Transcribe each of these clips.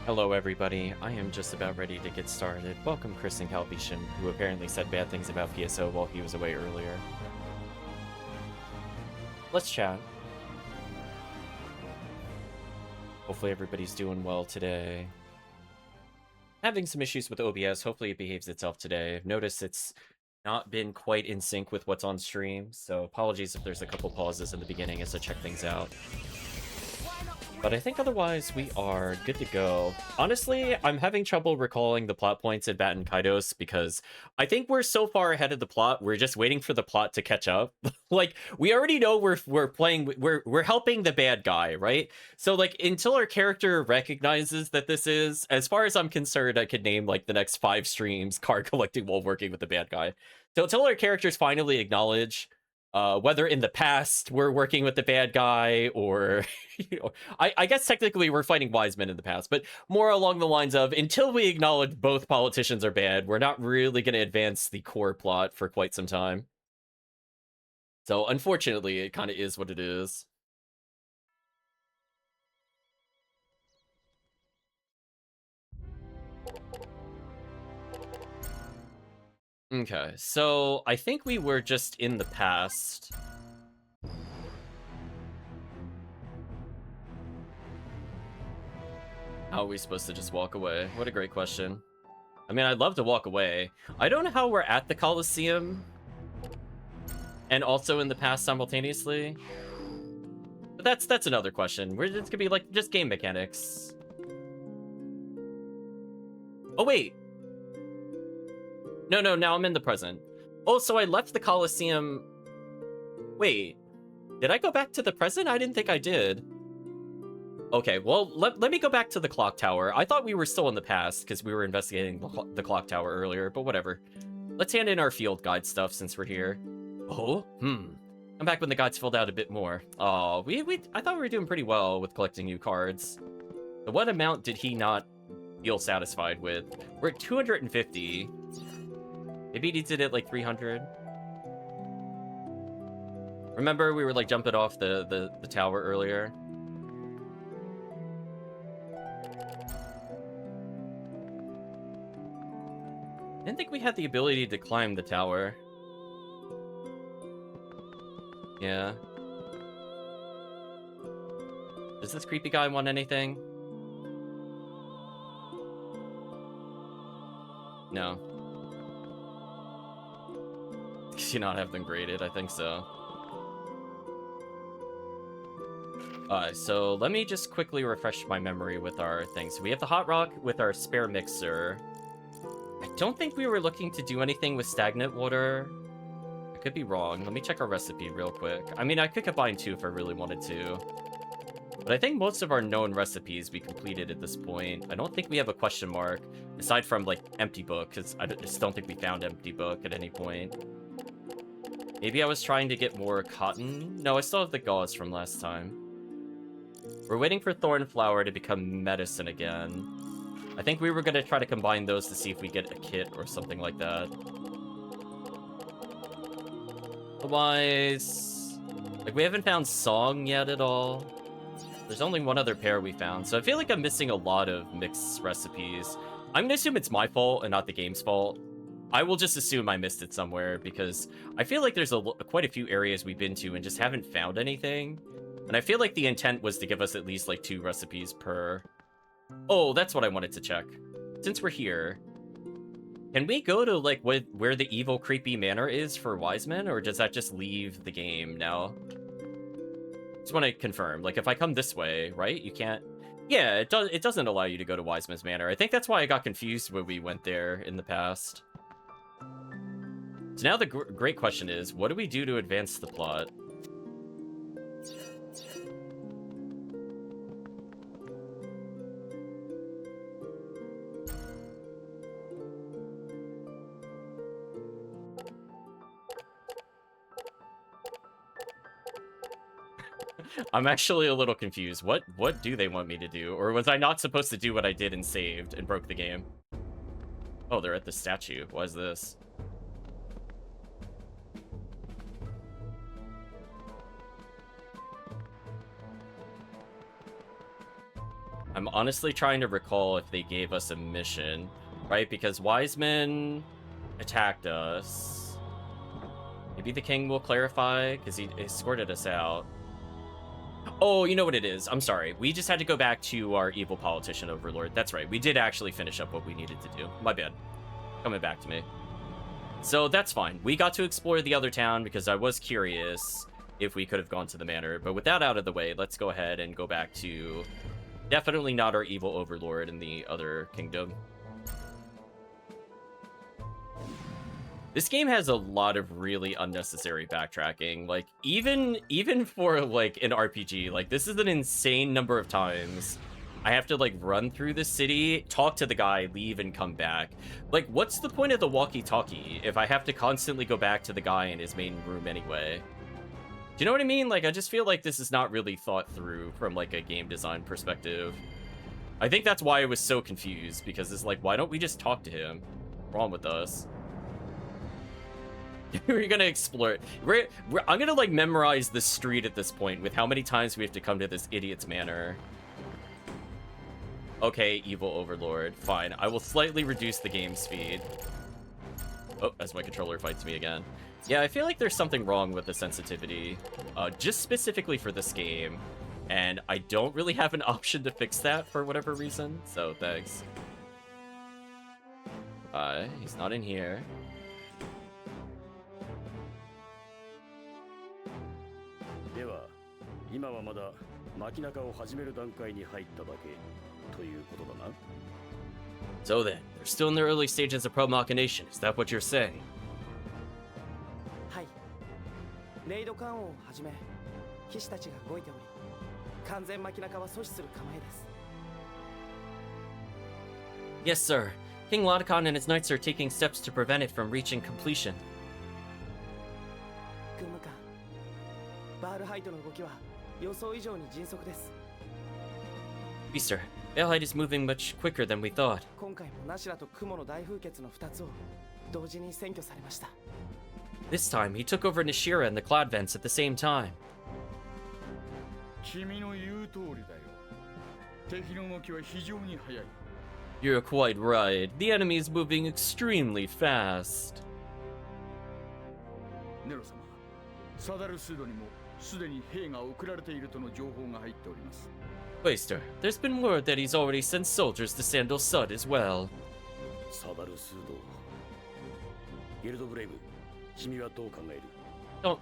Hello everybody, I am just about ready to get started. Welcome Chris and Calvation, who apparently said bad things about PSO while he was away earlier. Let's chat. Hopefully everybody's doing well today. Having some issues with OBS, hopefully it behaves itself today. Notice it's not been quite in sync with what's on stream, so apologies if there's a couple pauses in the beginning as I check things out. But I think otherwise we are good to go. Honestly, I'm having trouble recalling the plot points in Baten Kaitos because I think we're so far ahead of the plot, we're just waiting for the plot to catch up. Like, we already know we're helping the bad guy, right? So like until our character recognizes that this is, as far as I'm concerned, I could name like the next 5 streams card collecting while working with the bad guy. So until our characters finally acknowledge whether in the past we're working with the bad guy or I guess technically we're fighting wise men in the past, but more along the lines of until we acknowledge both politicians are bad, we're not really going to advance the core plot for quite some time. So unfortunately, it kind of is what it is. Okay, so I think we were just in the past. How are we supposed to just walk away? What a great question. I mean, I'd love to walk away. I don't know how we're at the Coliseum and also in the past simultaneously. But that's another question. It's gonna be like just game mechanics. Oh wait. No, now I'm in the present. Oh, so I left the Coliseum. Wait. Did I go back to the present? I didn't think I did. Okay, well, let me go back to the clock tower. I thought we were still in the past because we were investigating the clock tower earlier, but whatever. Let's hand in our field guide stuff since we're here. Oh, I'm back when the guides filled out a bit more. Oh, I thought we were doing pretty well with collecting new cards. But what amount did he not feel satisfied with? We're at 250. Maybe he did it like 300. Remember we were like jumping off the tower earlier? I didn't think we had the ability to climb the tower. Yeah. Does this creepy guy want anything? No. Does he not have them graded? I think so. Alright, so let me just quickly refresh my memory with our things. We have the hot rock with our spare mixer. I don't think we were looking to do anything with stagnant water. I could be wrong. Let me check our recipe real quick. I mean, I could combine 2 if I really wanted to. But I think most of our known recipes we completed at this point. I don't think we have a question mark, aside from, like, empty book, because I just don't think we found empty book at any point. Maybe I was trying to get more cotton? No, I still have the gauze from last time. We're waiting for thorn flower to become medicine again. I think we were going to try to combine those to see if we get a kit or something like that. Otherwise, like, we haven't found song yet at all. There's only one other pair we found, so I feel like I'm missing a lot of mixed recipes. I'm gonna assume it's my fault and not the game's fault. I will just assume I missed it somewhere because I feel like there's quite a few areas we've been to and just haven't found anything. And I feel like the intent was to give us at least like 2 recipes per. Oh, that's what I wanted to check. Since we're here, can we go to like where the evil creepy manor is for wise men, or does that just leave the game now? Just want to confirm. Like, if I come this way, right? You can't. Yeah, it doesn't allow you to go to Wise Man's Manor. I think that's why I got confused when we went there in the past. So now the great question is, what do we do to advance the plot? I'm actually a little confused. What do they want me to do? Or was I not supposed to do what I did and saved and broke the game? Oh, they're at the statue. What is this? I'm honestly trying to recall if they gave us a mission, right? Because wise men attacked us. Maybe the king will clarify, because he escorted us out. Oh, you know what it is. I'm sorry. We just had to go back to our evil politician overlord. That's right. We did actually finish up what we needed to do. My bad. Coming back to me. So that's fine. We got to explore the other town because I was curious if we could have gone to the manor. But with that out of the way, let's go ahead and go back to definitely not our evil overlord in the other kingdom. This game has a lot of really unnecessary backtracking. Like, even for, like, an RPG, like, this is an insane number of times I have to, like, run through the city, talk to the guy, leave, and come back. Like, what's the point of the walkie-talkie if I have to constantly go back to the guy in his main room anyway? Do you know what I mean? Like, I just feel like this is not really thought through from, like, a game design perspective. I think that's why I was so confused, because it's like, why don't we just talk to him? What's wrong with us? We're gonna explore it. I'm gonna, like, memorize the street at this point with how many times we have to come to this idiot's manor. Okay, evil overlord. Fine. I will slightly reduce the game speed. Oh, as my controller fights me again. Yeah, I feel like there's something wrong with the sensitivity, just specifically for this game. And I don't really have an option to fix that for whatever reason, so thanks. He's not in here. では、今はまだ街中を始める段階に入っただけということだな。So then, they're still in the early stages of pro-machination. Is that what you're saying? はい。レイド艦をはじめ、騎士たちが動いており、完全街中は阻止する構えです。Yes, sir. King Lotacon and his knights are taking steps to prevent it from reaching completion. 軍務官、バールハイトの動きは予想以上に迅速です。Beaster, Valhite is moving much quicker than we thought. 今回もナシラと雲の大風穴の2つを同時に占拠されました。This time, he took over Nishira and the cloud vents at the same time. 君の言う通りだよ。敵の動きは非常に速い。You're quite right. The enemy is moving extremely fast. ネロ様、サダルスードにもすでに兵が送られているとの情報が入っております。Waster, there's been word that he's already sent soldiers to Sandal Sud as well. サダルスード。ギルドブレイブ、君はどう考える？ Don't.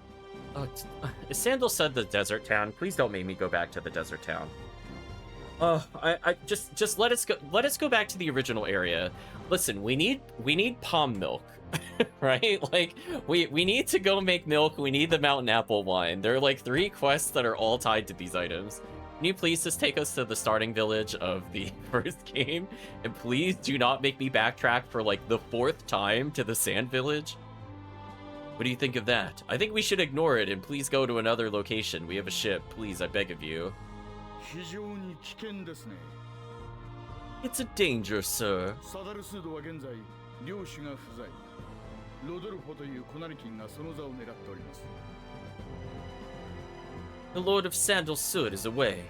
Is Sandal Sud the desert town? Please don't make me go back to the desert town. I just let us go. Let us go back to the original area. Listen, we need palm milk, right? Like we need to go make milk. We need the mountain apple wine. There are like 3 quests that are all tied to these items. Can you please just take us to the starting village of the first game? And please do not make me backtrack for like the 4th time to the sand village. What do you think of that? I think we should ignore it and please go to another location. We have a ship. Please, I beg of you. 非常に危険ですね。It's a danger, sir. サダルスードは現在、領主が不在。ロドルフォというコナリキンがその座を狙っております。The Lord of Sandal Sud is away,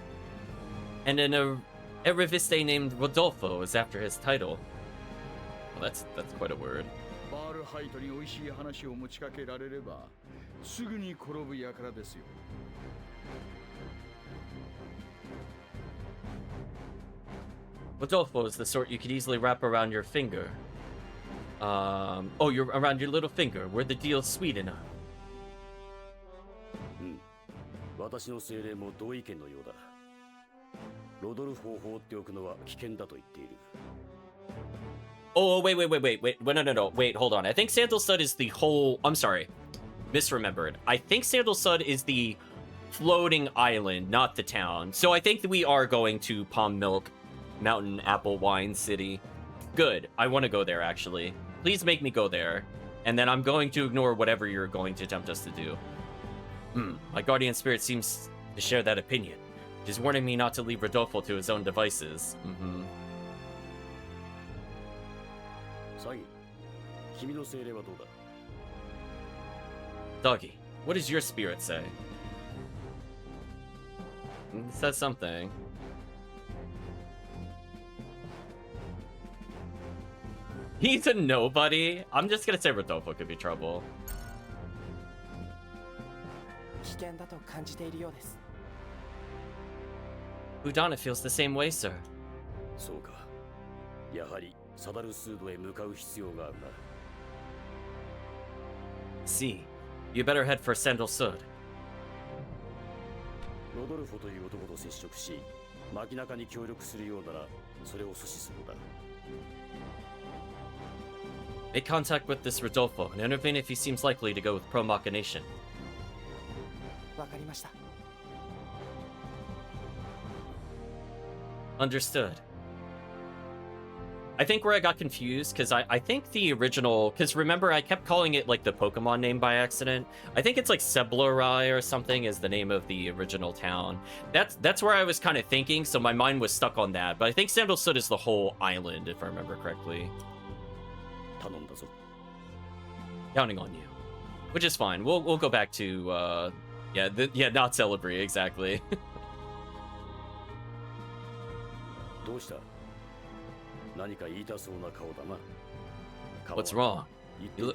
and an Ereviste named Rodolfo is after his title. Well, that's quite a word. バールハイトに美味しい話を持ちかけられれば、すぐに転ぶ輩ですよ。Rodolfo is the sort you could easily wrap around your finger. You're around your little finger, where the deal's sweet enough. 私の精霊も同意見のようだ。ロドルフを放っておくのは危険だと言っている。Oh, wait, no, wait, hold on. I think Sandal Sud is the whole... I'm sorry. Misremembered. I think Sandal Sud is the floating island, not the town. So I think that we are going to Palm Milk Mountain Apple Wine City. Good. I want to go there, actually. Please make me go there. And then I'm going to ignore whatever you're going to tempt us to do. My guardian spirit seems to share that opinion. It is warning me not to leave Rodolfo to his own devices. Sagi, 君の精霊はどうだ? Doggy, what does your spirit say? It says something. He's a nobody. I'm just gonna say Rodolfo could be trouble. 危険だと感じているようです。 Udana feels the same way, sir. そうか。やはりサダルスードへ向かう必要があるな。See, you better head for Sandal Sud. ロドルフォという男と接触し、街中に協力するようなら、それを阻止するのだ。Make contact with this Rodolfo and intervene if he seems likely to go with pro-machination. わかりました。 Understood. I think where I got confused, because I think the original, because remember I kept calling it like the Pokemon name by accident. I think it's like Seblorai or something is the name of the original town. That's where I was kind of thinking, so my mind was stuck on that. But I think Sandal Sud is the whole island, if I remember correctly. 頼んだぞ。 Counting on you. Which is fine. We'll go back to not Celebrate, exactly. どうした？何か言いたそうな顔だな。 What's wrong? 言ってみろ。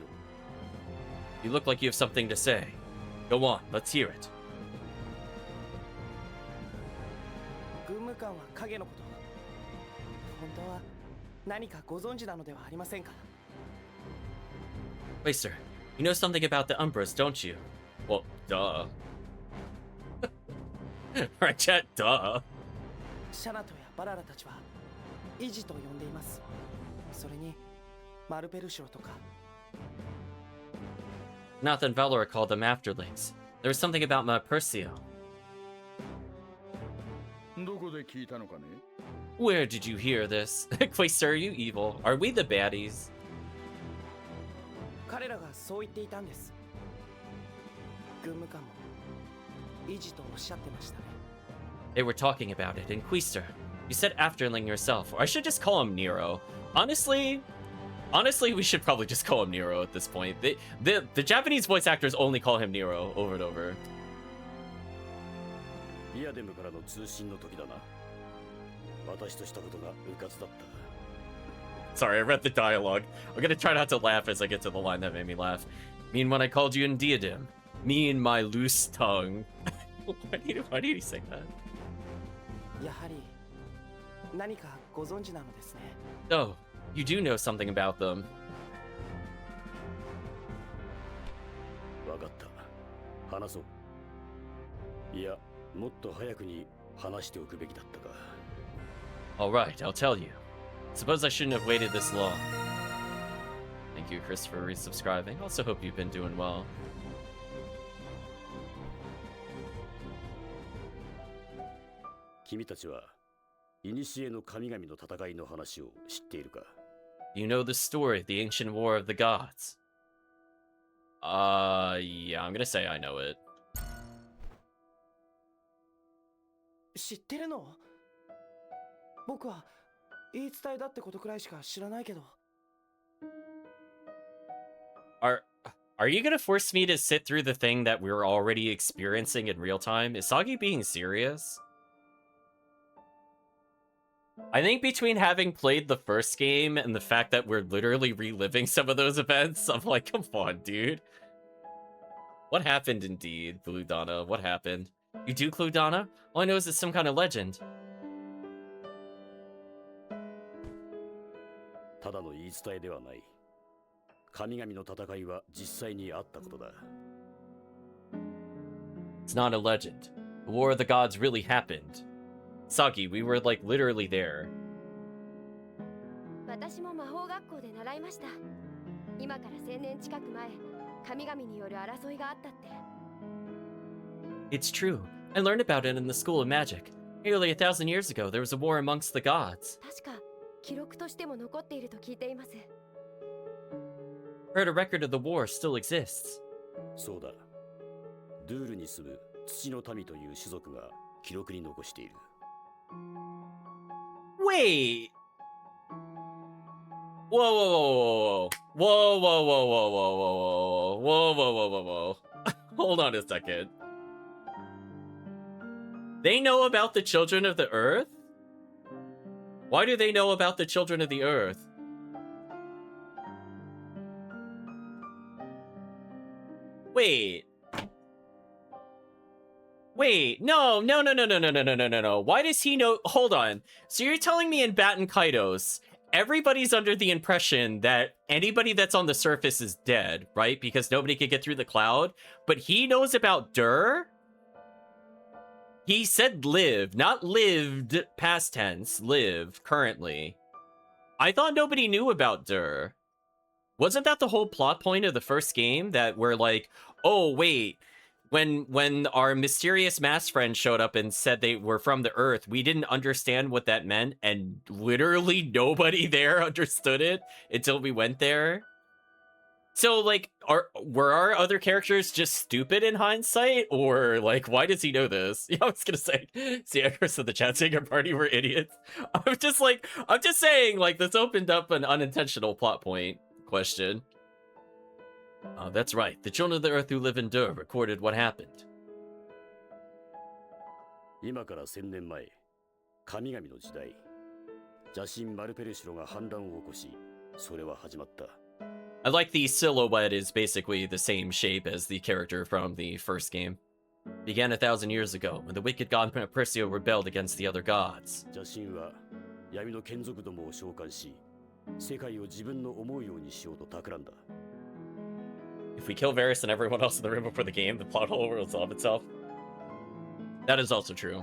You look like you have something to say. Go on, let's hear it. 軍務官は影のこと。本当は何かご存知なのではありませんか？ Wait, sir. You know something about the Umbras, don't you? Well, duh. Right, chat, duh. シャナトやバララたちは維持と呼んでいます。それにマルペルシロとか。 Nath and Valor called them afterlings. There was something about Percio. どこで聞いたのかね? Where did you hear this? Wait, sir, you evil. Are we the baddies? 彼らがそう言っていたんです。軍務官も維持とおっしゃってましたね。 They were talking about it in Queester. You said afterling yourself, or I should just call him Nero. Honestly, we should probably just call him Nero at this point. The Japanese voice actors only call him Nero over and over. リアデムからの通信の時だな。私としたことがうかつだった。 Sorry, I read the dialogue. I'm gonna try not to laugh as I get to the line that made me laugh. Mean when I called you in diadem. Me and my loose tongue. why did he say that? やはり何かご存知なのですね。 Oh, you do know something about them. わかった。話そう。いや、もっと早くに話しておくべきだったか。 Alright, I'll tell you. Suppose I shouldn't have waited this long. Thank you, Chris, for resubscribing. Also hope you've been doing well. 君たちは、古の神々の戦いの話を知っているか? You know the story, the ancient war of the gods. Yeah, I'm gonna say I know it. 知ってるの？僕は言い伝えだってことくらいしか知らないけど。 Are you gonna force me to sit through the thing that we're already experiencing in real time? Is Sagi being serious? I think between having played the first game and the fact that we're literally reliving some of those events, I'm like, come on, dude. What happened indeed, Cludana? What happened? You do Cludana? All I know is it's some kind of legend. ただの言い伝えではない。神々の戦いは実際にあったことだ。 It's not a legend. The War of the Gods really happened. Sagi, we were like literally there. 私も魔法学校で習いました。今から1000年近く前、神々による争いがあったって。 It's true. I learned about it in the School of Magic. Nearly 1,000 years ago, there was a war amongst the gods. 確か記録としても残っていると聞いています。 Heard a record of the war still exists. そうだ。ドゥールに住む土の民という種族が記録に残している。 Wait! Whoa, whoa, whoa, whoa, whoa, whoa, whoa, whoa, whoa, whoa, whoa, whoa, whoa, whoa, whoa. Hold on a second. They know about the children of the earth? Why do they know about the children of the earth? Wait. Wait, no. Why does he know? Hold on. So you're telling me in Baten Kaitos, everybody's under the impression that anybody that's on the surface is dead, right? Because nobody could get through the cloud. But he knows about Dur? He said live, not lived past tense, live currently. I thought nobody knew about Dur. Wasn't that the whole plot point of the first game? That we're like, oh, wait. When our mysterious mass friend showed up and said they were from the Earth, we didn't understand what that meant, and literally nobody there understood it until we went there. So, like, were our other characters just stupid in hindsight, or like, why does he know this? Yeah, I was gonna say, see, Chris in the chat saying our party were idiots. I'm just saying, like, this opened up an unintentional plot point question. That's right. The children of the Earth who live in Dur recorded what happened. 今から1000年前、神々の時代、邪神マルペルシュロが反乱を起こし、それは始まった。I like the silhouette is basically the same shape as the character from the first game. Began 1,000 years ago when the wicked god Perseo rebelled against the other gods. 邪神は闇の眷属どもを召喚し、世界を自分の思うようにしようと企んだ。If we kill Varys and everyone else in the room before the game, the plot hole will resolve itself. That is also true.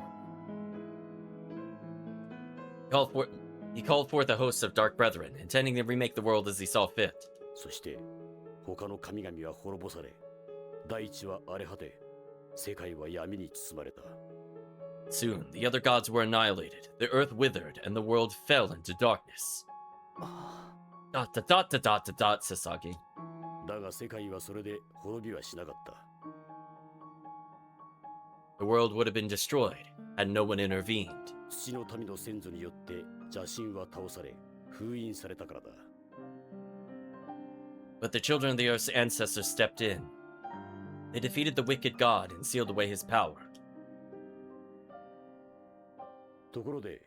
He called forth a host of dark brethren, intending to remake the world as he saw fit. そして他の神々は滅ぼされ、大地は荒れ果て、世界は闇に包まれた。Soon, the other gods were annihilated, the earth withered, and the world fell into darkness. Sasagi. だが世界はそれで滅びはしなかった。The world would have been destroyed had no one intervened. 土の民の先祖によって邪神は倒され、封印されたからだ。But the children of the Earth's ancestors stepped in. They defeated the wicked god and sealed away his power. ところで、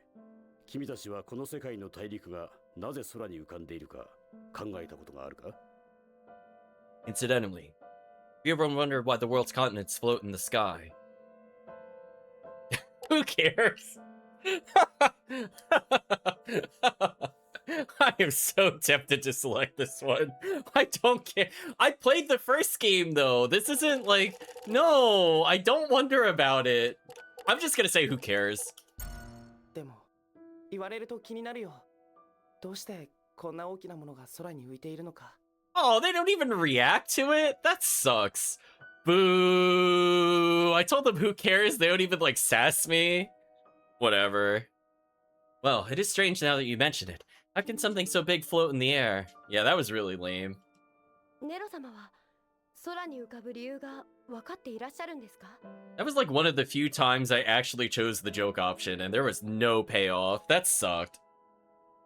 君たちはこの世界の大陸がなぜ空に浮かんでいるか考えたことがあるか？ Incidentally, have you ever wondered why the world's continents float in the sky? Who cares? I am so tempted to select this one. I don't care. I played the first game, though. This isn't like... No, I don't wonder about it. I'm just gonna say who cares. でも言われると気になるよ。どうしてこんな大きなものが空に浮いているのか。Oh, they don't even react to it? That sucks. Boo! I told them who cares. They don't even, like, sass me. Whatever. Well, it is strange now that you mention it. How can something so big float in the air? Yeah, that was really lame. ネロ様は空に浮かぶ理由が分かっていらっしゃるんですか？ That was like one of the few times I actually chose the joke option, and there was no payoff. That sucked.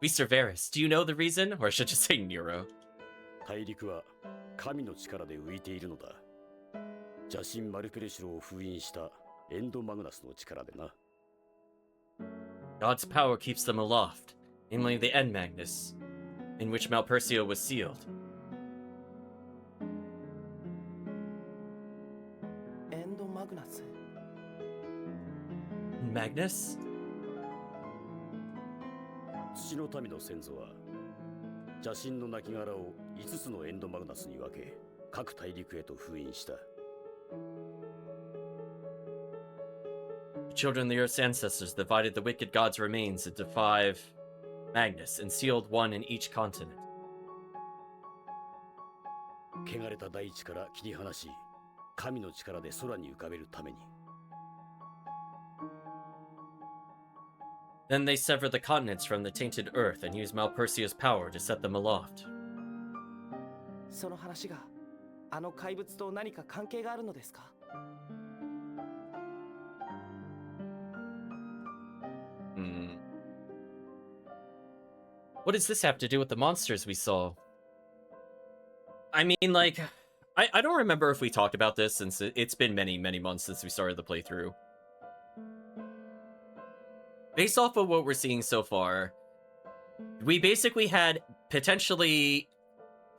Mr. Varys, do you know the reason? Or I should just say Nero. 大陸は神の力で浮いているのだ。邪神マルペレシュロを封印したエンドマグナスの力でな。God's power keeps them aloft, namely the End Magnus, in which Mount Perseo was sealed. エンドマグナス。Magnus? 土の民の先祖は邪神の亡骸を5つのエンドマグナスに分け、各大陸へと封印した。The children of the Earth's ancestors divided the wicked god's remains into 5 Magnus and sealed one in each continent. 汚れた大地から切り離し、神の力で空に浮かべるために。Then they severed the continents from the tainted earth and used Malpersea's power to set them aloft. その話があの怪物と何か関係があるのですか？ What does this have to do with the monsters we saw? I mean, like, I don't remember if we talked about this since it's been many, many months since we started the playthrough. Based off of what we're seeing so far, we basically had potentially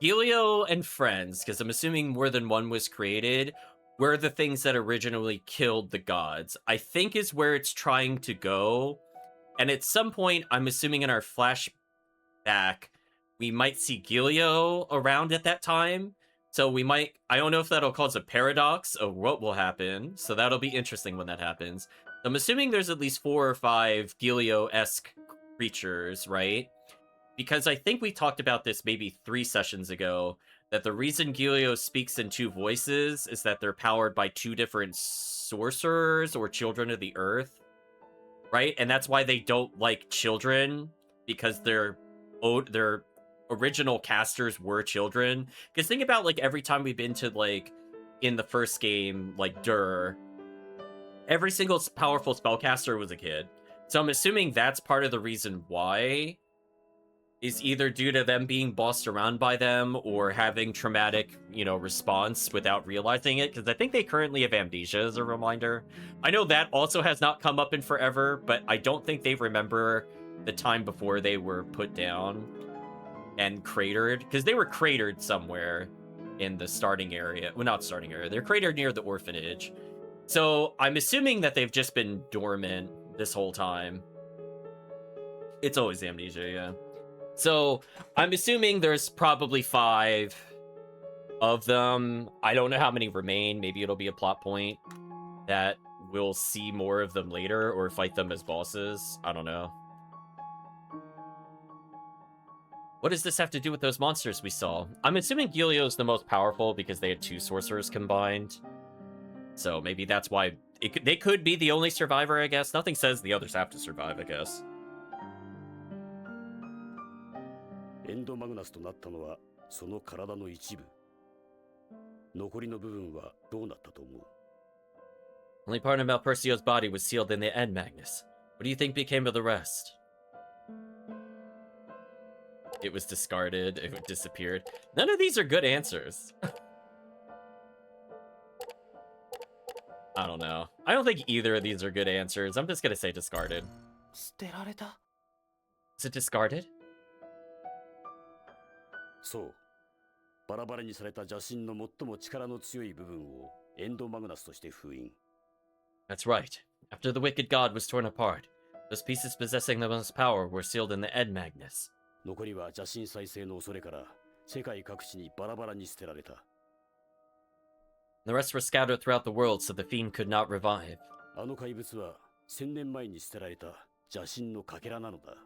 Helio and friends, because I'm assuming more than one was created, were the things that originally killed the gods. I think is where it's trying to go. And at some point, I'm assuming in our flashback, we might see Gilio around at that time. So we might, I don't know if that'll cause a paradox of what will happen. So that'll be interesting when that happens. I'm assuming there's at least 4 or 5 Gilio-esque creatures, right? Because I think we talked about this maybe 3 sessions ago, that the reason Gilio speaks in 2 voices is that they're powered by 2 different sorcerers or children of the earth, right? And that's why they don't like children, because their original casters were children. Because think about, like, every time we've been to, like, in the first game, like, every single powerful spellcaster was a kid. So I'm assuming that's part of the reason why, is either due to them being bossed around by them or having traumatic, response without realizing it. Because I think they currently have amnesia, as a reminder. I know that also has not come up in forever, but I don't think they remember the time before they were put down and cratered. Because they were cratered somewhere in the starting area. Well, not starting area. They're cratered near the orphanage. So I'm assuming that they've just been dormant this whole time. It's always amnesia, yeah. So I'm assuming there's probably 5 of them. I don't know how many remain. Maybe it'll be a plot point that we'll see more of them later or fight them as bosses. I don't know. What does this have to do with those monsters we saw? I'm assuming Gilio's the most powerful because they had 2 sorcerers combined. So maybe that's why they could be the only survivor, I guess. Nothing says the others have to survive, I guess. エンドマグナスとなったのはその体の一部。残りの部分はどうなったと思う？ Only part of Malpercio's body was sealed in the End Magnus. What do you think became of the rest? It was discarded. It disappeared. None of these are good answers. I don't know. I don't think either of these are good answers. I'm just gonna say discarded. 捨てられた Is it discarded? そう。バラバラにされた邪神の最も力の強い部分をエンドマグナスとして封印。That's right. After the wicked god was torn apart, those pieces possessing the most power were sealed in the End Magnus. 残りは邪神再生の恐れから世界各地にバラバラに捨てられた。The rest were scattered throughout the world so the fiend could not revive. あの怪物は1000年前に捨てられた邪神のかけらなのだ。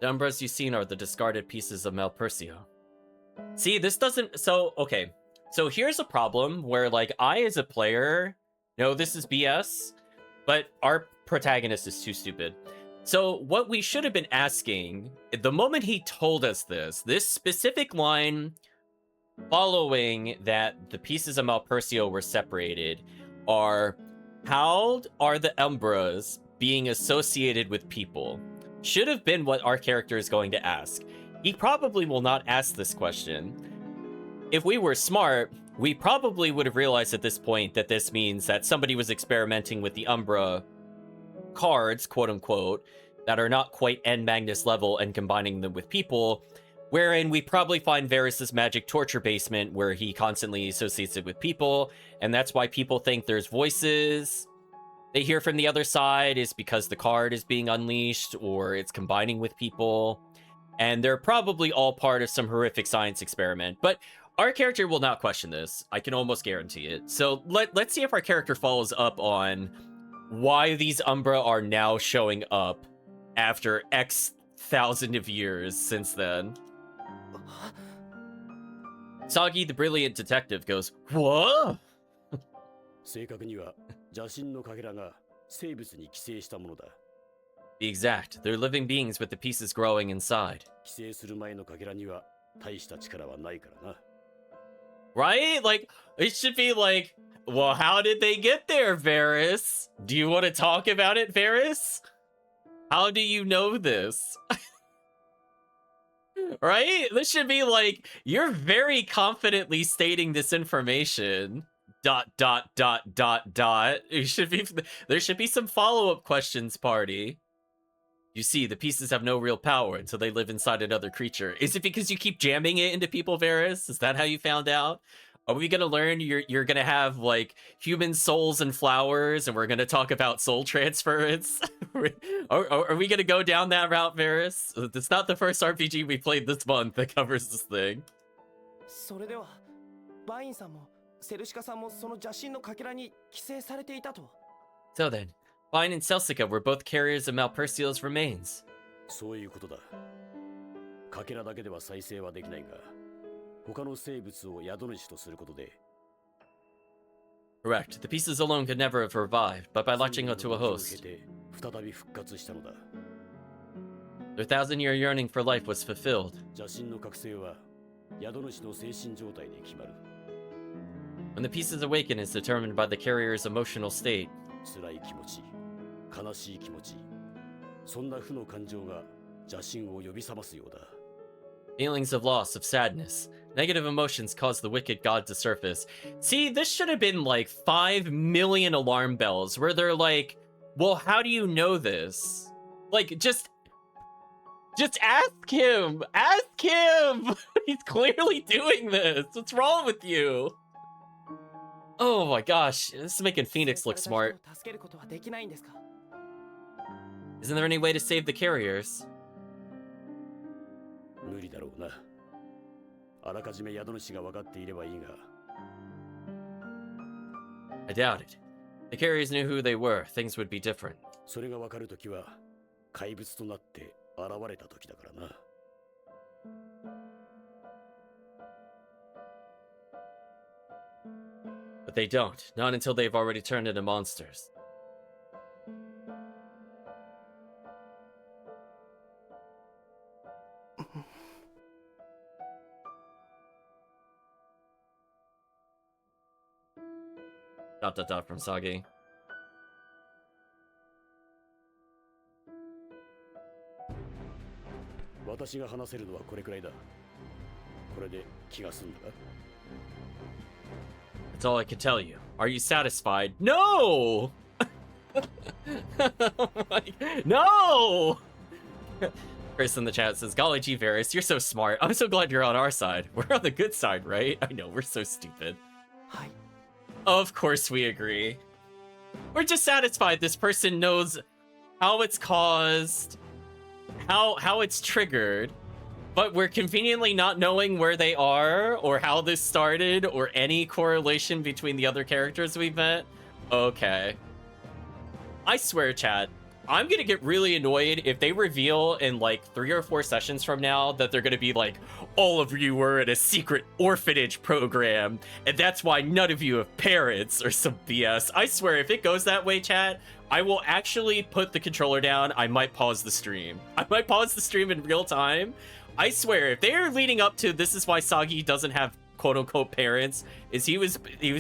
The umbras you've seen are the discarded pieces of Malpercio. See, this doesn't... So, okay. So here's a problem where, like, I as a player know this is BS, but our protagonist is too stupid. So what we should have been asking, the moment he told us this specific line following that the pieces of Malpercio were separated are, how are the umbras being associated with people? Should have been what our character is going to ask. He probably will not ask this question. If we were smart, we probably would have realized at this point that this means that somebody was experimenting with the Umbra cards, quote unquote, that are not quite End Magnus level and combining them with people, wherein we probably find Varys' magic torture basement where he constantly associates it with people, and that's why people think there's voices they hear from the other side is because the card is being unleashed or it's combining with people. And they're probably all part of some horrific science experiment. But our character will not question this. I can almost guarantee it. So let's see if our character follows up on why these Umbra are now showing up after X thousand of years since then. Sagi, the brilliant detective, goes, "What?" 正確には邪神のかけらが生物に寄生したものだ。Be exact, they're living beings with the pieces growing inside. 寄生する前のかけらには大した力はないからな。Right? Like, it should be like, well, how did they get there, Varys? Do you want to talk about it, Varys? How do you know this? Right? This should be like, you're very confidently stating this information. ... It should be, there should be some follow-up questions, party. You see, the pieces have no real power until they live inside another creature. Is it because you keep jamming it into people, Varys? Is that how you found out? Are we gonna learn you're gonna have like human souls and flowers, and we're gonna talk about soul transference? are we gonna go down that route, Varys? It's not the first RPG we played this month that covers this thing. それではバインさんもセルシカさんもその邪神のかけらに寄生されていたと。 So then, Vine and Celsica were both carriers of Malpercial's remains. そういうことだ。かけらだけでは再生はできないが、他の生物を宿主とすることで。Correct. The pieces alone could never have revived, but by latching onto a host, 再び復活したのだ。 their thousand-year yearning for life was fulfilled. 邪神の覚醒は宿主の精神状態で決まる。 When the pieces awaken is determined by the carrier's emotional state. 辛い気持ち、悲しい気持ち、そんな負の感情が邪神を呼び覚ますようだ。 Feelings of loss, of sadness. Negative emotions cause the wicked god to surface. See, this should have been like 5 million alarm bells where they're like, well, how do you know this? Like, just ask him! Ask him! He's clearly doing this! What's wrong with you? Oh my gosh, this is making Phoenix look smart. 助けることはできないんですか？ Isn't there any way to save the carriers? 無理だろうな。あらかじめ宿主が分かっていればいいが。 I doubt it. The carriers knew who they were. Things would be different. それが分かるときは怪物となって現れたときだからな。 But they don't. Not until they've already turned into monsters. ... from Sagi. 私が話せるのはこれくらいだ。これで気が済んだか？ That's all I can tell you. Are you satisfied? No! Oh my... No! Chris in the chat says, golly gee, Varys, you're so smart. I'm so glad you're on our side. We're on the good side, right? I know, we're so stupid. はい。 Of course we agree. We're just satisfied this person knows how it's caused, how it's triggered, but we're conveniently not knowing where they are or how this started or any correlation between the other characters we've met. Okay. I swear, chat, I'm gonna get really annoyed if they reveal in like 3 or 4 sessions from now that they're gonna be like, all of you were in a secret orphanage program, and that's why none of you have parents, or some BS. I swear, if it goes that way, chat, I will actually put the controller down. I might pause the stream. I might pause the stream in real time. I swear, if they're leading up to this is why Sagi doesn't have quote-unquote parents, is he was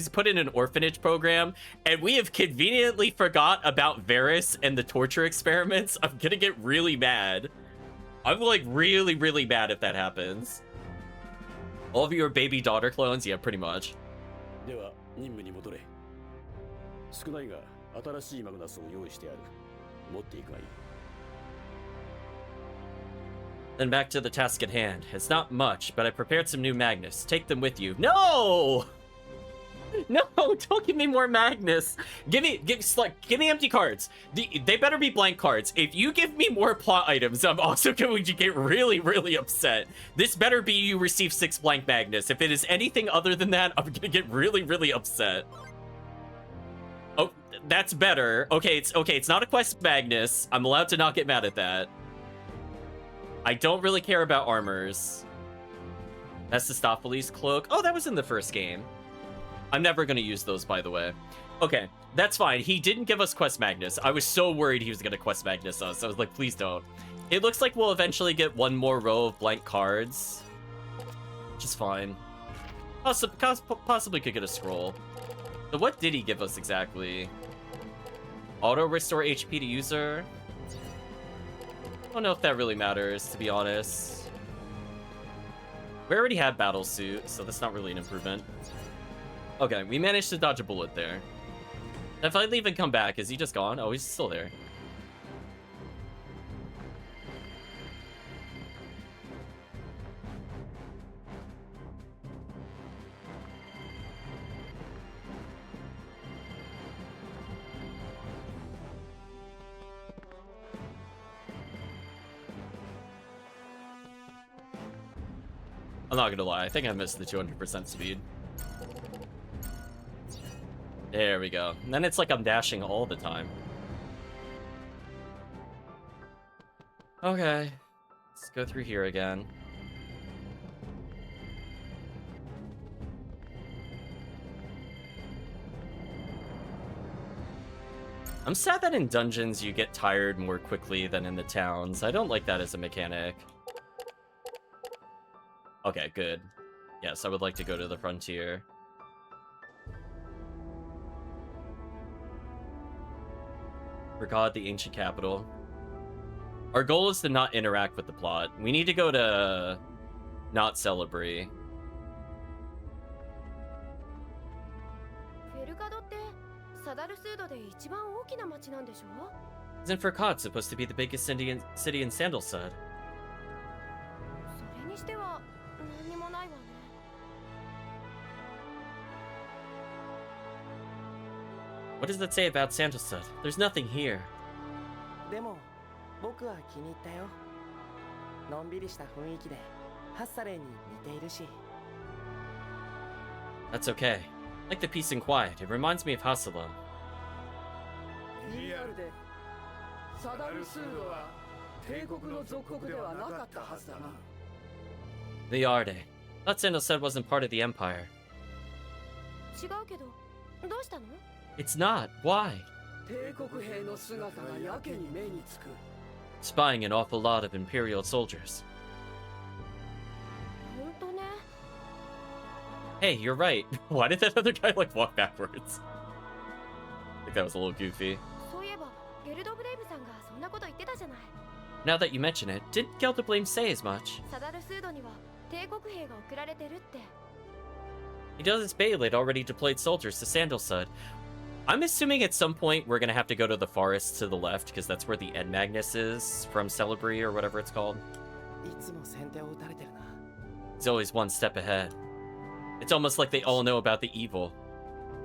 put in an orphanage program, and we have conveniently forgot about Varys and the torture experiments, I'm gonna get really mad. I'm like really, really mad if that happens. All of you are baby daughter clones? Yeah, pretty much. では任務に戻れ。少ないが新しいマグナスを用意してある。持っていくがいい。 Then back to the task at hand. It's not much, but I prepared some new Magnus. Take them with you. No! No, don't give me more Magnus. Give me empty cards. They better be blank cards. If you give me more plot items, I'm also going to get really, really upset. This better be you receive 6 blank Magnus. If it is anything other than that, I'm gonna get really, really upset. Oh, that's better. Okay, it's not a quest Magnus. I'm allowed to not get mad at that. I don't really care about armors. That's the Stopheles cloak. Oh, that was in the first game. I'm never going to use those, by the way. Okay, that's fine. He didn't give us Quest Magnus. I was so worried he was going to Quest Magnus us. I was like, please don't. It looks like we'll eventually get one more row of blank cards, which is fine. Possibly could get a scroll. So what did he give us exactly? Auto restore HP to user? I don't know if that really matters, to be honest. We already have Battle Suit, so that's not really an improvement. Okay, we managed to dodge a bullet there. If I leave and come back, is he just gone? Oh, he's still there. I'm not gonna lie, I think I missed the 200% speed. There we go. And then it's like I'm dashing all the time. Okay. Let's go through here again. I'm sad that in dungeons you get tired more quickly than in the towns. I don't like that as a mechanic. Okay, good. Yes, I would like to go to the frontier. Forgot the ancient capital. Our goal is to not interact with the plot. We need to go to not celebrate. フェルカドってサダルスードで一番大きな町なんでしょ？ Isn't Furkot supposed to be the biggest city in Sandalsud? それにしては何にもないわね。What does that say about Sandalsud? There's nothing here. でも僕は気に入ったよ。のんびりした雰囲気でハッサレーに似ているし。 That's okay. Like the peace and quiet. It reminds me of Hasala. リアルでサダルスードは帝国の属国ではなかったはずだな。 The Arde. Thought Sandalsud wasn't part of the Empire. 違うけどどうしたの？ It's not. Why? 帝国兵の姿がやけに目につく。 Spying an awful lot of Imperial soldiers. 本当ね。 Hey, you're right. Why did that other guy, like, walk backwards? I think that was a little goofy. そういえばゲルドブレイブさんがそんなこと言ってたじゃない。 Now that you mention it, didn't Gelderblame say as much? サダルスードには帝国兵が送られてるって。 He does his Baylid already deployed soldiers to Sandalsud. I'm assuming at some point we're gonna have to go to the forest to the left, because that's where the Ed Magnus is from Celebree or whatever it's called. いつも先手を打たれてるな。 He's always one step ahead. It's almost like they all know about the evil.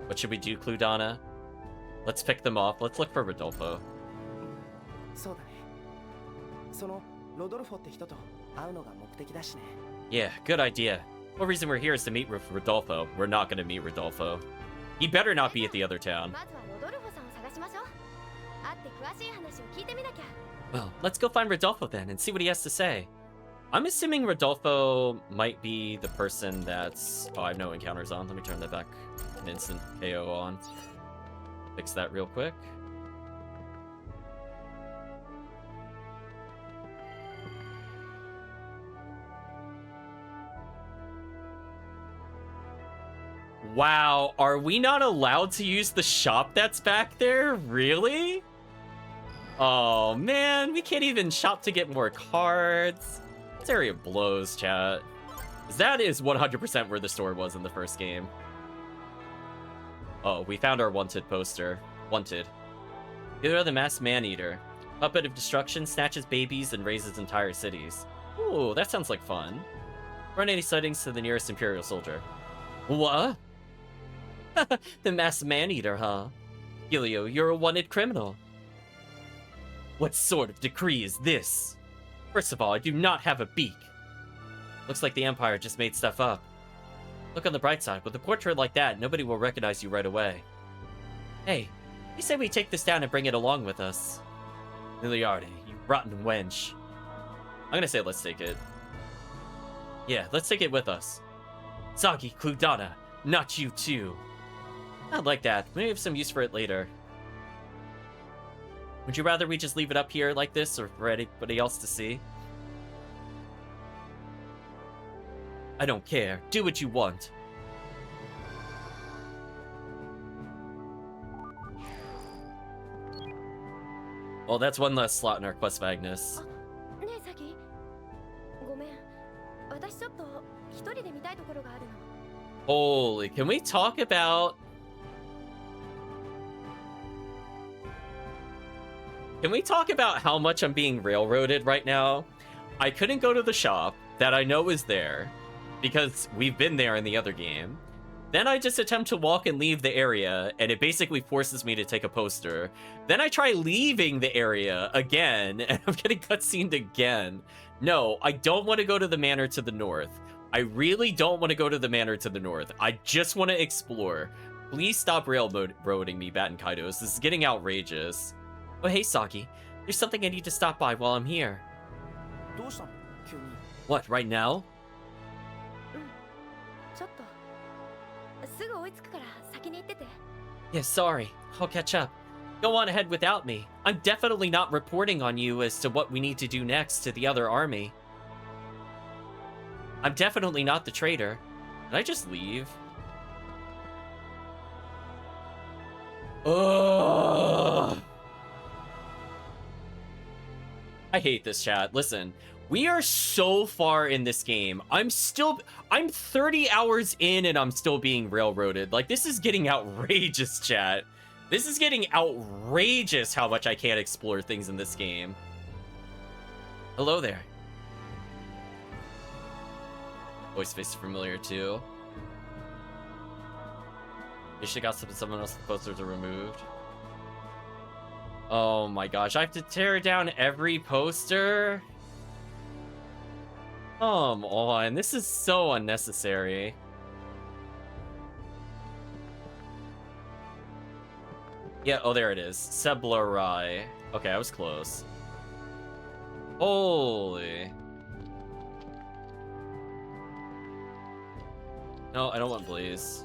What should we do, Cludana? Let's pick them off. Let's look for Rodolfo. そうだね。そのロドルフォって人と会うのが目的だしね。 Yeah, good idea. One reason we're here is to meet with Rodolfo. We're not gonna meet Rodolfo. He better not be at the other town. まずはロドルフォさんを探しましょう。会って詳しい話を聞いてみなきゃ。 Well, let's go find Rodolfo then and see what he has to say. I'm assuming Rodolfo might be the person that's... Oh, I have no encounters on. Let me turn that back. An instant KO on. Fix that real quick. Wow, are we not allowed to use the shop that's back there? Really? Oh man, we can't even shop to get more cards. This area blows, chat. That is 100% where the store was in the first game. Oh, we found our wanted poster. Wanted. You are the masked man-eater. Puppet of destruction, snatches babies and raises entire cities. Ooh, that sounds like fun. Run any sightings to the nearest Imperial soldier. What? The masked man-eater, huh? Gilio, you're a wanted criminal. What sort of decree is this? First of all, I do not have a beak. Looks like the Empire just made stuff up. Look on the bright side, with a portrait like that, nobody will recognize you right away. Hey, you say we take this down and bring it along with us. Miliardi, you rotten wench. I'm gonna say let's take it. Yeah, let's take it with us. Sagi Cludana, not you too. I like that. Maybe have some use for it later. Would you rather we just leave it up here like this, or for anybody else to see? I don't care. Do what you want. Well, that's one less slot in our quest, Magnus. ねえサキ、ごめん。私ちょっと一人で見たいところがあるの。 Holy, can we talk about... Can we talk about how much I'm being railroaded right now? I couldn't go to the shop that I know is there because we've been there in the other game. Then I just attempt to walk and leave the area, and it basically forces me to take a poster. Then I try leaving the area again, and I'm getting cutscened again. No, I don't want to go to the manor to the north. I really don't want to go to the manor to the north. I just want to explore. Please stop railroading me, Baten Kaitos. This is getting outrageous. Oh, hey, Saki. There's something I need to stop by while I'm here. どうしたの急に。 What, right now? ちょっとすぐ追いつくから先に行ってて。 Yeah, sorry. I'll catch up. Go on ahead without me. I'm definitely not reporting on you as to what we need to do next to the other army. I'm definitely not the traitor. Did I just leave? Ugh. I hate this chat. Listen, we are so far in this game. I'm 30 hours in and I'm still being railroaded. Like, this is getting outrageous, chat. This is getting outrageous how much I can't explore things in this game. Hello there. Voice face familiar too. You should have got someone else's posters are removed. Oh my gosh, I have to tear down every poster? Come on, this is so unnecessary. Yeah, oh, there it is. Seblarai. Okay, I was close. Holy. No, I don't want Blaze.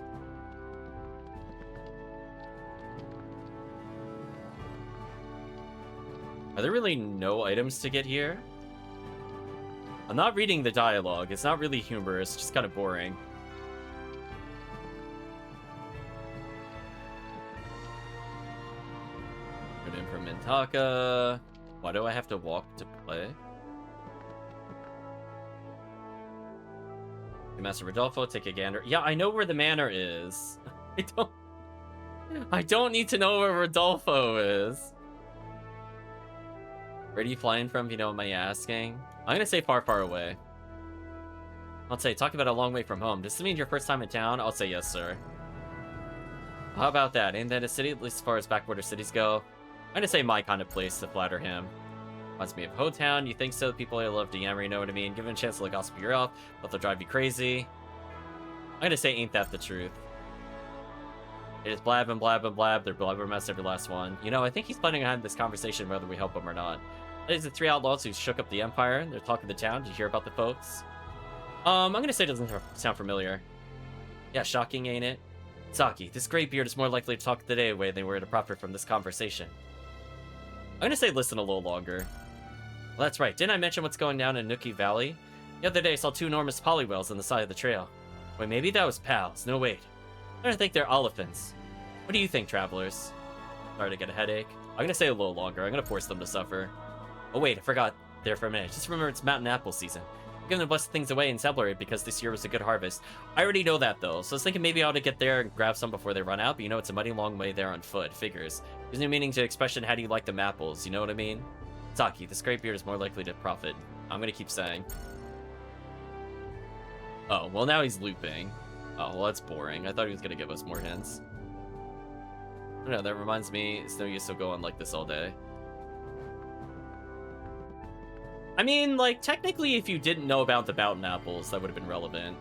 Are there really no items to get here? I'm not reading the dialogue. It's not really humorous, just kind of boring. Good in for Mintaka. Why do I have to walk to play? Master Rodolfo, take a gander. Yeah, I know where the manor is. I don't need to know where Rodolfo is. Where are you flying from, if you don't mind asking? I'm gonna say far, far away. I'll say, talking about a long way from home. Does this mean your first time in town? I'll say yes, sir. How about that? Ain't that a city, at least as far as backwater cities go? I'm gonna say my kind of place to flatter him. Reminds me of Ho-Town. You think so? People I love to yammer, you know what I mean? Give him a chance to look gossip your elf, but they'll drive you crazy. I'm gonna say, ain't that the truth? It is blab and blab and blab. They're blabbermouths every last one. You know, I think he's planning on this conversation whether we help him or not. There's the 3 outlaws who shook up the empire. They're talking to town. Did you hear about the folks? I'm gonna say it doesn't sound familiar. Yeah, shocking, ain't it? Saki, this gray beard is more likely to talk the day away than they were to profit from this conversation. I'm gonna say listen a little longer. Well, that's right. Didn't I mention what's going down in Nuki Valley? The other day I saw 2 enormous polywhales on the side of the trail. Wait, maybe that was pals. No, wait. I don't think they're elephants. What do you think, travelers? Sorry to get a headache. I'm gonna say a little longer. I'm gonna force them to suffer. Oh wait, I forgot there for a minute. Just remember it's mountain apple season. I'm gonna bless things away and celebrate because this year was a good harvest. I already know that though, so I was thinking maybe I ought to get there and grab some before they run out, but you know it's a mighty long way there on foot. Figures. There's no meaning to the expression, how do you like them apples? You know what I mean? Saki, this great beard is more likely to profit. I'm gonna keep saying. Oh, well now he's looping. Oh, well that's boring. I thought he was gonna give us more hints. I don't know, that reminds me, it's no use to go on like this all day. I mean, like, technically if you didn't know about the Baten apples, that would have been relevant.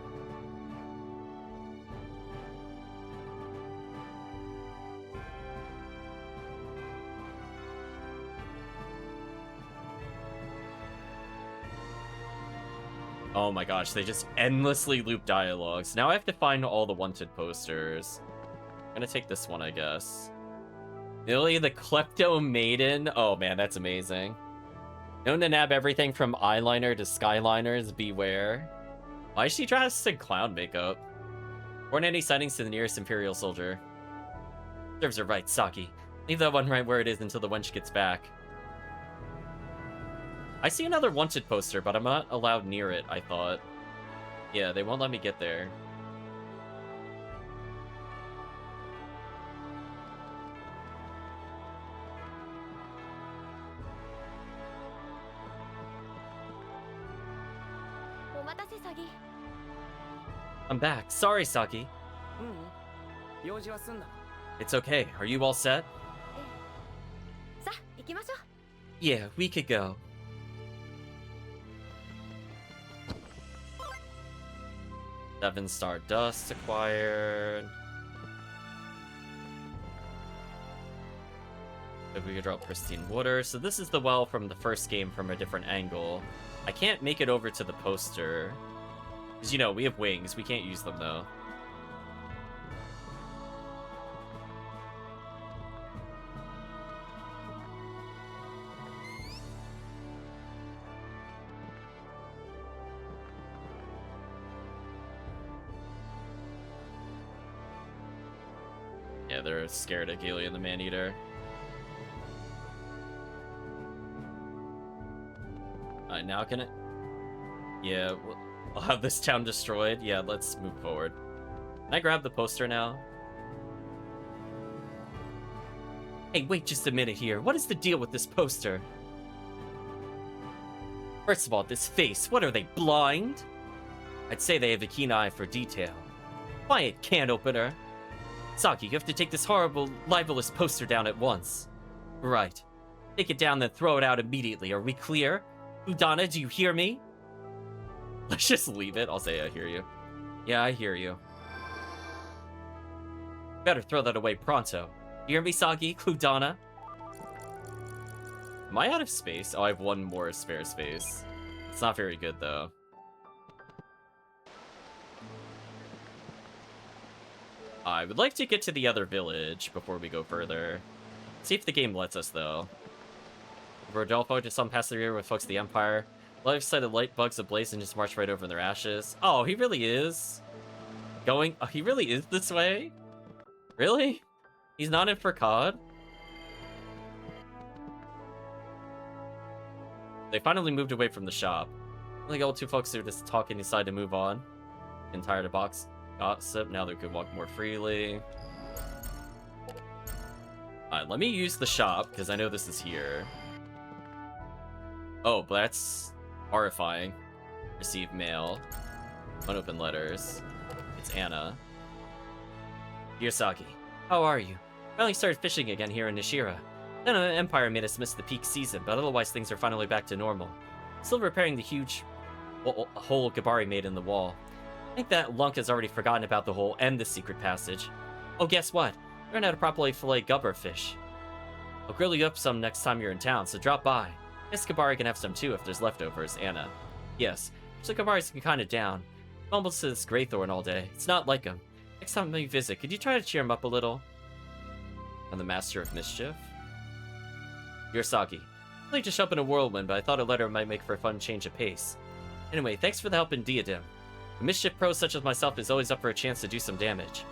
Oh my gosh, they just endlessly loop dialogues. Now I have to find all the wanted posters. I'm gonna take this one, I guess. Lily the Klepto Maiden? Oh man, that's amazing. Known to nab everything from eyeliner to skyliners, beware. Why is she dressed in clown makeup? Warn any sightings to the nearest Imperial soldier. Serves her right, Saki. Leave that one right where it is until the wench gets back. I see another wanted poster, but I'm not allowed near it, I thought. Yeah, they won't let me get there. I'm back. Sorry, Saki. 用事は済んだ。 It's okay. Are you all set? さあ行きましょう。 Yeah, we could go. 7-star dust acquired. If we could drop pristine water. So this is the well from the first game from a different angle. I can't make it over to the poster. Because, you know, we have wings. We can't use them, though. Yeah, they're scared of Galia and the Man-Eater. Alright, now can it... Yeah, I'll have this town destroyed. Yeah, let's move forward. Can I grab the poster now? Hey, wait just a minute here. What is the deal with this poster? First of all, this face. What are they, blind? I'd say they have a keen eye for detail. Quiet, can opener. Saki, you have to take this horrible, libelous poster down at once. Right. Take it down, then throw it out immediately. Are we clear? Udana, do you hear me? Let's just leave it. I'll say I hear you. Yeah, I hear you. Better throw that away pronto. You hear me, Sagi? Udana? Am I out of space? Oh, I have one more spare space. It's not very good, though. I would like to get to the other village before we go further. See if the game lets us, though. Rodolfo just some past the rear with folks of the Empire. Life sighted light bugs ablaze and just march right over their ashes. Oh, he really is going. Oh, he really is this way? Really? He's not in for COD? They finally moved away from the shop. I think all two folks are just talking decide to move on. And tired of box gossip, now they can walk more freely. Alright, let me use the shop, because I know this is here. Oh, but that's horrifying. Receive mail. Unopened letters. It's Anna. Dear Saki, how are you? Finally started fishing again here in Nishira. Then the Empire made us miss the peak season, but otherwise things are finally back to normal. Still repairing the huge hole Gabari made in the wall. I think that Lunk has already forgotten about the hole and the secret passage. Oh, guess what? I learned how to properly fillet gubber fish. I'll grill you up some next time you're in town, so drop by. Guess Gabari can have some too if there's leftovers, Anna. Yes, so Gabari's kind of down. Mumbles to this Greythorn all day. It's not like him. Next time you visit, could you try to cheer him up a little? I'm the Master of Mischief. Dear Saki, I only just opened a whirlwind, but I thought a letter might make for a fun change of pace. Anyway, thanks for the help in Diadem. A mischief pro such as myself is always up for a chance to do some damage.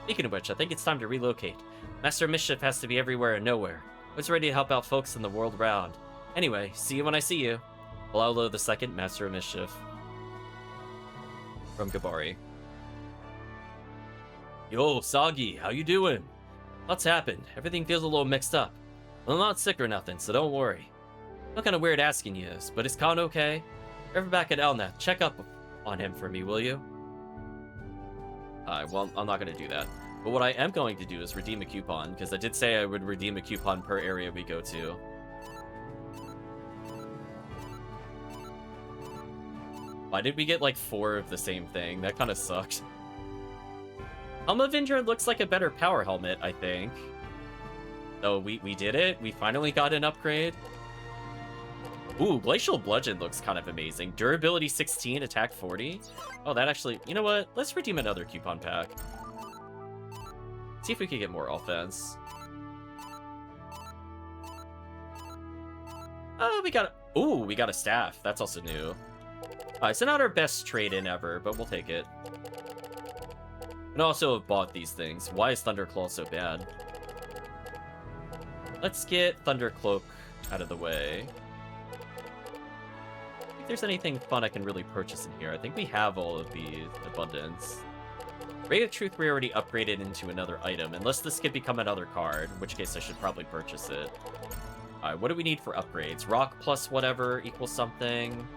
Speaking of which, I think it's time to relocate. Master of Mischief has to be everywhere and nowhere. I was ready to help out folks in the world around. Anyway, see you when I see you. Palaulo the Second, Master of Mischief. From Gabari. Yo, Sagi, how you doing? What's happened? Everything feels a little mixed up. Well, I'm not sick or nothing, so don't worry. I'm kind of weird asking you this, but is Khan okay? If you're ever back at Elnath, check up on him for me, will you? Well, I'm not going to do that. But what I am going to do is redeem a coupon, because I did say I would redeem a coupon per area we go to. Why did we get like 4 of the same thing? That kind of sucked. Helmavinder looks like a better power helmet, I think. So we did it. We finally got an upgrade. Ooh, Glacial Bludgeon looks kind of amazing. Durability 16, attack 40. Oh, that actually... You know what? Let's redeem another coupon pack. See if we can get more offense. Oh, we got a... Ooh, we got a staff. That's also new. Alright, so not our best trade-in ever, but we'll take it. And also have bought these things. Why is Thunderclaw so bad? Let's get Thundercloak out of the way. If there's anything fun I can really purchase in here. I think we have all of these abundance. Ray of Truth we already upgraded into another item, unless this could become another card, in which case I should probably purchase it. Alright, what do we need for upgrades? Rock plus whatever equals something.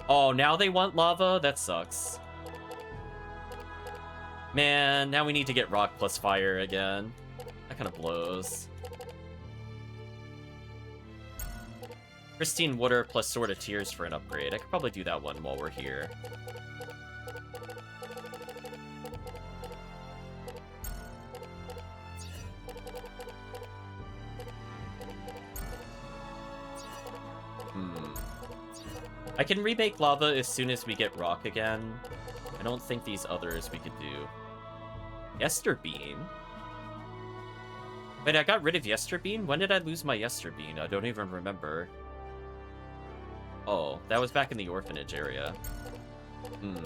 Oh, now they want lava? That sucks. Man, now we need to get rock plus fire again. That kind of blows. Pristine water plus Sword of Tears for an upgrade. I could probably do that one while we're here. I can remake lava as soon as we get rock again. I don't think these others we could do. Yesterbeam? Wait, I got rid of Yesterbeam? When did I lose my Yesterbeam? I don't even remember. Oh, that was back in the orphanage area. Hmm.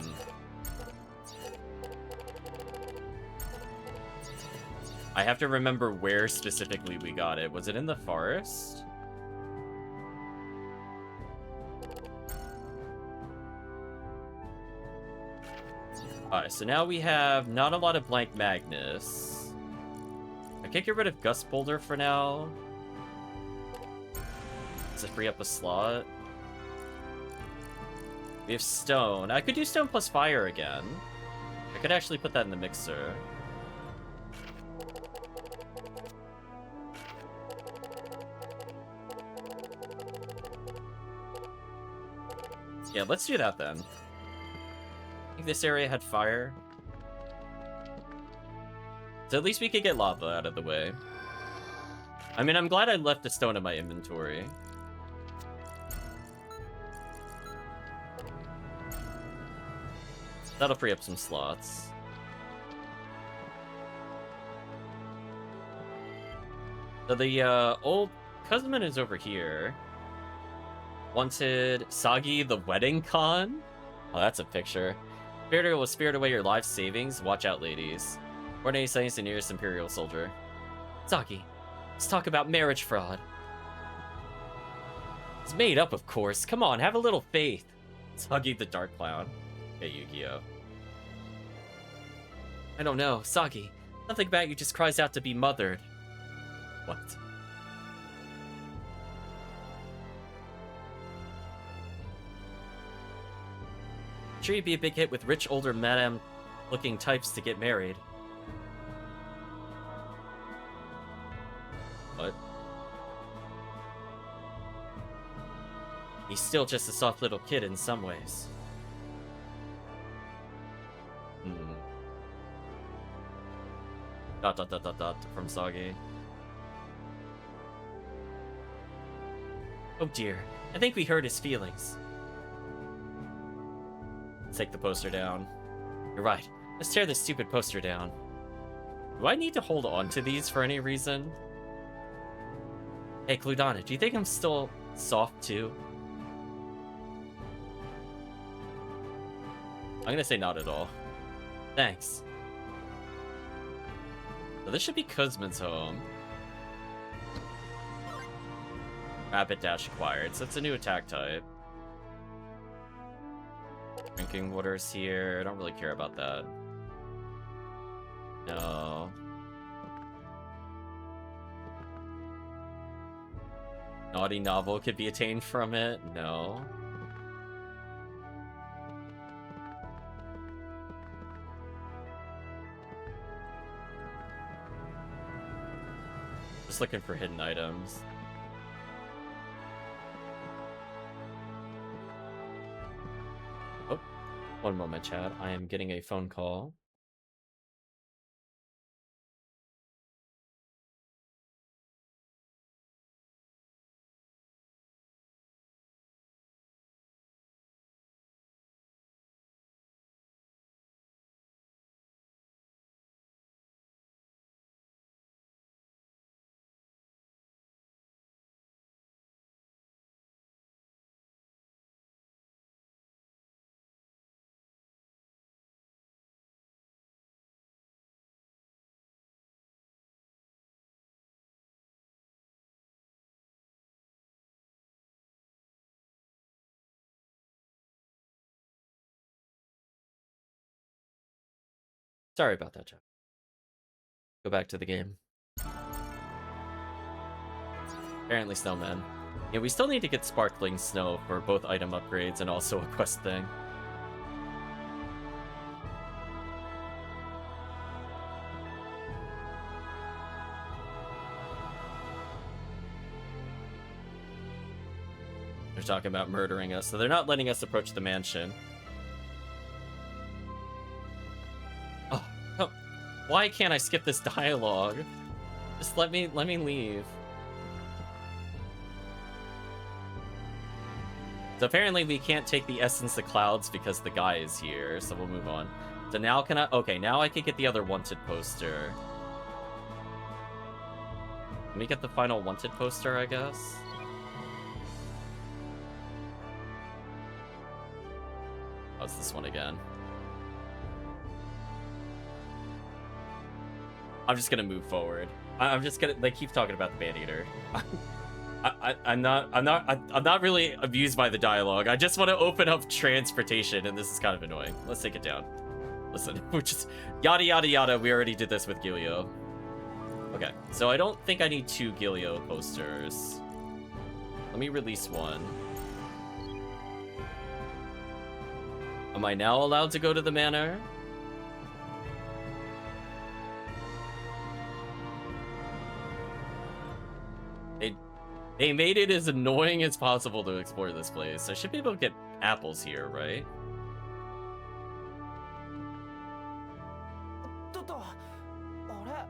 I have to remember where specifically we got it. Was it in the forest? Alright, so now we have not a lot of Blank Magnus. I can get rid of Gust Boulder for now. Does it free up a slot? We have Stone. I could do Stone plus Fire again. I could actually put that in the mixer. Yeah, let's do that then. I think this area had fire. So at least we could get lava out of the way. I mean, I'm glad I left a stone in my inventory. That'll free up some slots. So the old Kuzman is over here. Wanted Sagi the Wedding Con? Oh, that's a picture. Spirited will spirit away your life savings. Watch out, ladies. Coordinate settings the nearest Imperial soldier. Sagi, let's talk about marriage fraud. It's made up, of course. Come on, have a little faith. Sagi the Dark Clown. Hey, Yu-Gi-Oh. I don't know. Sagi, something about you just cries out to be mothered. What? Sure, you'd be a big hit with rich older madam-looking types to get married. What? He's still just a soft little kid in some ways. Dot dot dot dot dot from Sagi. Oh dear, I think we hurt his feelings. Let's take the poster down. You're right. Let's tear this stupid poster down. Do I need to hold on to these for any reason? Hey, Cludana, do you think I'm still soft too? I'm gonna say not at all. Thanks. So this should be Kuzman's home. Rapid dash acquired, so it's a new attack type. Drinking water's here. I don't really care about that. No. Naughty novel could be attained from it? No. Just looking for hidden items. Oh, one moment, chat. I am getting a phone call. Sorry about that, chat. Go back to the game. Apparently snowman. Yeah, we still need to get sparkling snow for both item upgrades and also a quest thing. They're talking about murdering us, so they're not letting us approach the mansion. Oh, why can't I skip this dialogue? Just let me leave. So apparently we can't take the essence of clouds because the guy is here, so we'll move on. So now can I... Okay, now I can get the other wanted poster. Let me get the final wanted poster, I guess. Oh, it's this one again. I'm just gonna move forward. I'm just gonna... They keep talking about the man-eater. I'm not really amused by the dialogue. I just want to open up transportation, and this is kind of annoying. Let's take it down. Listen, we're just yada yada yada. We already did this with Gilio. Okay, so I don't think I need 2 Gilio posters. Let me release one. Am I now allowed to go to the manor? They made it as annoying as possible to explore this place. I should be able to get apples here, right? とっと、あれ、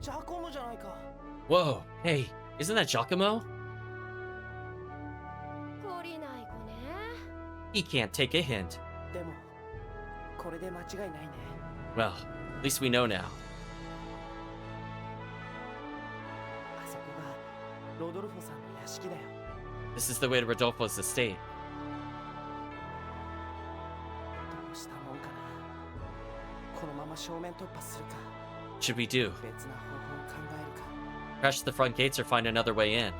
ジャコムじゃないか。 Whoa, hey, isn't that Giacomo? 懲りない子ね。 He can't take a hint. でも、これで間違いないね。 Well, at least we know now. あそこがロドルフォさんの屋敷だよ。 This is the way to Rodolfo's estate. どうしたもんかな。このまま正面突破するか。 What should we do? 別な方法を考えるか。 Crash the front gates or find another way in?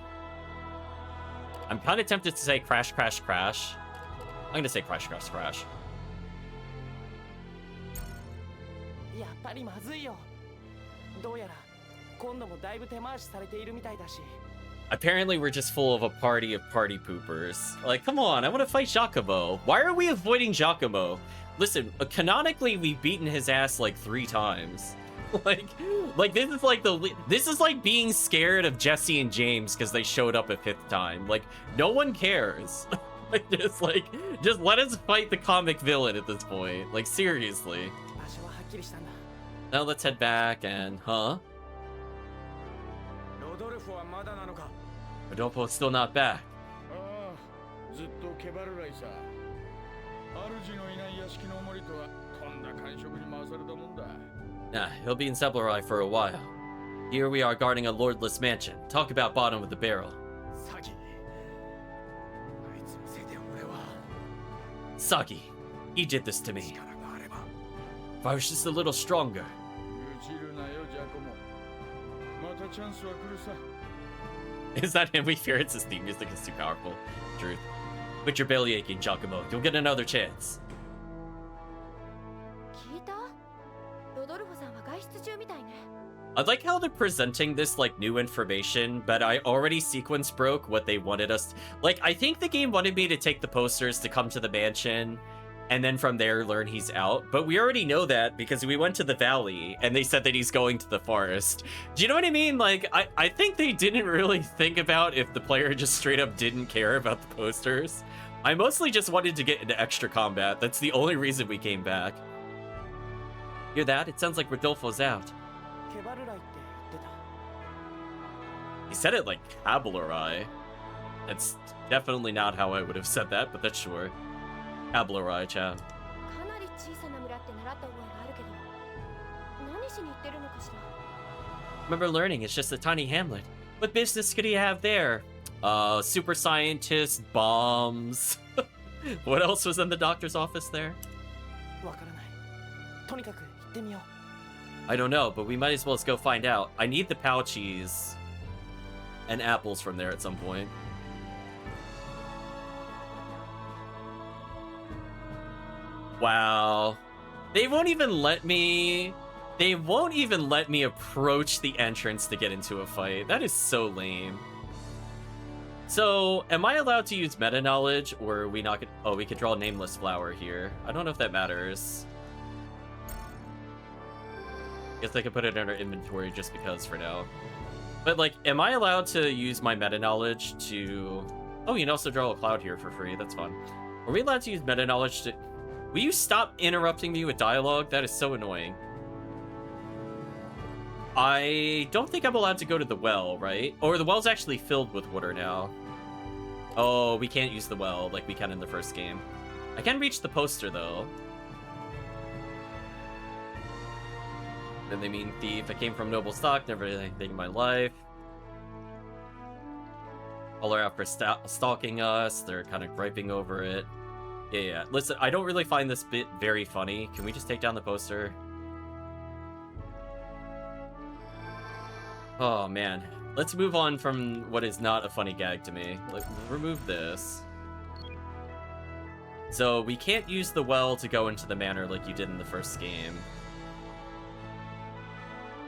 I'm kind of tempted to say crash, crash, crash. I'm gonna say crash, crash, crash. やっぱりまずいよ。どうやら今度もだいぶ手回しされているみたいだし。 Apparently we're just full of a party of party poopers. Like, come on, I want to fight Giacomo. Why are we avoiding Giacomo? Listen, canonically we've beaten his ass like 3 times. like this is like being scared of Jesse and James because they showed up a 5th time. Like, no one cares. just let us fight the comic villain at this point. Like, seriously. 場所ははっきりしたんだ。 Now let's head back and, huh? ロドルフはまだなのか。 Rodolfo's still not back. ああ、ずっとケバルライさ。主のいない屋敷のおもりとはとんだ感触に回されたもんだ。 Nah, he'll be in Saburai for a while. Here we are guarding a lordless mansion. Talk about bottom of the barrel. 詐欺。あいつのせいで俺は Saki, he did this to me. 力があれば。 If I was just a little stronger. 愚痴るなよ、ジャコモ。またチャンスは来るさ。 Is that him? We fear it's his theme music is too powerful. Truth. Quit your belly aching, Giacomo. You'll get another chance. 聞いた？ロドルフォさんは外出中みたいね。 I like how they're presenting this like new information, but I already sequence broke what they wanted us to... Like, I think the game wanted me to take the posters to come to the mansion, and then from there learn he's out. But we already know that because we went to the valley, and they said that he's going to the forest. Do you know what I mean? Like, I think they didn't really think about if the player just straight up didn't care about the posters. I mostly just wanted to get into extra combat. That's the only reason we came back. Hear that? It sounds like Rodolfo's out. ケバルライって言ってた。 He said it like Cablerai. That's definitely not how I would have said that, but that's sure. Cablerai, chat. かなり小さな村って習った覚えがあるけど、何しに行ってるのかしら。 Remember learning, it's just a tiny hamlet. What business could he have there? Super scientists, bombs. What else was in the doctor's office there? わからない。とにかく行ってみよう。 I don't know, but we might as well go find out. I need the pouchies and apples from there at some point. Wow. They won't even let me approach the entrance to get into a fight. That is so lame. So, am I allowed to use meta knowledge, or are we not gonna... Oh, we could draw a nameless flower here. I don't know if that matters. Guess I could put it in our inventory just because for now. But, like, am I allowed to use my meta knowledge to... Oh, you can also draw a cloud here for free. That's fun. Are we allowed to use meta knowledge to... Will you stop interrupting me with dialogue? That is so annoying. I don't think I'm allowed to go to the well, right? Or the well's actually filled with water now. Oh, we can't use the well like we can in the first game. I can reach the poster, though. Then they mean thief. I came from noble stock, never did anything in my life. Call her out for stalking us. They're kind of griping over it. Yeah. Listen, I don't really find this bit very funny. Can we just take down the poster? Oh, man. Let's move on from what is not a funny gag to me. Let's remove this. So, we can't use the well to go into the manor like you did in the first game.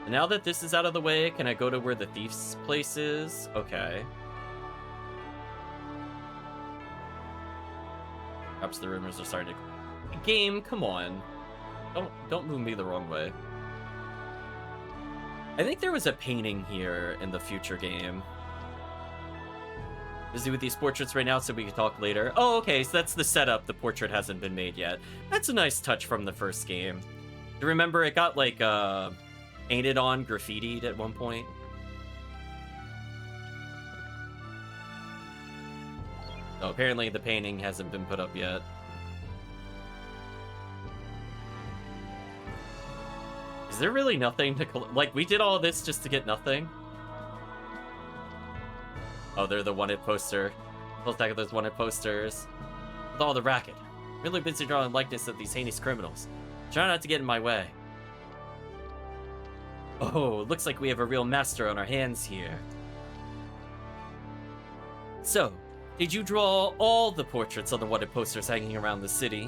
And now that this is out of the way, can I go to where the thief's place is? Okay. Perhaps the rumors are starting to... Game, come on. Don't move me the wrong way. I think there was a painting here in the future game. Busy with these portraits right now, so we can talk later. Oh, okay, so that's the setup. The portrait hasn't been made yet. That's a nice touch from the first game. You remember it got, like, painted on, graffitied at one point? Oh, apparently the painting hasn't been put up yet. Is there really nothing to like, we did all this just to get nothing? Oh, they're the wanted poster. We'll take those wanted posters. With all the racket. Really busy drawing likeness of these heinous criminals. Try not to get in my way. Oh, looks like we have a real master on our hands here. So, did you draw all the portraits on the wanted posters hanging around the city?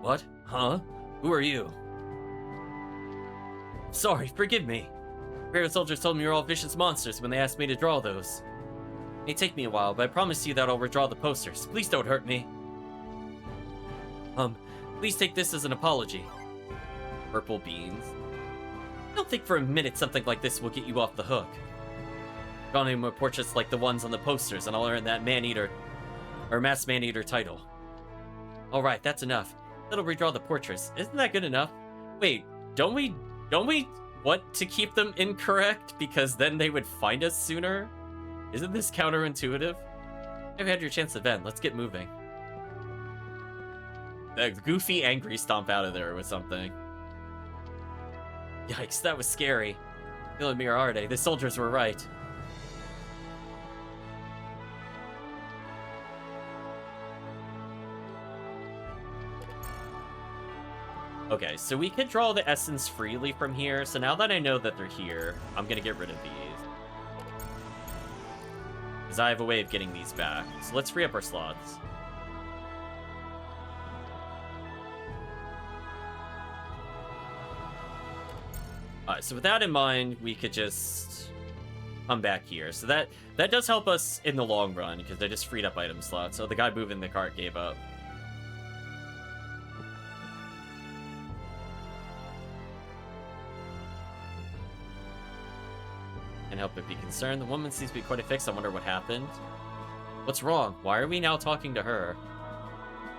What? Huh? Who are you? Sorry, forgive me. Imperial soldiers told me you're all vicious monsters when they asked me to draw those. It may take me a while, but I promise you that I'll redraw the posters. Please don't hurt me. Please take this as an apology. Purple beans. I don't think for a minute something like this will get you off the hook. Draw any more portraits like the ones on the posters, and I'll earn that man-eater, or mass man-eater title. Alright, that's enough. That'll redraw the portraits. Isn't that good enough? Wait, don't we want to keep them incorrect because then they would find us sooner? Isn't this counterintuitive? You've had your chance to vent. Let's get moving. The goofy angry stomp out of there with something. Yikes, that was scary. Feeling Mirarde, the soldiers were right. Okay, so we could draw the essence freely from here, so now that I know that they're here, I'm gonna get rid of these. Because I have a way of getting these back. So let's free up our slots. Alright, so with that in mind, we could just come back here. So that does help us in the long run, because I just freed up item slots. So the guy moving the cart gave up. Can't help but be concerned. The woman seems to be quite affixed. I wonder what happened. What's wrong? Why are we now talking to her?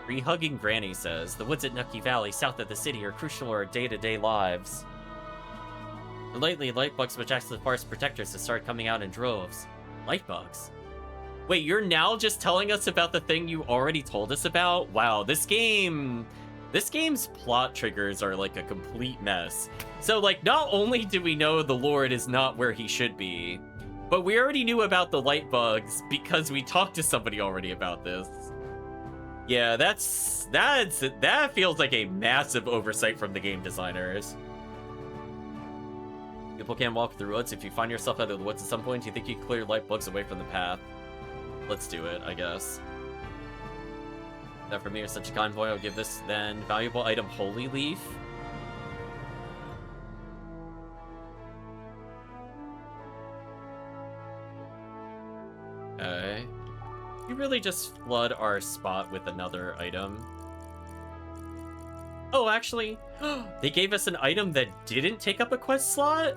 Re-hugging Granny says, the woods at Nucky Valley, south of the city, are crucial to our day-to-day lives. And lately, lightbugs, which act as the forest protectors, have started coming out in droves. Lightbugs? Wait, you're now just telling us about the thing you already told us about? Wow, this game's plot triggers are like a complete mess. So, like, not only do we know the Lord is not where he should be, but we already knew about the lightbugs because we talked to somebody already about this. Yeah, that feels like a massive oversight from the game designers. People can't walk through woods. If you find yourself out of the woods at some point, you think you can clear lightbugs away from the path. Let's do it, I guess. That for me is such a convoy, I'll give this then valuable item Holy Leaf. Okay. We really just flood our spot with another item. Oh, actually, they gave us an item that didn't take up a quest slot?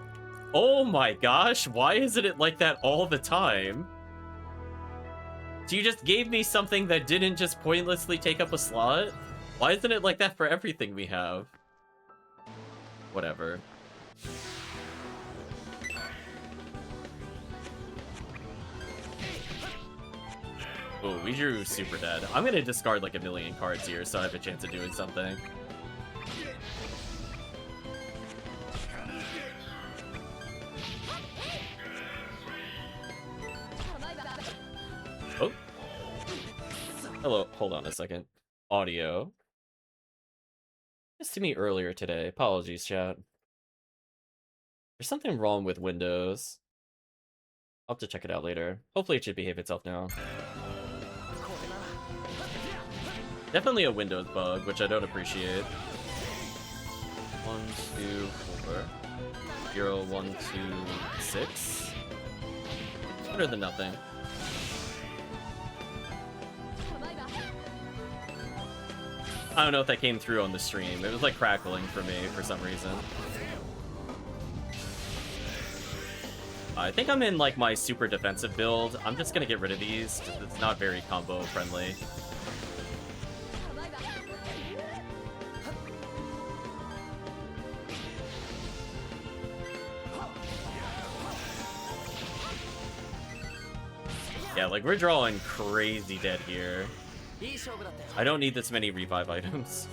Oh my gosh, why isn't it like that all the time? So you just gave me something that didn't just pointlessly take up a slot? Why isn't it like that for everything we have? Whatever. Oh, we drew super dead. I'm gonna discard like a million cards here so I have a chance of doing something. Oh. Hello, hold on a second. Audio. This to me earlier today. Apologies, chat. There's something wrong with Windows. I'll have to check it out later. Hopefully it should behave itself now. Definitely a Windows bug, which I don't appreciate. 1, 2, 4. 0, 1, 2, 6. Better than nothing. I don't know if that came through on the stream. It was like crackling for me for some reason. I think I'm in like my super defensive build. I'm just gonna get rid of these because it's not very combo friendly. Yeah, like we're drawing crazy dead here. I don't need this many revive items.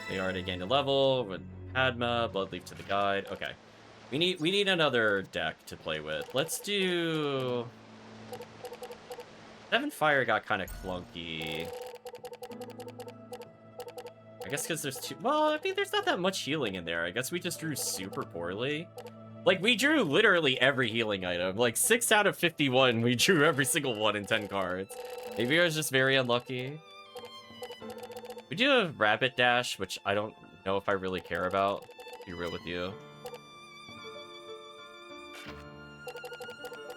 They already gained a level with Padma, Bloodleaf to the guide. Okay. We need another deck to play with. Let's do... Seven Fire got kind of clunky. I guess because there's two... Well, I mean, there's not that much healing in there. I guess we just drew super poorly. Like, we drew literally every healing item. Like, 6 out of 51, we drew every single one in 10 cards. Maybe I was just very unlucky. We do a Rabbit Dash, which I don't know if I really care about, to be real with you.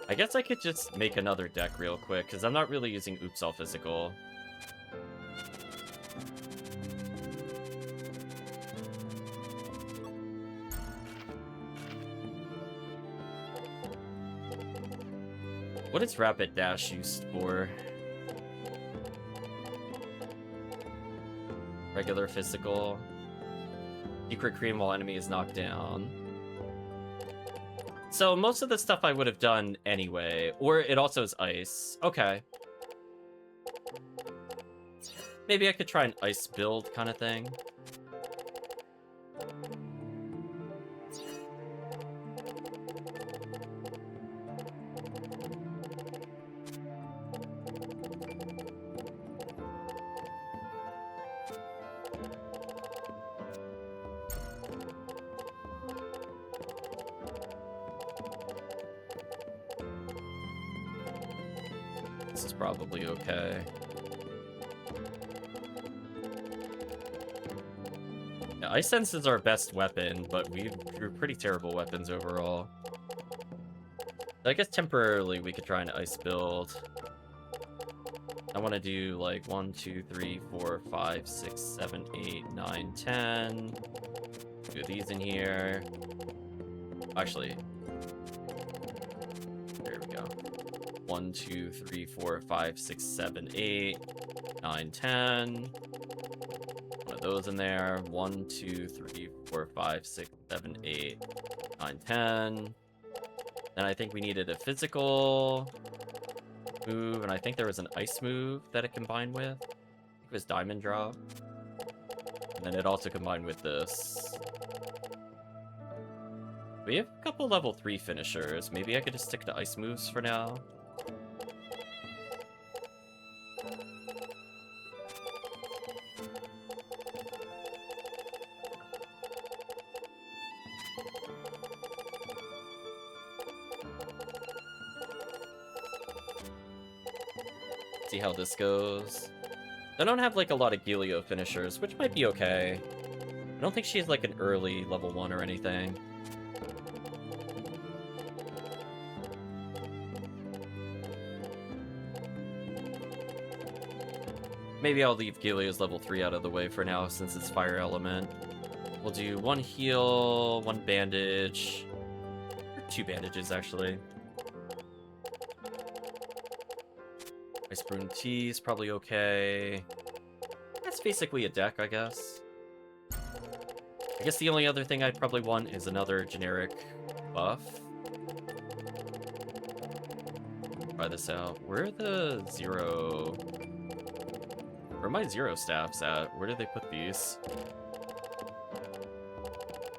I guess I could just make another deck real quick, because I'm not really using Oops All Physical. What is Rapid Dash used for? Regular physical. Secret Cream while enemy is knocked down. So most of the stuff I would have done anyway. Or it also is ice. Okay. Maybe I could try an ice build kind of thing. This is probably okay. Yeah, Ice Sense is our best weapon, but we drew pretty terrible weapons overall. So I guess temporarily we could try an ice build. I want to do like 1, 2, 3, 4, 5, 6, 7, 8, 9, 10. Do these in here. Actually, there we go. 1, 2, 3, 4, 5, 6, 7, 8, 9, 10. One of those in there. 1, 2, 3, 4, 5, 6, 7, 8, 9, 10. Then I think we needed a physical move, and I think there was an ice move that it combined with. I think it was Diamond Draw. And then it also combined with this. We have a couple level 3 finishers. Maybe I could just stick to ice moves for now. See how this goes. I don't have like a lot of Gilio finishers, which might be okay. I don't think she has like an early level 1 or anything. Maybe I'll leave Gilio's level 3 out of the way for now since it's fire element. We'll do 1 heal, 1 bandage, or 2 bandages actually. Ice Broom Tea is probably okay. That's basically a deck, I guess. I guess the only other thing I'd probably want is another generic buff. try this out. Where are the zero... Where are my zero staffs at? Where did they put these?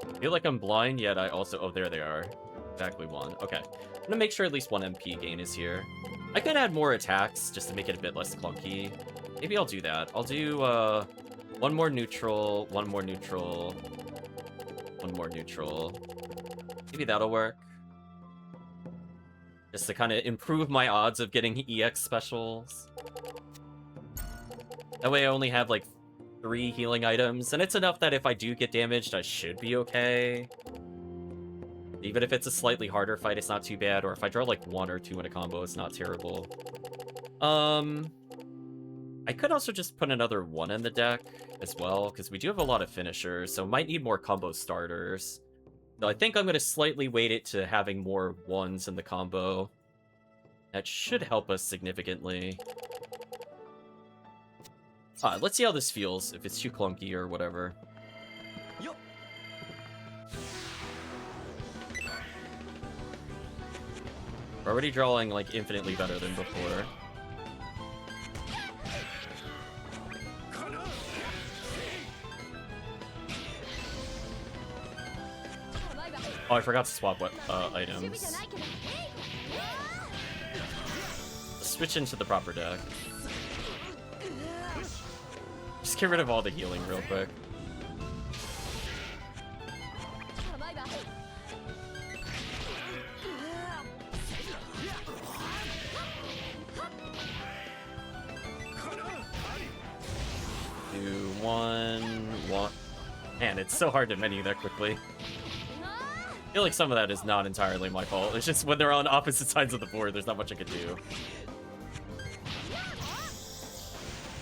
I feel like I'm blind, yet I also... Oh, there they are. Exactly one. Okay. I'm gonna make sure at least one MP gain is here. I could add more attacks just to make it a bit less clunky. Maybe I'll do that. I'll do, one more neutral, one more neutral, one more neutral. Maybe that'll work. Just to kind of improve my odds of getting EX specials. That way I only have, like, 3 healing items, and it's enough that if I do get damaged, I should be okay. Even if it's a slightly harder fight, it's not too bad, or if I draw, like, 1 or 2 in a combo, it's not terrible. I could also just put another 1 in the deck as well, because we do have a lot of finishers, so might need more combo starters. No, I think I'm going to slightly weight it to having more 1s in the combo. That should help us significantly. Let's see how this feels, if it's too clunky or whatever. We're already drawing, like, infinitely better than before. Oh, I forgot to swap what items. Let's switch into the proper deck. Just get rid of all the healing real quick. One. Man, it's so hard to menu that quickly. I feel like some of that is not entirely my fault. It's just when they're on opposite sides of the board, there's not much I can do.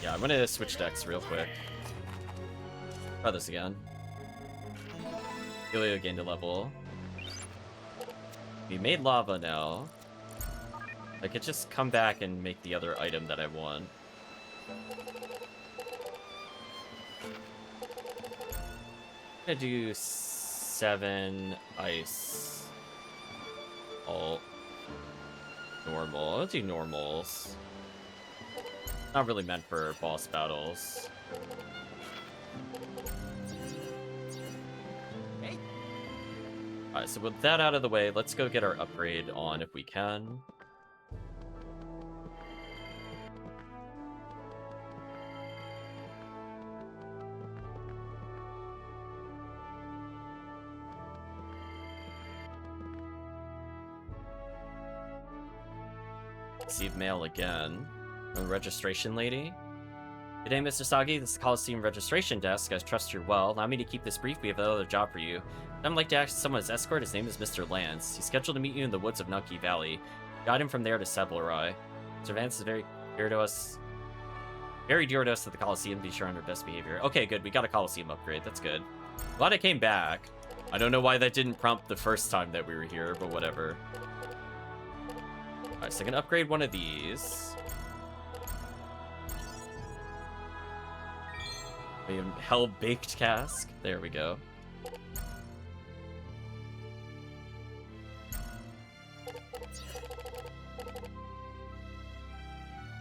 Yeah, I'm gonna switch decks real quick. Try this again. Helio gained a level. We made lava now. I could just come back and make the other item that I want. I'm gonna do 7 ice. All normal. I'll do normals. Not really meant for boss battles. Alright, so with that out of the way, let's go get our upgrade on if we can. Receive mail again. A registration lady. Good day, Mr. Sagi. This is the Coliseum registration desk. I trust you're well. Allow me to keep this brief. We have another job for you. I'd like to ask someone as escort. His name is Mr. Lance. He's scheduled to meet you in the woods of Nunkey Valley. Guide him from there to Seblerai. Mr. Vance is very dear to us. Very dear to us at the Coliseum. Be sure on your best behavior. Okay, good. We got a Coliseum upgrade. That's good. Glad I came back. I don't know why that didn't prompt the first time that we were here, but whatever. Alright, so I can upgrade one of these. Hell-baked cask. There we go.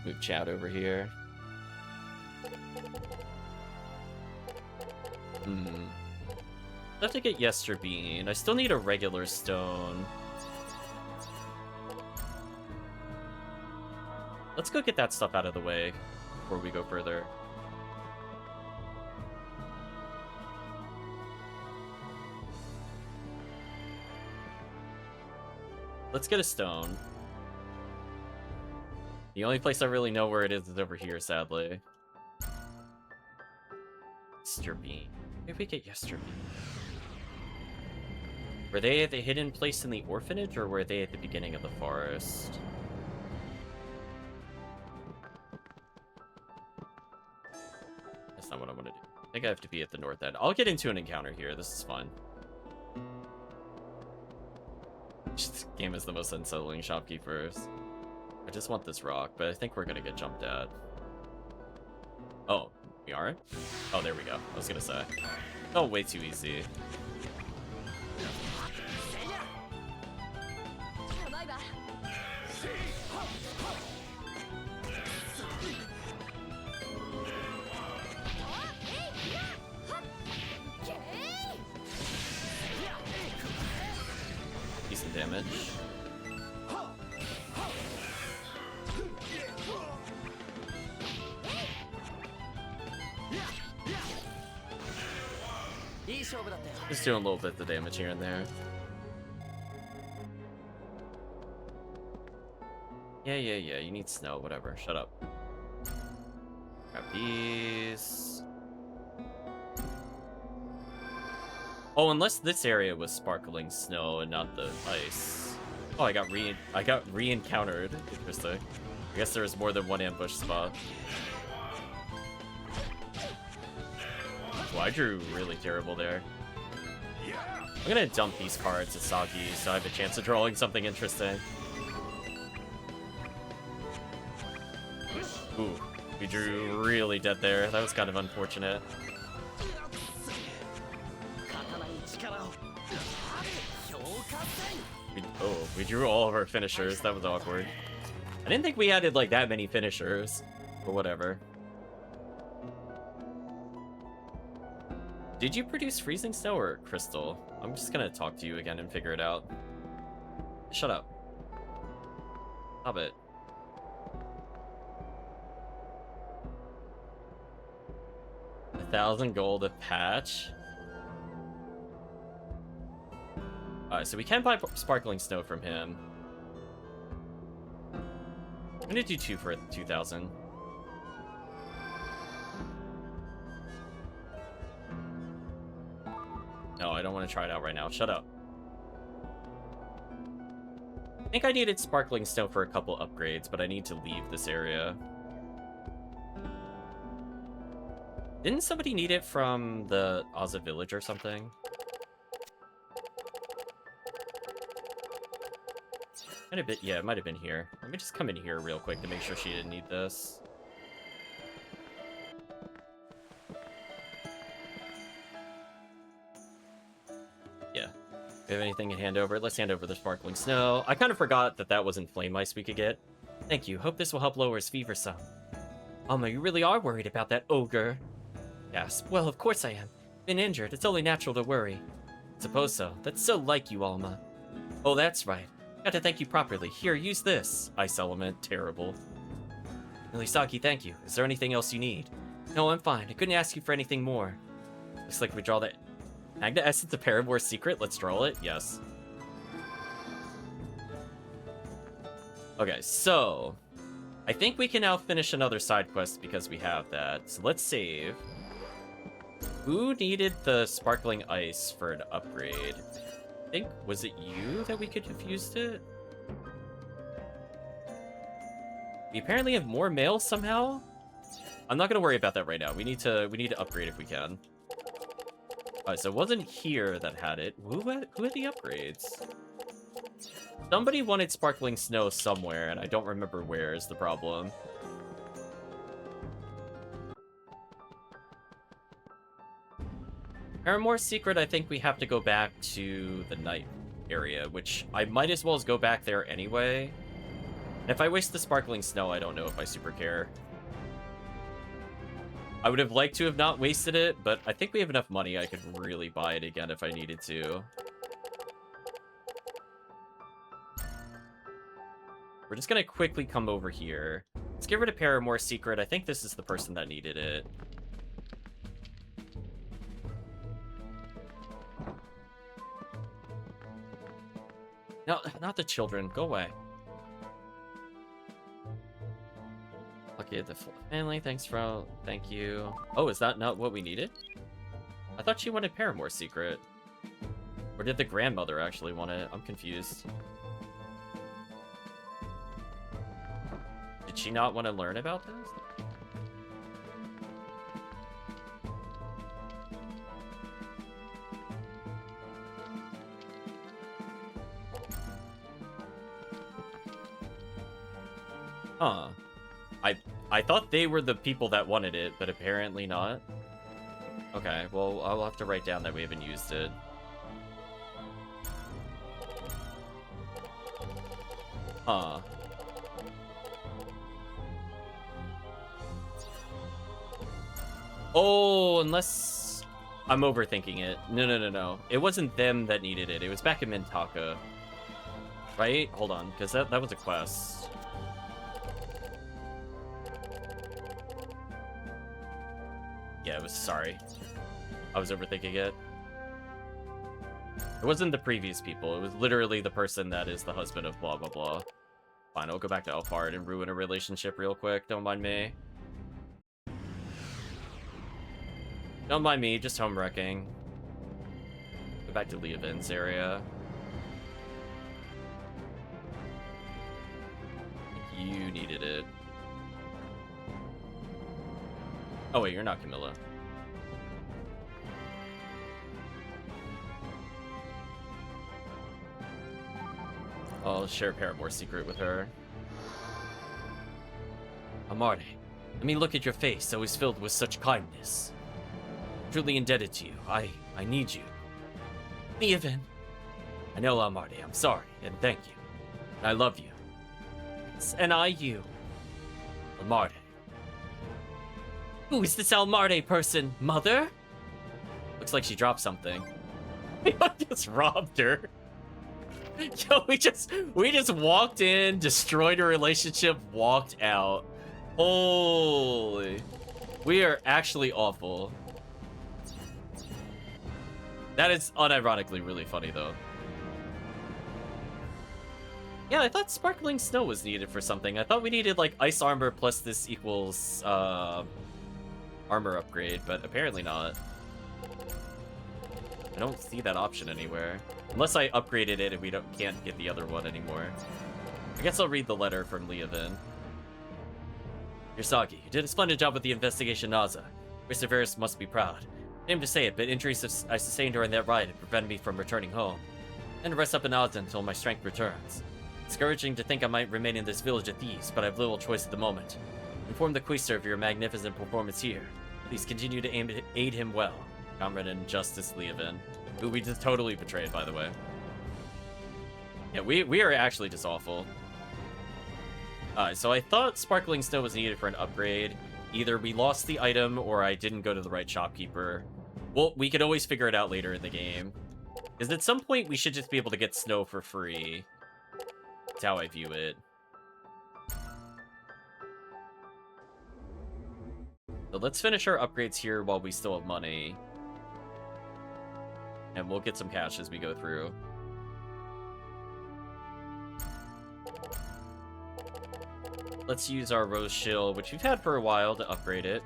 Move chat over here. I have to get Yesterbean. I still need a regular stone. Let's go get that stuff out of the way before we go further. Let's get a stone. The only place I really know where it is over here, sadly. Yesterbean. Maybe we get Yesterbean. Were they at the hidden place in the orphanage, or were they at the beginning of the forest? That's not what I want to do. I think I have to be at the north end. I'll get into an encounter here. This is fun. This game is the most unsettling shopkeepers. I just want this rock, but I think we're gonna get jumped at. Oh, we aren't? Oh, there we go. I was gonna say. Oh, way too easy. damage. Just doing a little bit of damage here and there. Yeah, you need snow, whatever. Shut up. Grab these. Oh, unless this area was sparkling snow and not the ice. Oh, I got re-encountered. Interesting. I guess there was more than one ambush spot. Well, I drew really terrible there. I'm gonna dump these cards at Saki so I have a chance of drawing something interesting. Ooh, we drew really dead there. That was kind of unfortunate. We drew all of our finishers. That was awkward. I didn't think we added like that many finishers, but whatever. Did you produce freezing snow or crystal? I'm just gonna talk to you again and figure it out. Shut up. Stop it. $1,000 gold a patch. Alright, so we can buy sparkling snow from him. I'm gonna do 2 for 2,000. No, I don't want to try it out right now. Shut up. I think I needed sparkling snow for a couple upgrades, but I need to leave this area. Didn't somebody need it from the Aza village or something? Might have been, yeah, it might have been here. Let me just come in here real quick to make sure she didn't need this. Yeah. Do we have anything to hand over? Let's hand over the sparkling snow. I kind of forgot that that wasn't flame ice we could get. Thank you. Hope this will help lower his fever some. Alma, you really are worried about that ogre. Yes. Well, of course I am. Been injured. It's only natural to worry. Suppose so. That's so like you, Alma. Oh, that's right. Got to thank you properly. Here, use this. Ice element. Terrible. Milisaki, thank you. Is there anything else you need? No, I'm fine. I couldn't ask you for anything more. Looks like we draw the Magna Essence of Paramour's Secret. Let's draw it. Yes. Okay, so I think we can now finish another side quest because we have that. So let's save. Who needed the sparkling ice for an upgrade? I think, was it you that we could have used it? We apparently have more mail somehow? I'm not gonna worry about that right now. We need to upgrade if we can. Alright, so it wasn't here that had it. Who had the upgrades? Somebody wanted sparkling snow somewhere, and I don't remember where is the problem. Paramour's Secret, I think we have to go back to the night area, which I might as well as go back there anyway. And if I waste the sparkling snow, I don't know if I super care. I would have liked to have not wasted it, but I think we have enough money I could really buy it again if I needed to. We're just gonna quickly come over here. Let's get rid of Paramour's Secret. I think this is the person that needed it. No, not the children. Go away. Okay, the family. Thanks for... Thank you. Oh, is that not what we needed? I thought she wanted Paramour's Secret. Or did the grandmother actually want it? I'm confused. Did she not want to learn about this? Huh. I thought they were the people that wanted it, but apparently not. Okay, well, I'll have to write down that we haven't used it. Huh. Oh, unless I'm overthinking it. No. It wasn't them that needed it. It was back in Mintaka. Right? Hold on, because that was a quest. Yeah, it was, sorry. I was overthinking it. It wasn't the previous people. It was literally the person that is the husband of blah, blah, blah. Fine, I'll go back to Alphard and ruin a relationship real quick. Don't mind me. Don't mind me, just home wrecking. Go back to Leovin's area. You needed it. Oh wait, you're not Camilla. I'll share Paramore's secret with her. Amarte, let me look at your face, always filled with such kindness. Truly indebted to you. I need you. Leovin. I know, Amarte, I'm sorry, and thank you. I love you. And I you. Almarte. Who is this Almarte person, mother? Looks like she dropped something. We just robbed her. Yo, we just walked in, destroyed her relationship, walked out. Holy. We are actually awful. That is unironically really funny, though. Yeah, I thought Sparkling Snow was needed for something. I thought we needed, like, Ice Armor plus this equals, armor upgrade, but apparently not. I don't see that option anywhere. Unless I upgraded it and we can't get the other one anymore. I guess I'll read the letter from Leovin. Yasagi, you did a splendid job with the investigation, Naza. Perseverance must be proud. Shame to say it, but injuries I sustained during that ride have prevented me from returning home. And rest up in Naza until my strength returns. Discouraging to think I might remain in this village of thieves, but I have little choice at the moment. Inform the Quaestor of your magnificent performance here. Please continue to aid him well. Comrade and Justice Leovin, who we just totally betrayed, by the way. Yeah, we are actually just awful. So I thought Sparkling Snow was needed for an upgrade. Either we lost the item or I didn't go to the right shopkeeper. Well, we could always figure it out later in the game. Because at some point we should just be able to get snow for free. That's how I view it. So let's finish our upgrades here while we still have money. And we'll get some cash as we go through. Let's use our Rose Shield, which we've had for a while, to upgrade it.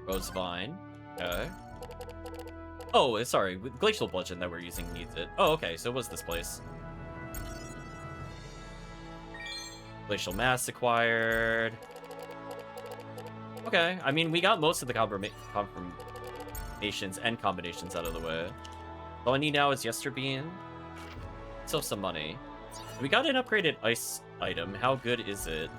Rose Vine. Okay. Oh, sorry. Glacial Bludgeon that we're using needs it. Oh, okay. So it was this place. Glacial Mass acquired. Okay. I mean, we got most of the confirmations and combinations out of the way. All I need now is Yesterbeam. Still some money. We got an upgraded ice item. How good is it?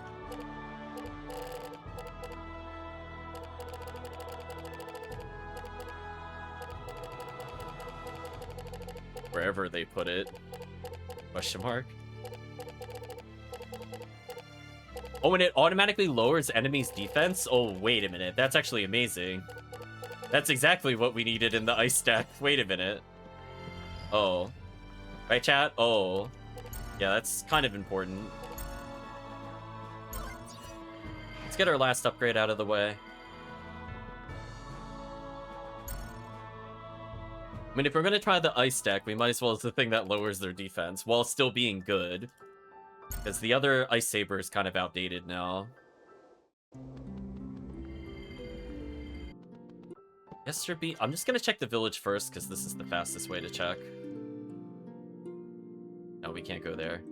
Wherever they put it. Question mark. Oh, and it automatically lowers enemies' defense? Oh, wait a minute. That's actually amazing. That's exactly what we needed in the ice stack. Wait a minute. Oh. Right, chat? Oh. Yeah, that's kind of important. Let's get our last upgrade out of the way. I mean, if we're going to try the ice deck, we might as well as the thing that lowers their defense while still being good. Because the other Ice Saber is kind of outdated now. Yesterbeam. I'm just going to check the village first because this is the fastest way to check. No, we can't go there.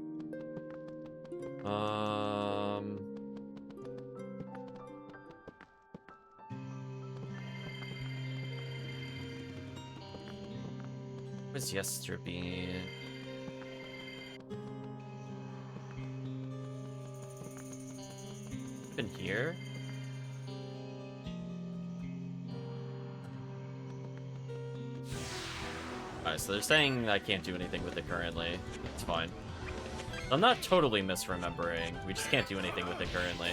Where's Yesterbeam? Been here? Alright, so they're saying I can't do anything with it currently. It's fine. I'm not totally misremembering. We just can't do anything with it currently.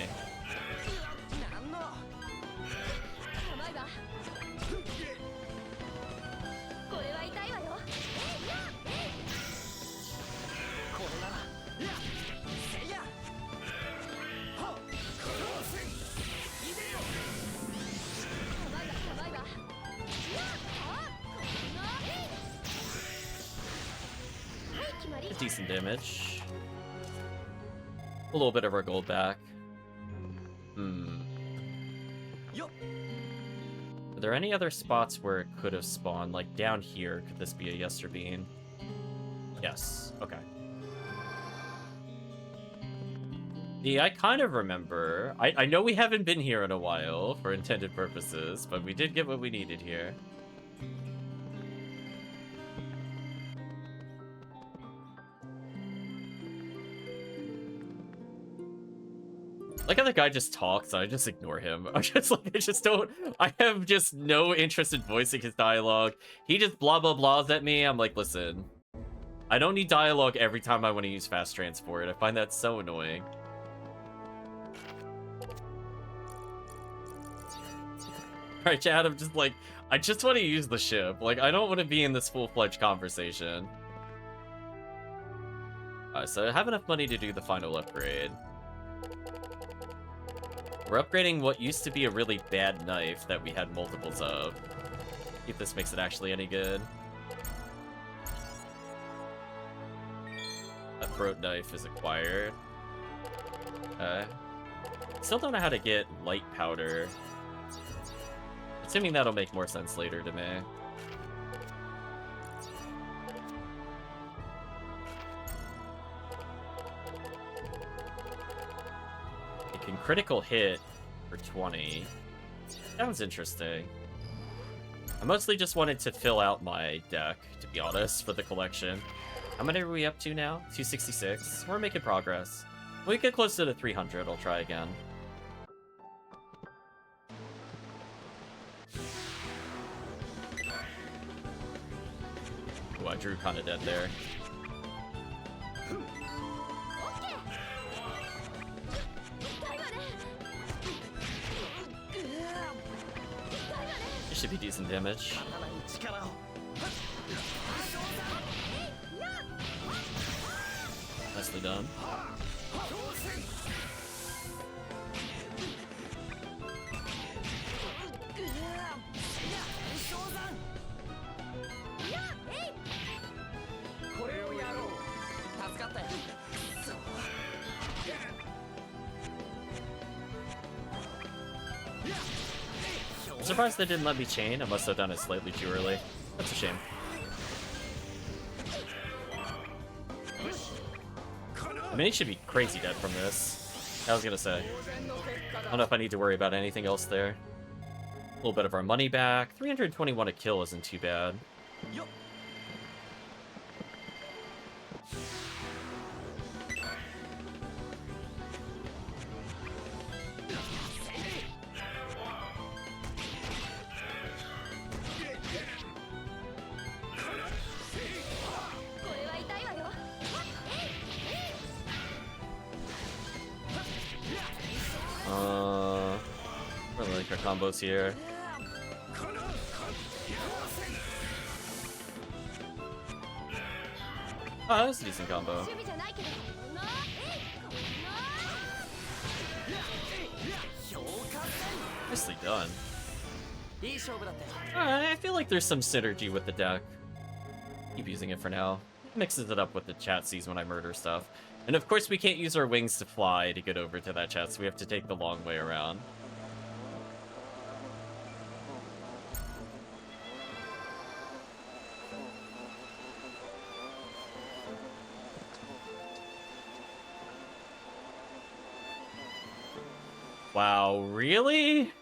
decent damage. A little bit of our gold back. Are there any other spots where it could have spawned? Like down here, could this be a Yester Bean? Yes, okay. Yeah, I kind of remember. I know we haven't been here in a while for intended purposes, but we did get what we needed here. Like how the guy just talks, I just ignore him. I have just no interest in voicing his dialogue. He just blah blah blahs at me. I'm like, listen, I don't need dialogue every time I want to use fast transport. I find that so annoying. Alright, Chad, I'm just like, I just want to use the ship. Like, I don't want to be in this full-fledged conversation. Alright, so I have enough money to do the final upgrade. We're upgrading what used to be a really bad knife that we had multiples of. See if this makes it actually any good. A throat knife is acquired. Okay. Still don't know how to get light powder. Assuming that'll make more sense later to me. It can critical hit for 20. Sounds interesting. I mostly just wanted to fill out my deck, to be honest, for the collection. How many are we up to now? 266. We're making progress. When we get closer to 300, I'll try again. Oh, I drew kind of dead there. It should be decent damage. Nicely done. I'm surprised they didn't let me chain. I must have done it slightly too early. That's a shame. I mean, he should be crazy dead from this. I was gonna say. I don't know if I need to worry about anything else there. A little bit of our money back. 321 a kill isn't too bad. Really like our combos here. Oh, that's a decent combo. Nicely done. Alright, I feel like there's some synergy with the deck. Keep using it for now. Mixes it up with the chat sees when I murder stuff. And of course we can't use our wings to fly to get over to that chat, so we have to take the long way around. Wow, really?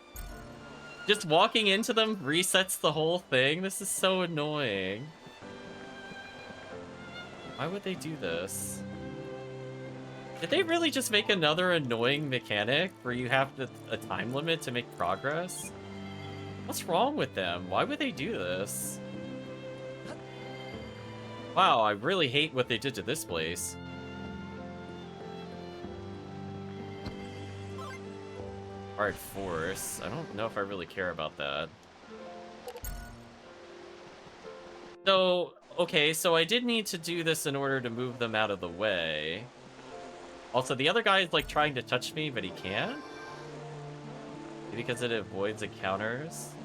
Just walking into them resets the whole thing? This is so annoying. Why would they do this? Did they really just make another annoying mechanic where you have a time limit to make progress? What's wrong with them? Why would they do this? Wow, I really hate what they did to this place. Hard force. I don't know if I really care about that. So, okay, so I did need to do this in order to move them out of the way. Also, the other guy is like trying to touch me, but he can't? Maybe because it avoids encounters?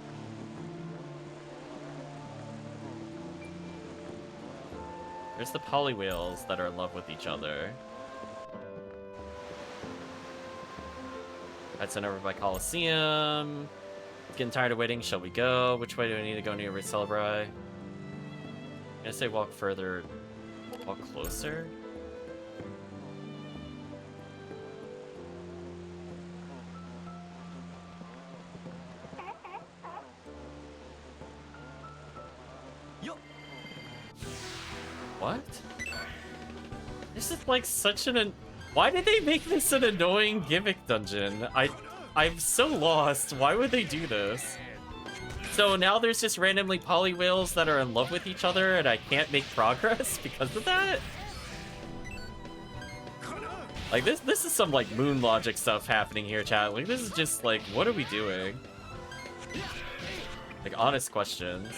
There's the polywhales that are in love with each other. That's sent over by Coliseum. Getting tired of waiting. Shall we go? Which way do I need to go near Celebri? I'm gonna say walk further. Walk closer? What? This is like such an... Why did they make this an annoying gimmick dungeon? I'm so lost. Why would they do this? So now there's just randomly polywhales that are in love with each other and I can't make progress because of that? Like this is some like moon logic stuff happening here, chat. Like this is just like, what are we doing? Like honest questions.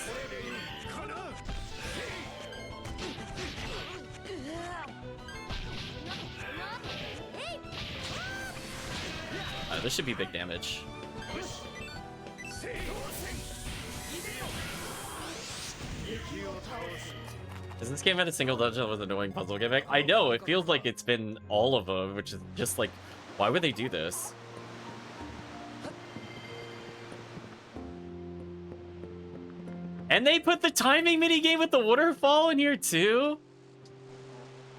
This should be big damage. Has this game had a single dungeon with an annoying puzzle gimmick? I know, it feels like it's been all of them, which is just like, why would they do this? And they put the timing minigame with the waterfall in here too?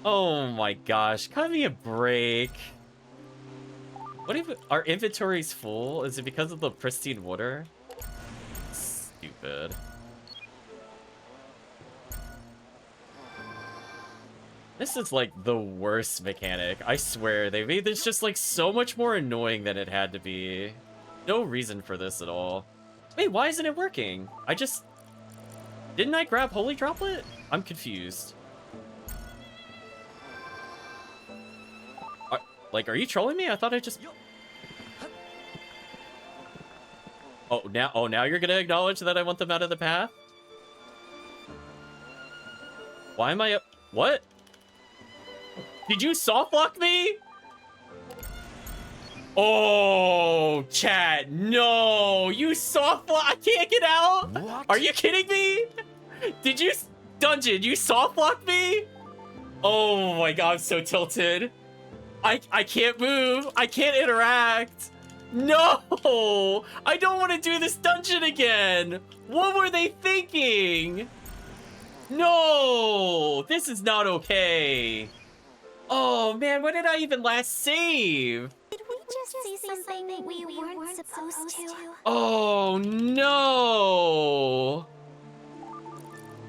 Oh my gosh, cut me a break. What if our inventory's full? Is it because of the pristine water? Stupid. This is like the worst mechanic. I swear, they made this just like so much more annoying than it had to be. No reason for this at all. Wait, why isn't it working? Didn't I grab Holy Droplet? I'm confused. Are you trolling me? I thought I just... Oh, now you're gonna acknowledge that I want them out of the path? Why am I up? What? Did you soft lock me? Oh, chat, no, you soft lock. I can't get out. What? Are you kidding me? Did you, dungeon, you soft lock me? Oh my god, I'm so tilted. I can't move. I can't interact. No, I don't want to do this dungeon again. What were they thinking? No, this is not okay. Oh man, when did I even last save? Did we just see something we weren't supposed to? Oh no.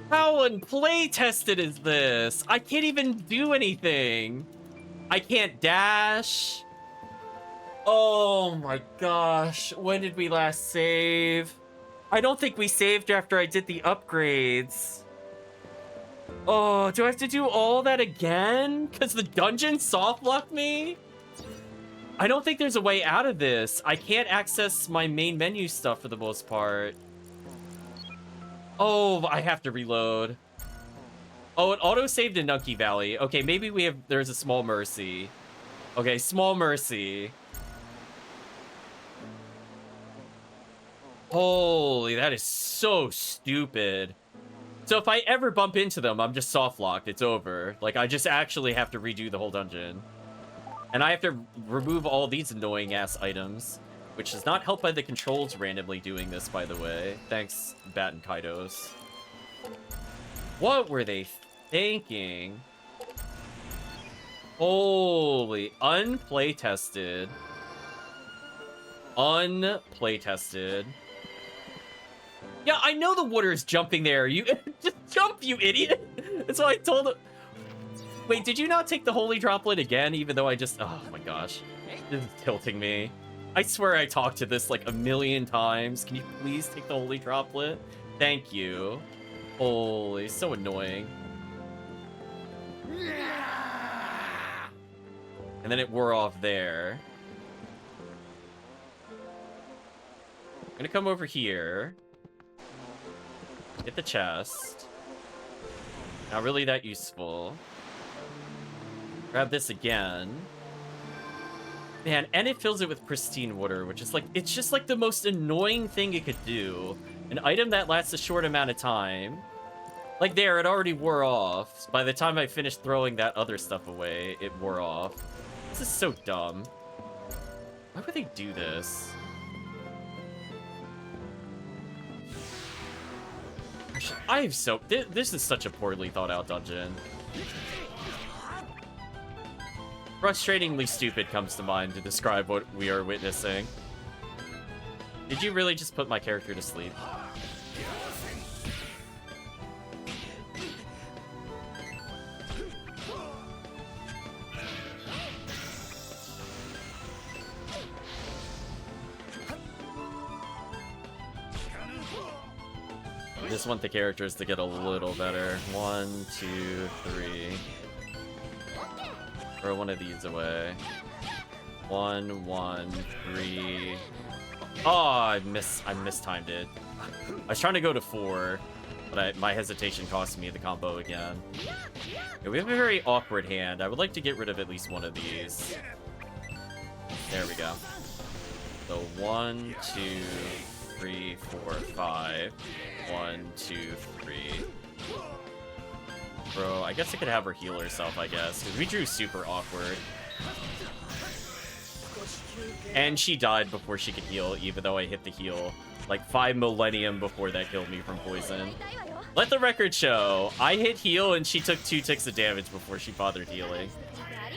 How unplay tested is this? I can't even do anything. I can't dash. Oh my gosh. When did we last save? I don't think we saved after I did the upgrades. Oh, do I have to do all that again? Because the dungeon soft locked me? I don't think there's a way out of this. I can't access my main menu stuff for the most part. Oh, I have to reload. Oh, it auto-saved in Nunkey Valley. Okay, maybe there's a small mercy. Okay, small mercy. Holy, that is so stupid. So if I ever bump into them, I'm just soft locked. It's over. Like, I just actually have to redo the whole dungeon. And I have to remove all these annoying ass items, which is not helped by the controls randomly doing this, by the way. Thanks, Baten Kaitos. What were they thinking? Holy, unplaytested. Unplaytested. Yeah, I know the water is jumping there. You just jump, you idiot. That's what I told him. Wait, did you not take the Holy Droplet again, even though I just... Oh my gosh. This is tilting me. I swear I talked to this like a million times. Can you please take the Holy Droplet? Thank you. Holy, so annoying. And then it wore off there. I'm gonna come over here. Get the chest. Not really that useful. Grab this again. Man, and it fills it with pristine water, which is like, it's just like the most annoying thing it could do. An item that lasts a short amount of time. Like there, it already wore off. By the time I finished throwing that other stuff away, it wore off. This is so dumb. Why would they do this? I've so... This is such a poorly thought out dungeon. Frustratingly stupid comes to mind to describe what we are witnessing. Did you really just put my character to sleep? I just want the characters to get a little better. 1, 2, 3. Throw one of these away. 1, 1, 3. Oh, I mistimed it. I was trying to go to 4, but my hesitation cost me the combo again. Yeah, we have a very awkward hand. I would like to get rid of at least one of these. There we go. So 1, 2, 3, 4, 5. 1, 2, 3. Bro, I guess I could have her heal herself, I guess, because we drew super awkward. And she died before she could heal, even though I hit the heal like 5 millennium before that killed me from poison. Let the record show, I hit heal and she took 2 ticks of damage before she bothered healing.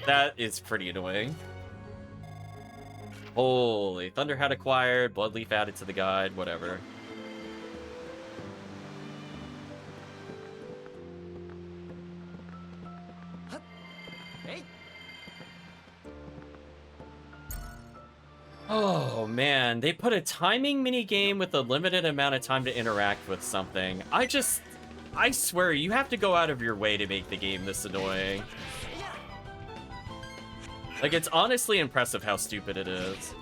That is pretty annoying. Holy, Thunder had acquired, Bloodleaf added to the guide, whatever. Oh man, they put a timing mini game with a limited amount of time to interact with something. I swear, you have to go out of your way to make the game this annoying. Like, it's honestly impressive how stupid it is.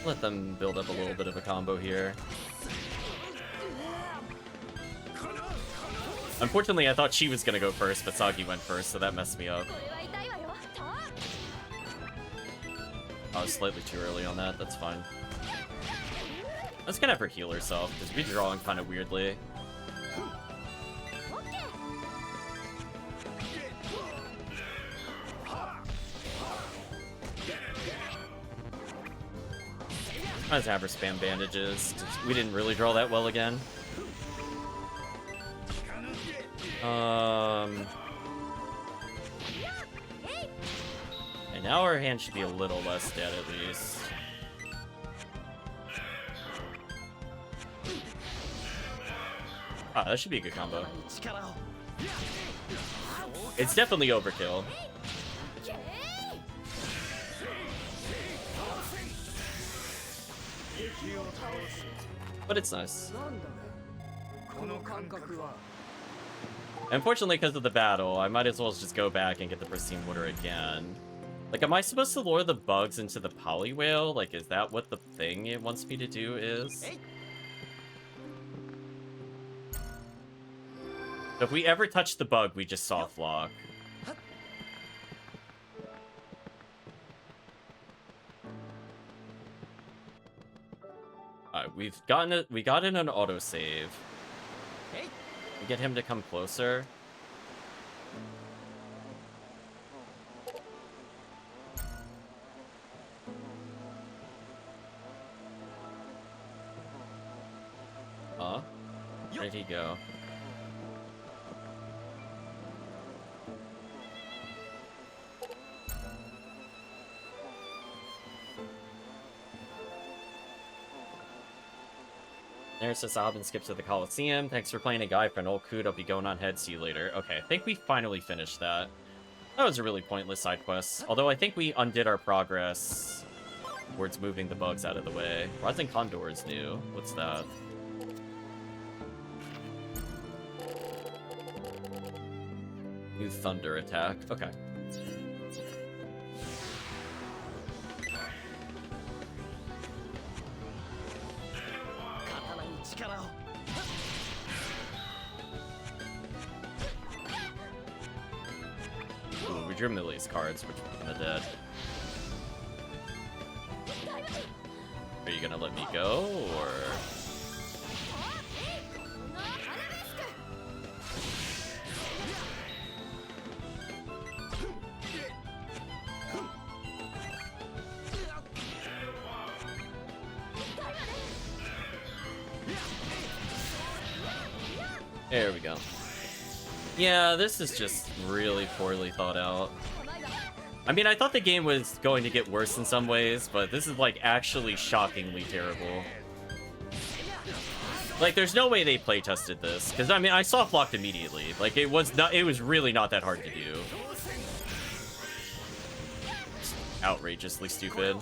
Let them build up a little bit of a combo here. Unfortunately, I thought she was gonna go first, but Sagi went first, so that messed me up. I was slightly too early on that, that's fine. Let's gonna have her heal herself, because we're drawing kind of weirdly. Let's have her spam bandages, 'cause we didn't really draw that well again. And now our hand should be a little less dead at least. Ah, that should be a good combo. It's definitely overkill. But it's nice. Unfortunately, because of the battle, I might as well just go back and get the pristine water again. Like, am I supposed to lure the bugs into the poly whale? Like, is that what the thing it wants me to do is? So if we ever touch the bug, we just soft lock. Alright, we got in an autosave. We get him to come closer. Where'd he go? There's this Albin skips to the Coliseum. Thanks for playing a guy for an old coot. I'll be going on ahead. See you later. Okay, I think we finally finished that. That was a really pointless side quest. Although I think we undid our progress towards moving the bugs out of the way. Rising Condor is new. What's that? New Thunder attack. Okay. Ooh, we drew Millie's cards, which are kind of dead. Are you gonna let me go, or...? There we go. Yeah, this is just really poorly thought out. I mean, I thought the game was going to get worse in some ways, but this is, like, actually shockingly terrible. Like, there's no way they playtested this, because, I mean, I soft blocked immediately. Like, it was really not that hard to do. Outrageously stupid.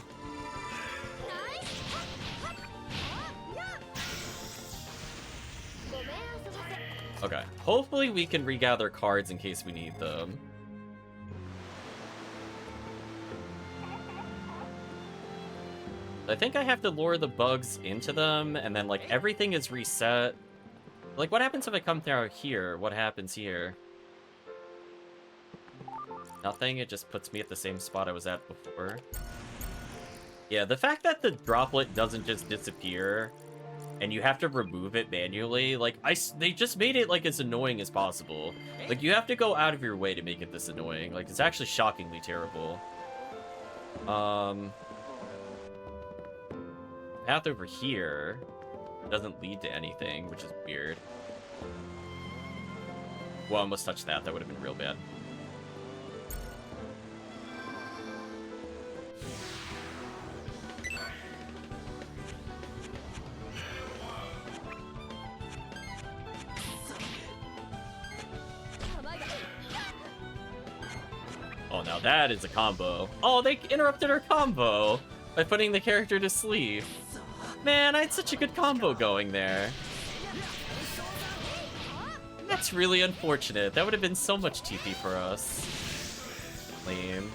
Okay, hopefully we can regather cards in case we need them. I think I have to lure the bugs into them, and then, like, everything is reset. Like, what happens if I come down here? What happens here? Nothing, it just puts me at the same spot I was at before. Yeah, the fact that the droplet doesn't just disappear, and you have to remove it manually, like, they just made it, like, as annoying as possible. Like, you have to go out of your way to make it this annoying. Like, it's actually shockingly terrible. Path over here doesn't lead to anything, which is weird. Well, I almost touched that. That would have been real bad. Oh, now that is a combo. Oh, they interrupted our combo by putting the character to sleep. Man, I had such a good combo going there. That's really unfortunate. That would have been so much TP for us. Lame.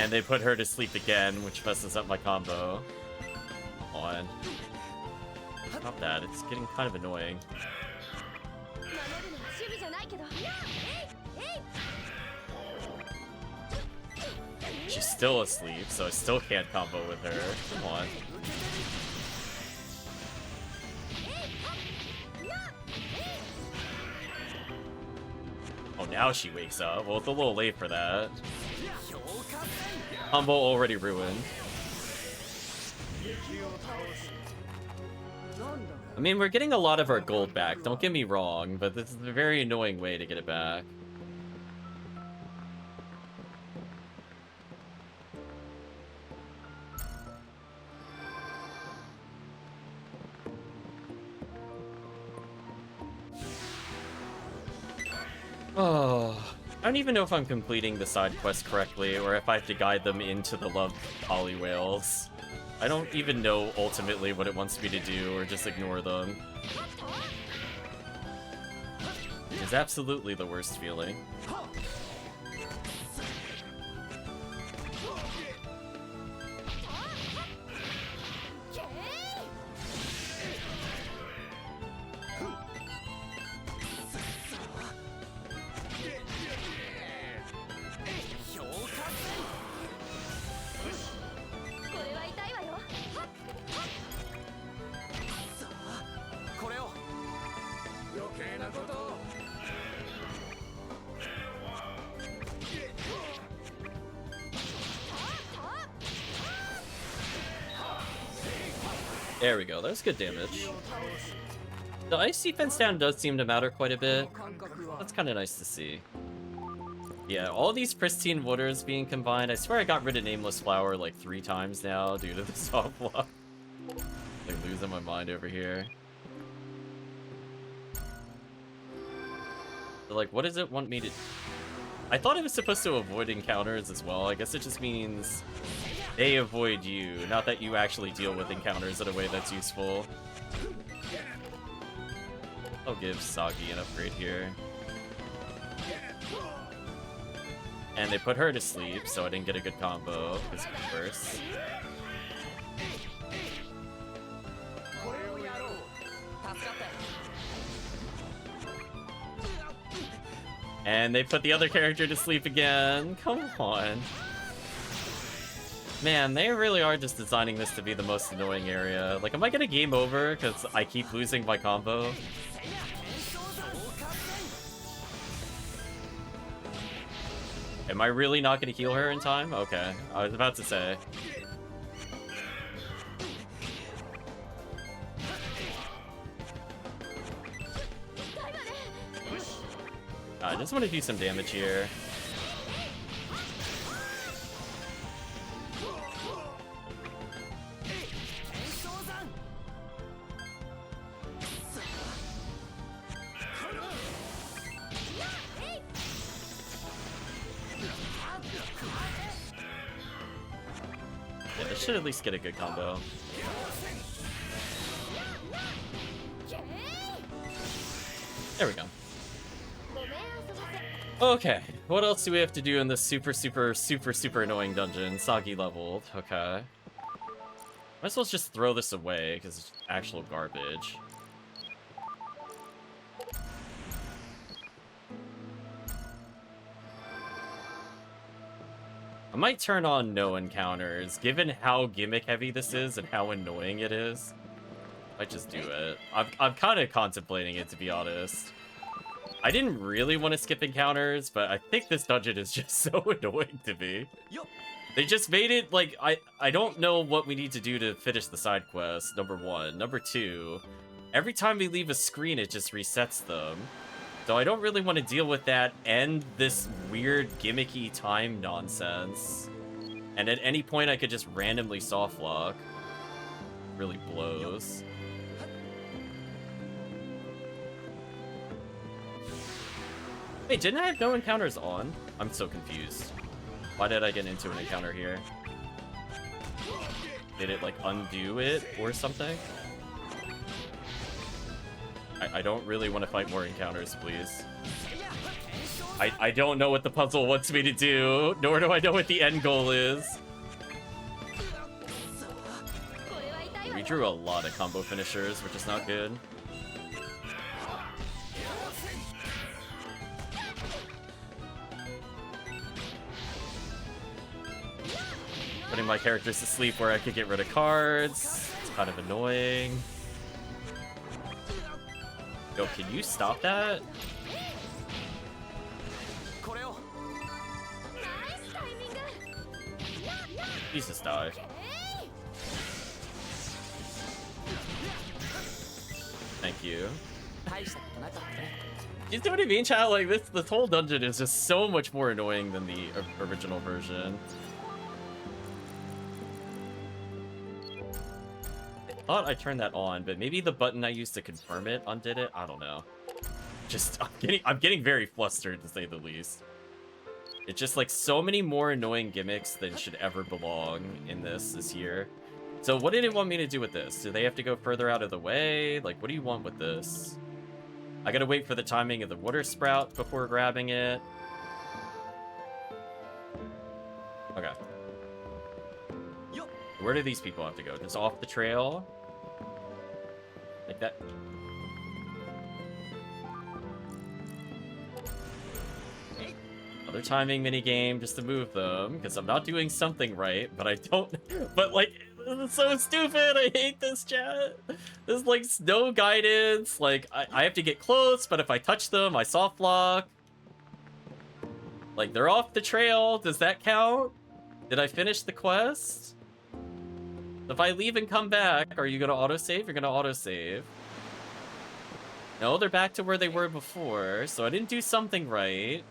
And they put her to sleep again, which messes up my combo. Come on. Stop that, it's getting kind of annoying. She's still asleep, so I still can't combo with her. Come on. Oh, now she wakes up. Well, it's a little late for that. Combo already ruined. I mean, we're getting a lot of our gold back, don't get me wrong, but this is a very annoying way to get it back. Oh, I don't even know if I'm completing the side quest correctly, or if I have to guide them into the love poly whales. I don't even know ultimately what it wants me to do, or just ignore them. It's absolutely the worst feeling. There we go, that was good damage. The ice defense down does seem to matter quite a bit. That's kind of nice to see. Yeah, all these pristine waters being combined. I swear I got rid of Nameless Flower like 3 times now due to the soft block. Like losing my mind over here. So, like, what does it want me to... I thought it was supposed to avoid encounters as well. I guess it just means they avoid you, not that you actually deal with encounters in a way that's useful. I'll give Sagi an upgrade here. And they put her to sleep, so I didn't get a good combo, because of course. And they put the other character to sleep again. Come on. Man, they really are just designing this to be the most annoying area. Like, am I gonna game over because I keep losing my combo? Am I really not gonna heal her in time? Okay, I was about to say. I just want to do some damage here. Yeah, this should at least get a good combo. There we go. Okay, what else do we have to do in this super annoying dungeon? Sagi leveled, okay. Might as well just throw this away, because it's actual garbage. I might turn on no encounters, given how gimmick heavy this is and how annoying it is. I might just do it. I'm kind of contemplating it, to be honest. I didn't really want to skip encounters, but I think this dungeon is just so annoying to me. They just made it, like, I don't know what we need to do to finish the side quest, number one. Number two, every time we leave a screen, it just resets them. So I don't really want to deal with that and this weird gimmicky time nonsense. And at any point, I could just randomly soft lock. Really blows. Wait, didn't I have no encounters on? I'm so confused. Why did I get into an encounter here? Did it, like, undo it or something? I don't really want to fight more encounters, please. I don't know what the puzzle wants me to do, nor do I know what the end goal is. We drew a lot of combo finishers, which is not good. Putting my characters to sleep where I could get rid of cards. It's kind of annoying. Yo, can you stop that? Jesus, die. Thank you. You see what I mean, chat? Like, this whole dungeon is just so much more annoying than the original version. I thought I turned that on, but maybe the button I used to confirm it undid it. I don't know. Just I'm getting very flustered, to say the least. It's just like so many more annoying gimmicks than should ever belong in this year. So what did it want me to do with this? Do they have to go further out of the way? Like, what do you want with this? I gotta wait for the timing of the water sprout before grabbing it. Okay. Where do these people have to go? Just off the trail? Like that? Another timing minigame just to move them, because I'm not doing something right, but I don't... But, like, it's so stupid! I hate this, chat! There's, like, no guidance, like, I have to get close, but if I touch them, I soft lock. Like, they're off the trail, does that count? Did I finish the quest? If I leave and come back, are you gonna autosave? You're gonna autosave. No, they're back to where they were before, so I didn't do something right.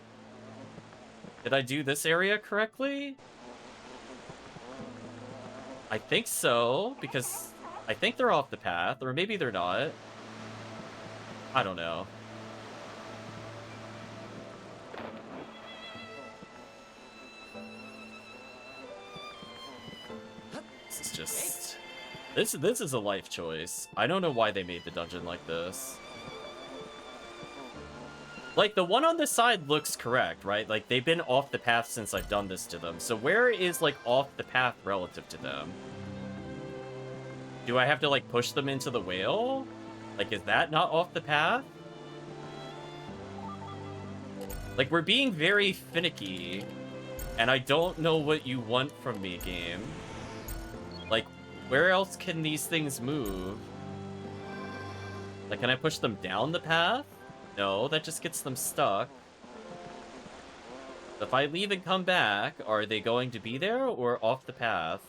Did I do this area correctly? I think so, because I think they're off the path, or maybe they're not. I don't know. This is just... This is a life choice. I don't know why they made the dungeon like this. Like, the one on the side looks correct, right? Like, they've been off the path since I've done this to them. So where is, like, off the path relative to them? Do I have to, like, push them into the whale? Like, is that not off the path? Like, we're being very finicky. And I don't know what you want from me, game. Like, where else can these things move? Like, can I push them down the path? No, that just gets them stuck. If I leave and come back, are they going to be there or off the path?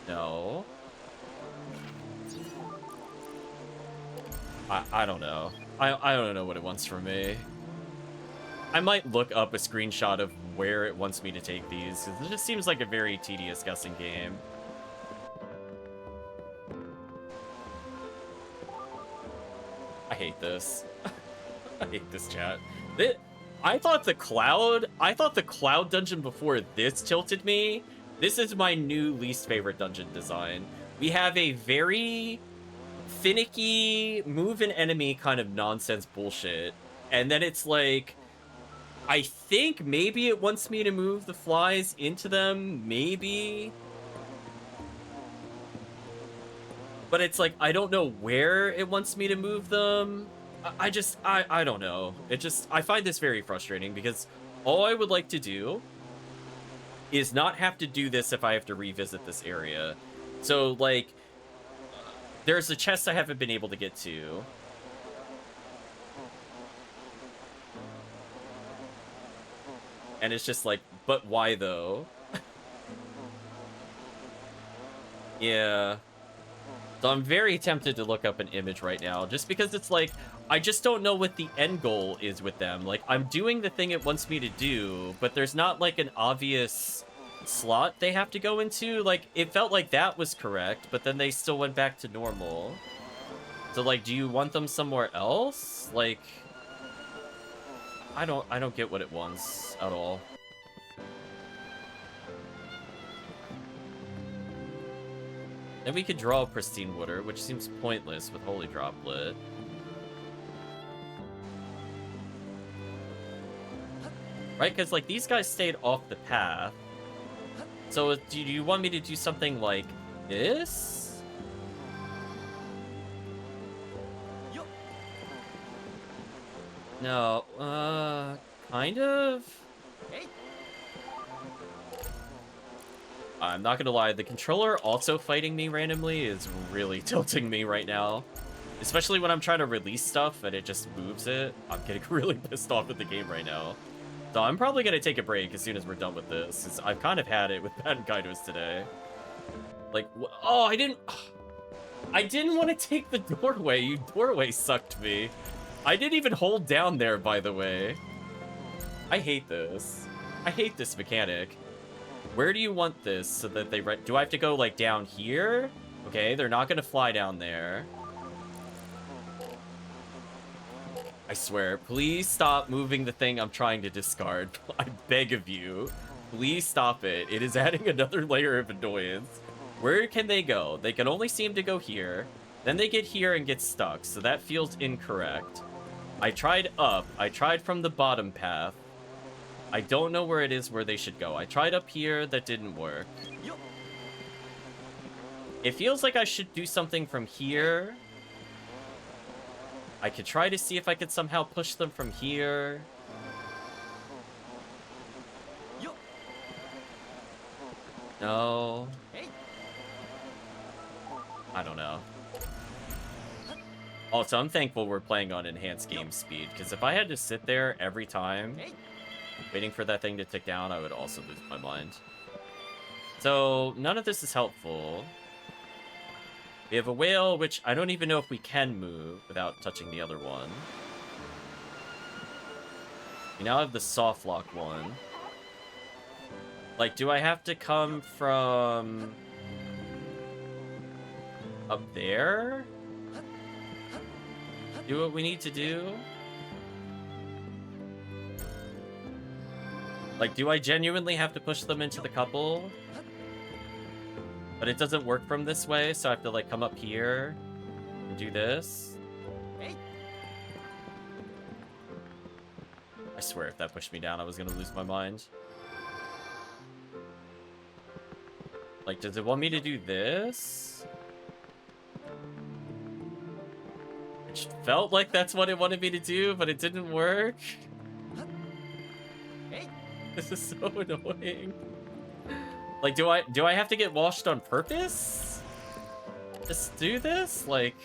No. I don't know. I don't know what it wants from me. I might look up a screenshot of where it wants me to take these, because it just seems like a very tedious guessing game. I hate this. I hate this chat. I thought the cloud dungeon before this tilted me. This is my new least favorite dungeon design. We have a very finicky move an enemy kind of nonsense bullshit. And then it's like, I think maybe it wants me to move the flies into them, maybe. But it's like, I don't know where it wants me to move them. I don't know. I find this very frustrating because all I would like to do is not have to do this if I have to revisit this area. So, like, there's a chest I haven't been able to get to. And it's just like, but why though? Yeah. So I'm very tempted to look up an image right now, just because it's like, I just don't know what the end goal is with them. Like, I'm doing the thing it wants me to do, but there's not, like, an obvious slot they have to go into. Like, it felt like that was correct, but then they still went back to normal. So, like, do you want them somewhere else? Like, I don't get what it wants at all. Then we could draw Pristine Water, which seems pointless with Holy Droplet. Right, because, like, these guys stayed off the path. So, do you want me to do something like this? No, kind of? I'm not gonna lie, the controller also fighting me randomly is really tilting me right now. Especially when I'm trying to release stuff and it just moves it. I'm getting really pissed off at the game right now. So I'm probably gonna take a break as soon as we're done with this, because I've kind of had it with Baten Kaitos today. Like, oh, I didn't want to take the doorway. You doorway sucked me. I didn't even hold down there, by the way. I hate this. I hate this mechanic. Where do you want this so that they... Do I have to go, like, down here? Okay, they're not gonna fly down there. I swear, please stop moving the thing I'm trying to discard. I beg of you. Please stop it. It is adding another layer of annoyance. Where can they go? They can only seem to go here. Then they get here and get stuck, so that feels incorrect. I tried up. I tried from the bottom path. I don't know where it is where they should go. I tried up here. That didn't work. It feels like I should do something from here. I could try to see if I could somehow push them from here. No. I don't know. Also, I'm thankful we're playing on enhanced game speed, because if I had to sit there every time waiting for that thing to tick down, I would also lose my mind. So, none of this is helpful. We have a whale, which I don't even know if we can move without touching the other one. We now have the soft lock one. Like, do I have to come from up there? Do what we need to do? Like, do I genuinely have to push them into the couple? But it doesn't work from this way, so I have to like come up here and do this. I swear if that pushed me down, I was gonna lose my mind. Like, does it want me to do this? Which felt like that's what it wanted me to do, but it didn't work. This is so annoying. Like, do I have to get washed on purpose? Just do this? Like...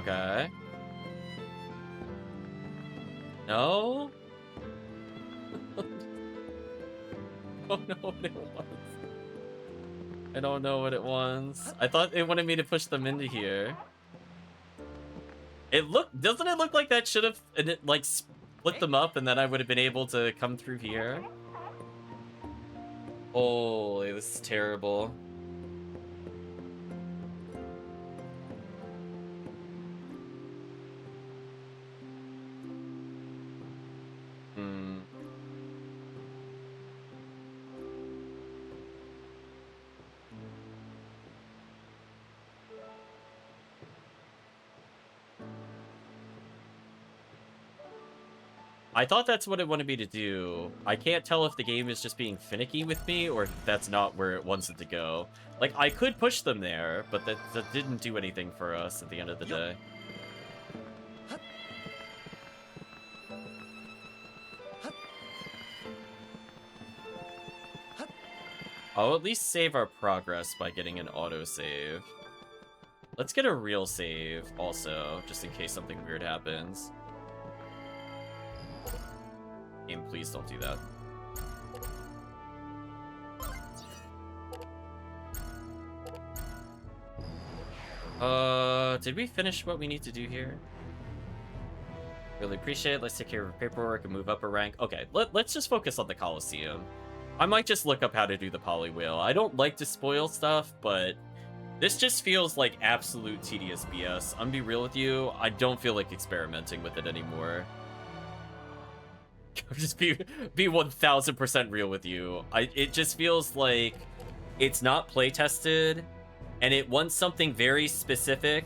Okay. No? I don't know what it wants. I don't know what it wants. I thought it wanted me to push them into here. Doesn't it look like that should have, like, split them up and then I would have been able to come through here? Holy, this is terrible. I thought that's what it wanted me to do. I can't tell if the game is just being finicky with me or if that's not where it wants it to go. Like, I could push them there, but that didn't do anything for us at the end of the day. I'll at least save our progress by getting an autosave. Let's get a real save also, just in case something weird happens. Game, please don't do that. Did we finish what we need to do here? Really appreciate it. Let's take care of paperwork and move up a rank. Okay, let's just focus on the Coliseum. I might just look up how to do the poly wheel. I don't like to spoil stuff, but this just feels like absolute tedious BS. I'm gonna be real with you. I don't feel like experimenting with it anymore. Just be 1000% real with you. It just feels like it's not play tested and it wants something very specific,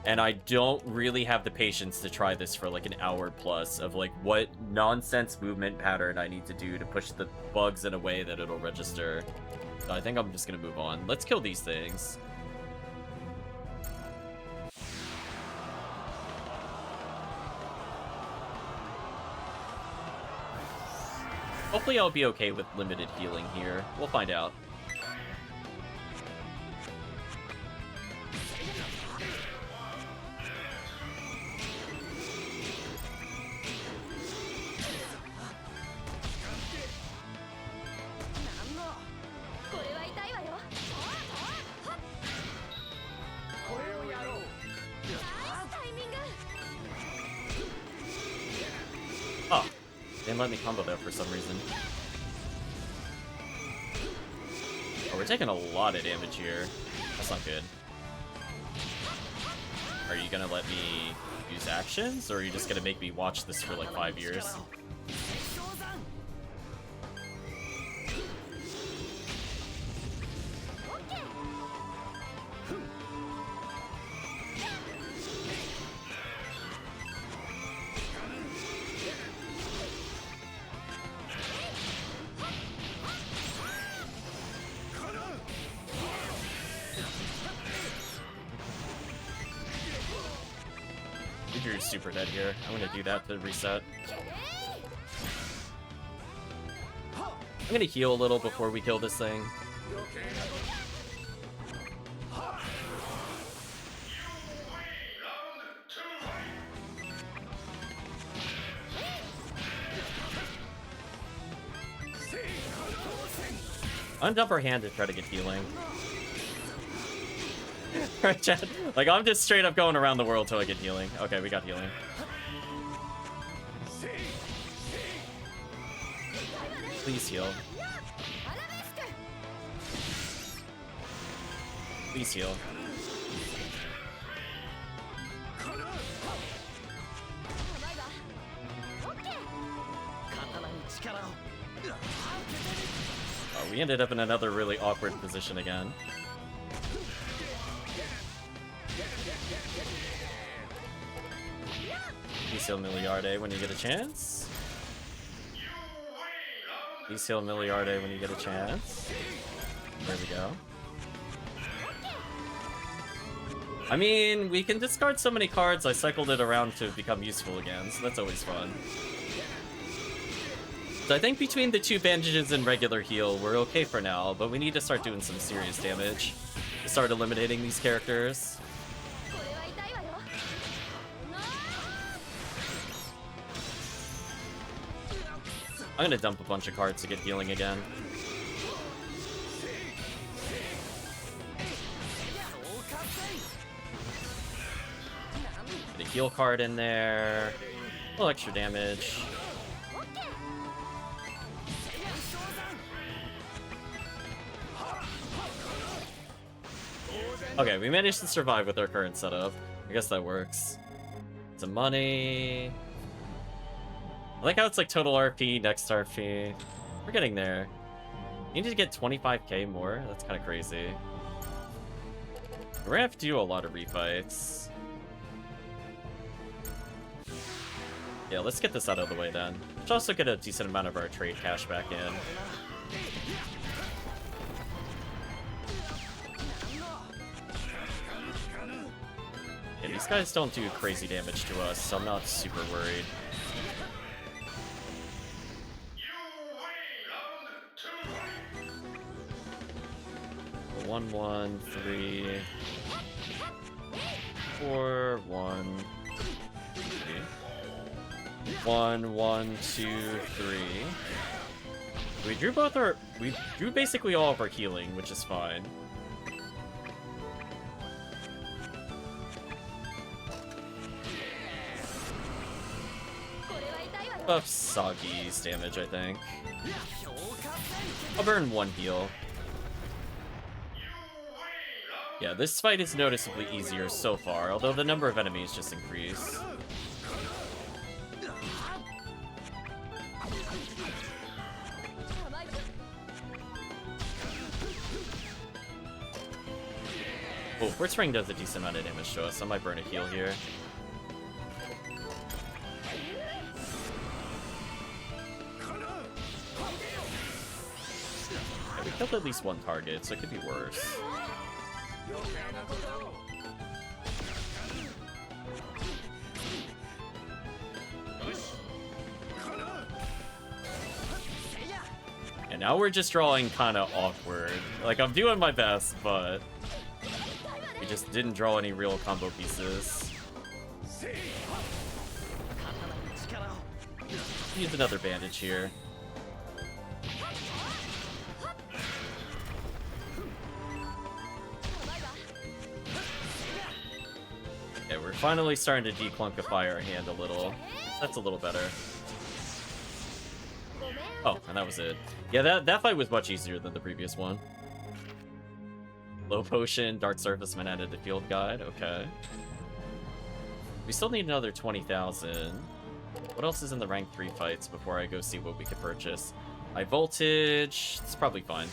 and I don't really have the patience to try this for like an hour plus of like what nonsense movement pattern I need to do to push the bugs in a way that it'll register. So I think I'm just gonna move on. Let's kill these things. Hopefully I'll be okay with limited healing here. We'll find out. Oh, didn't let me combo there for some reason. Oh, we're taking a lot of damage here. That's not good. Are you gonna let me use actions, or are you just gonna make me watch this for like 5 years? You're super dead here. I'm gonna do that to reset. I'm gonna heal a little before we kill this thing. Undump our hand to try to get healing. Right, Chad? Like, I'm just straight up going around the world till I get healing. Okay, we got healing. Please heal. Please heal. We ended up in another really awkward position again. Heal Miliarde when you get a chance. Heal Miliarde when you get a chance. There we go. I mean, we can discard so many cards, I cycled it around to become useful again, so that's always fun. So I think between the two bandages and regular heal, we're okay for now, but we need to start doing some serious damage to start eliminating these characters. I'm gonna dump a bunch of cards to get healing again. Get a heal card in there. A little extra damage. Okay, we managed to survive with our current setup. I guess that works. Some money. I like how it's like total RP, next RP. We're getting there. You need to get 25k more? That's kind of crazy. We're gonna have to do a lot of refights. Yeah, let's get this out of the way then. Let's also get a decent amount of our trade cash back in. Yeah, these guys don't do crazy damage to us, so I'm not super worried. 1, 1, 3, 4, 1, 3. 1, 1, 2, 3. We drew basically all of our healing, which is fine. Buff Sagi's damage, I think. I'll burn 1 heal. Yeah, this fight is noticeably easier so far, although the number of enemies just increase. Oh, Quartz Ring does a decent amount of damage to us. I might burn a heal here. Yeah, we killed at least 1 target, so it could be worse. And now we're just drawing kind of awkward. Like, I'm doing my best, but we just didn't draw any real combo pieces. Use another bandage here. Okay, we're finally starting to declunkify our hand a little. That's a little better. Oh, and that was it. Yeah, that fight was much easier than the previous one. Low potion, dark surfaceman added the field guide. Okay. We still need another 20,000. What else is in the rank 3 fights before I go see what we can purchase? High voltage. It's probably fine.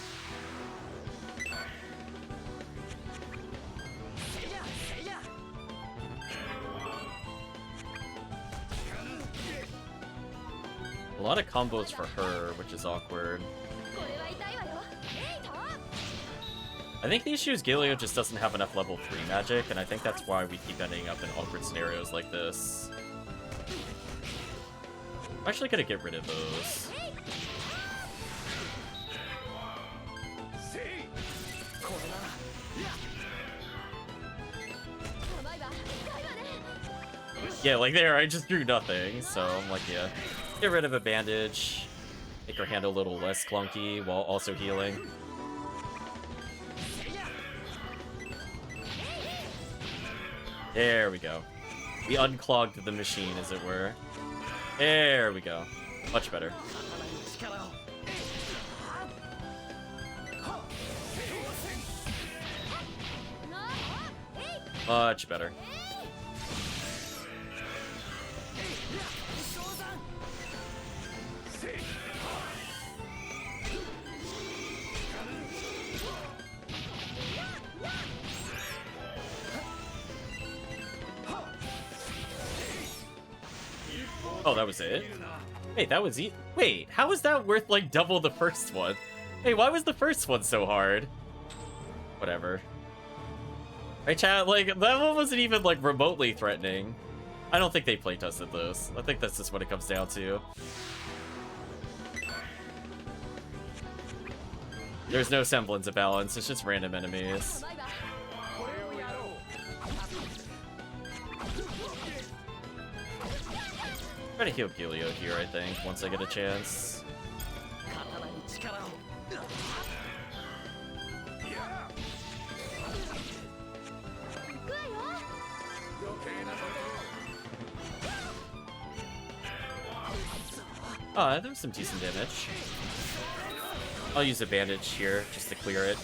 A lot of combos for her, which is awkward. I think the issue is Galio just doesn't have enough level 3 magic, and I think that's why we keep ending up in awkward scenarios like this. I'm actually gonna get rid of those. Yeah, like there, I just drew nothing, so I'm like, yeah. Get rid of a bandage. Make her hand a little less clunky while also healing. There we go. We unclogged the machine, as it were. There we go. Much better. Much better. Oh, that was it? Wait, that was Wait, how is that worth, like, double the first one? Hey, why was the first one so hard? Whatever. Right, chat? Like, that one wasn't even, like, remotely threatening. I don't think they playtested those. I think that's just what it comes down to. There's no semblance of balance, it's just random enemies. Try to heal Gilio here, I think, once I get a chance. Oh, that was some decent damage. I'll use a bandage here, just to clear it.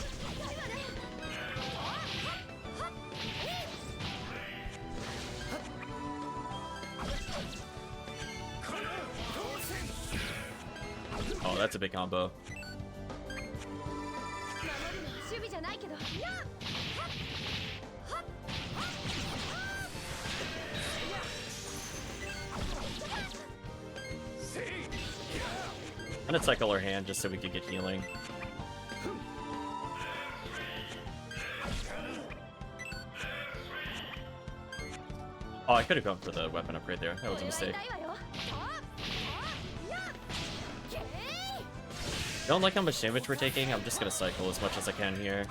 Oh, that's a big combo. I'm gonna cycle our hand just so we could get healing. Oh, I could have gone for the weapon upgrade there. That was a mistake. Don't like how much damage we're taking. I'm just gonna cycle as much as I can here.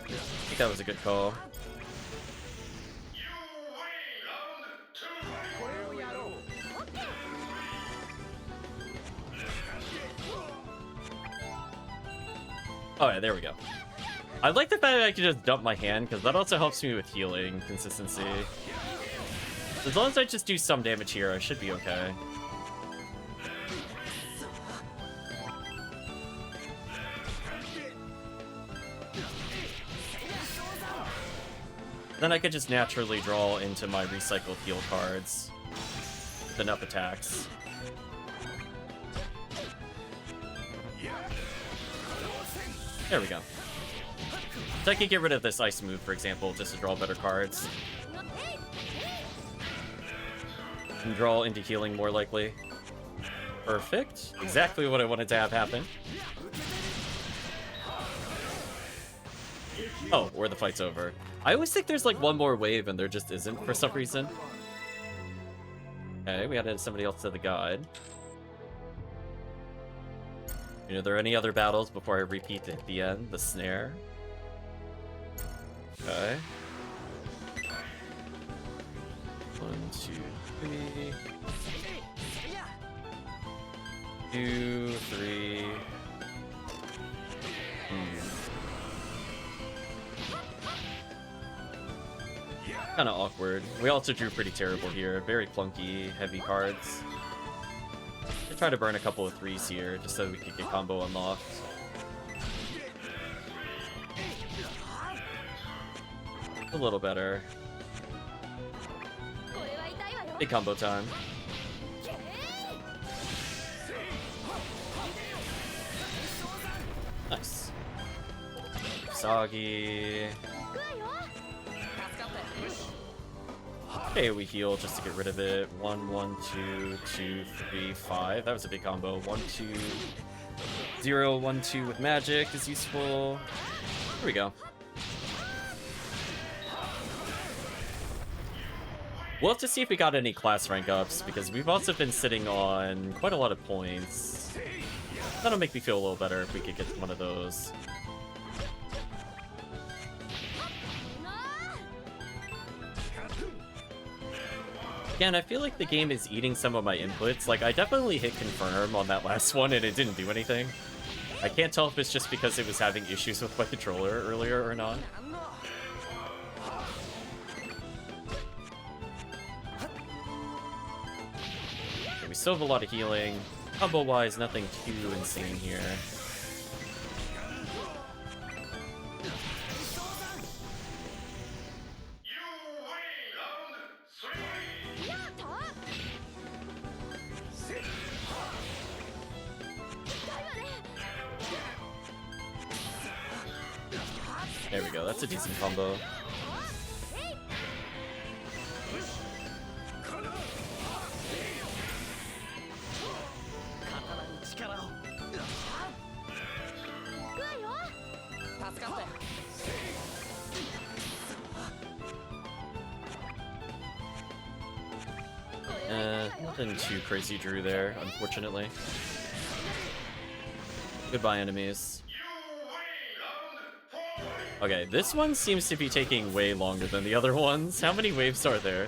I think that was a good call. Oh yeah, there we go. I like the fact that I can just dump my hand, because that also helps me with healing consistency. As long as I just do some damage here, I should be okay. Then I could just naturally draw into my recycled heal cards with enough attacks. There we go. So I could get rid of this ice move, for example, just to draw better cards. And draw into healing more likely. Perfect. Exactly what I wanted to have happen. Oh, or the fight's over. I always think there's like one more wave and there just isn't for some reason. Okay, we added somebody else to the guide. Are there any other battles before I repeat at the end? The snare. Okay. 1, 2, 3. 2, 3. Kind of awkward. We also drew pretty terrible here. Very clunky, heavy cards. Should try to burn a couple of 3s here, just so we could get combo unlocked. A little better. Big combo time. Nice. Soggy. Okay, we heal just to get rid of it. 1, 1, 2, 2, 3, 5. That was a big combo. 1, 2, 0, 1, 2 with magic is useful. Here we go. We'll have to see if we got any class rank ups, because we've also been sitting on quite a lot of points. That'll make me feel a little better if we could get one of those. Again, I feel like the game is eating some of my inputs. Like, I definitely hit confirm on that last one and it didn't do anything. I can't tell if it's just because it was having issues with my controller earlier or not. Okay, we still have a lot of healing. Combo-wise, nothing too insane here. There we go, that's a decent combo. Nothing too crazy Drew there, unfortunately. Goodbye, enemies. Okay, this one seems to be taking way longer than the other ones. How many waves are there?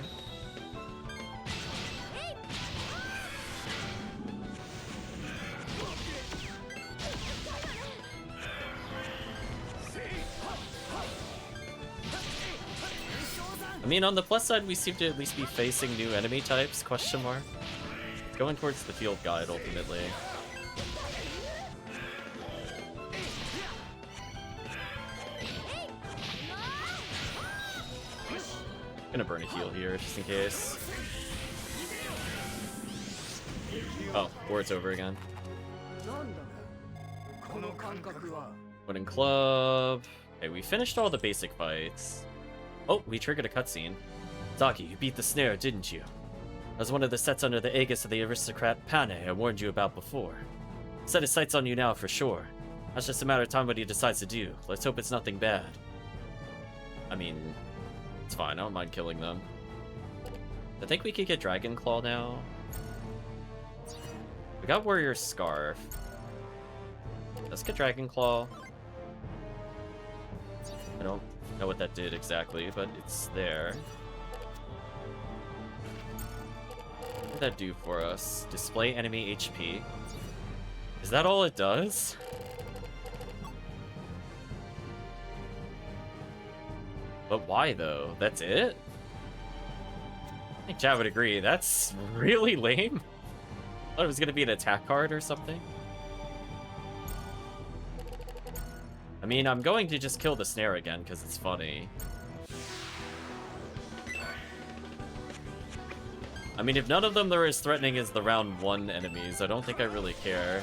I mean, on the plus side, we seem to at least be facing new enemy types, question mark. Going towards the field guide, ultimately. Gonna burn a heal here, just in case. Oh, or it's over again. Wooden club. Okay, we finished all the basic fights. Oh, we triggered a cutscene. Zaki, you beat the snare, didn't you? As one of the sets under the aegis of the aristocrat Pane I warned you about before. Set his sights on you now for sure. That's just a matter of time what he decides to do. Let's hope it's nothing bad. I mean, it's fine, I don't mind killing them. I think we could get Dragon Claw now. We got Warrior Scarf. Let's get Dragon Claw. I don't know what that did exactly, but it's there. What did that do for us? Display enemy HP. Is that all it does? But why though? That's it? I think Chad would agree. That's really lame. I thought it was gonna be an attack card or something. I mean, I'm going to just kill the snare again because it's funny. I mean, if none of them are as threatening as the round 1 enemies, I don't think I really care.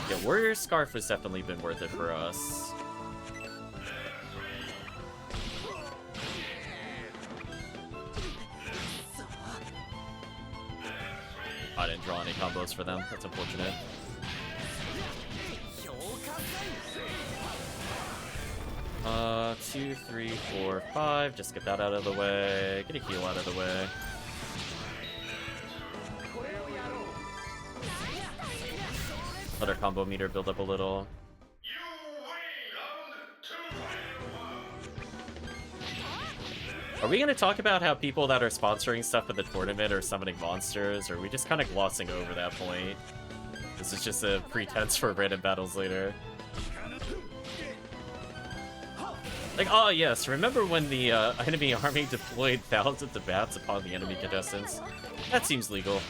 Yeah, Warrior Scarf has definitely been worth it for us. I didn't draw any combos for them. That's unfortunate. Two, three, four, five. Just get that out of the way. Get a heal out of the way. Let our combo meter build up a little. Are we going to talk about how people that are sponsoring stuff at the tournament are summoning monsters, or are we just kind of glossing over that point? This is just a pretense for random battles later. Like, oh yes, remember when the enemy army deployed thousands of bats upon the enemy contestants? That seems legal.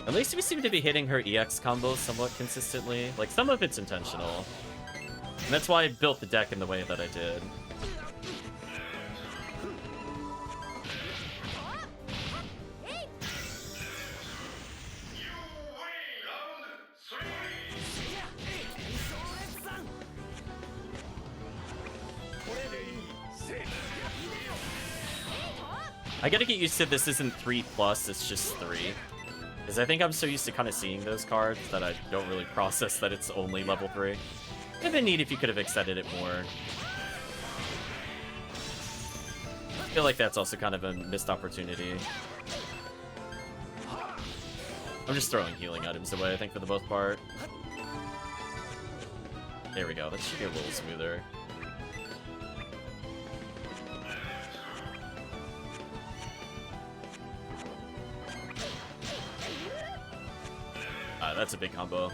At least we seem to be hitting her EX combos somewhat consistently. Like, some of it's intentional. And that's why I built the deck in the way that I did. I gotta get used to this isn't 3+, it's just 3. Because I think I'm so used to kind of seeing those cards that I don't really process that it's only level 3. It'd have been neat if you could have extended it more. I feel like that's also kind of a missed opportunity. I'm just throwing healing items away, I think, for the most part. There we go, that should be a little smoother. That's a big combo.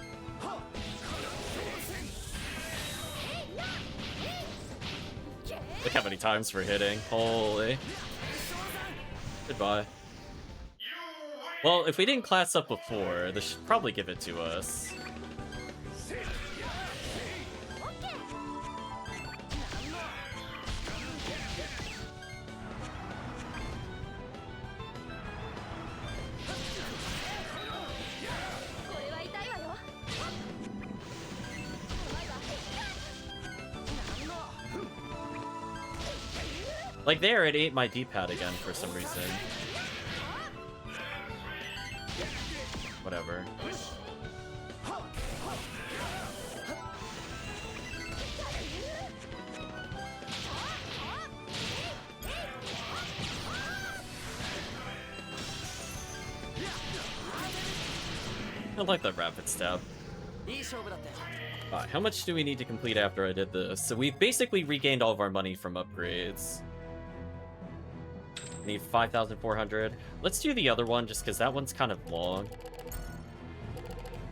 Look how many times we're hitting. Holy. Goodbye. Well, if we didn't class up before, this should probably give it to us. Like there, it ate my D-pad again for some reason. Whatever. I like that rapid stab. いい勝負だったよ。 Alright, how much do we need to complete after I did this? So we've basically regained all of our money from upgrades. Need 5,400. Let's do the other one, just because that one's kind of long.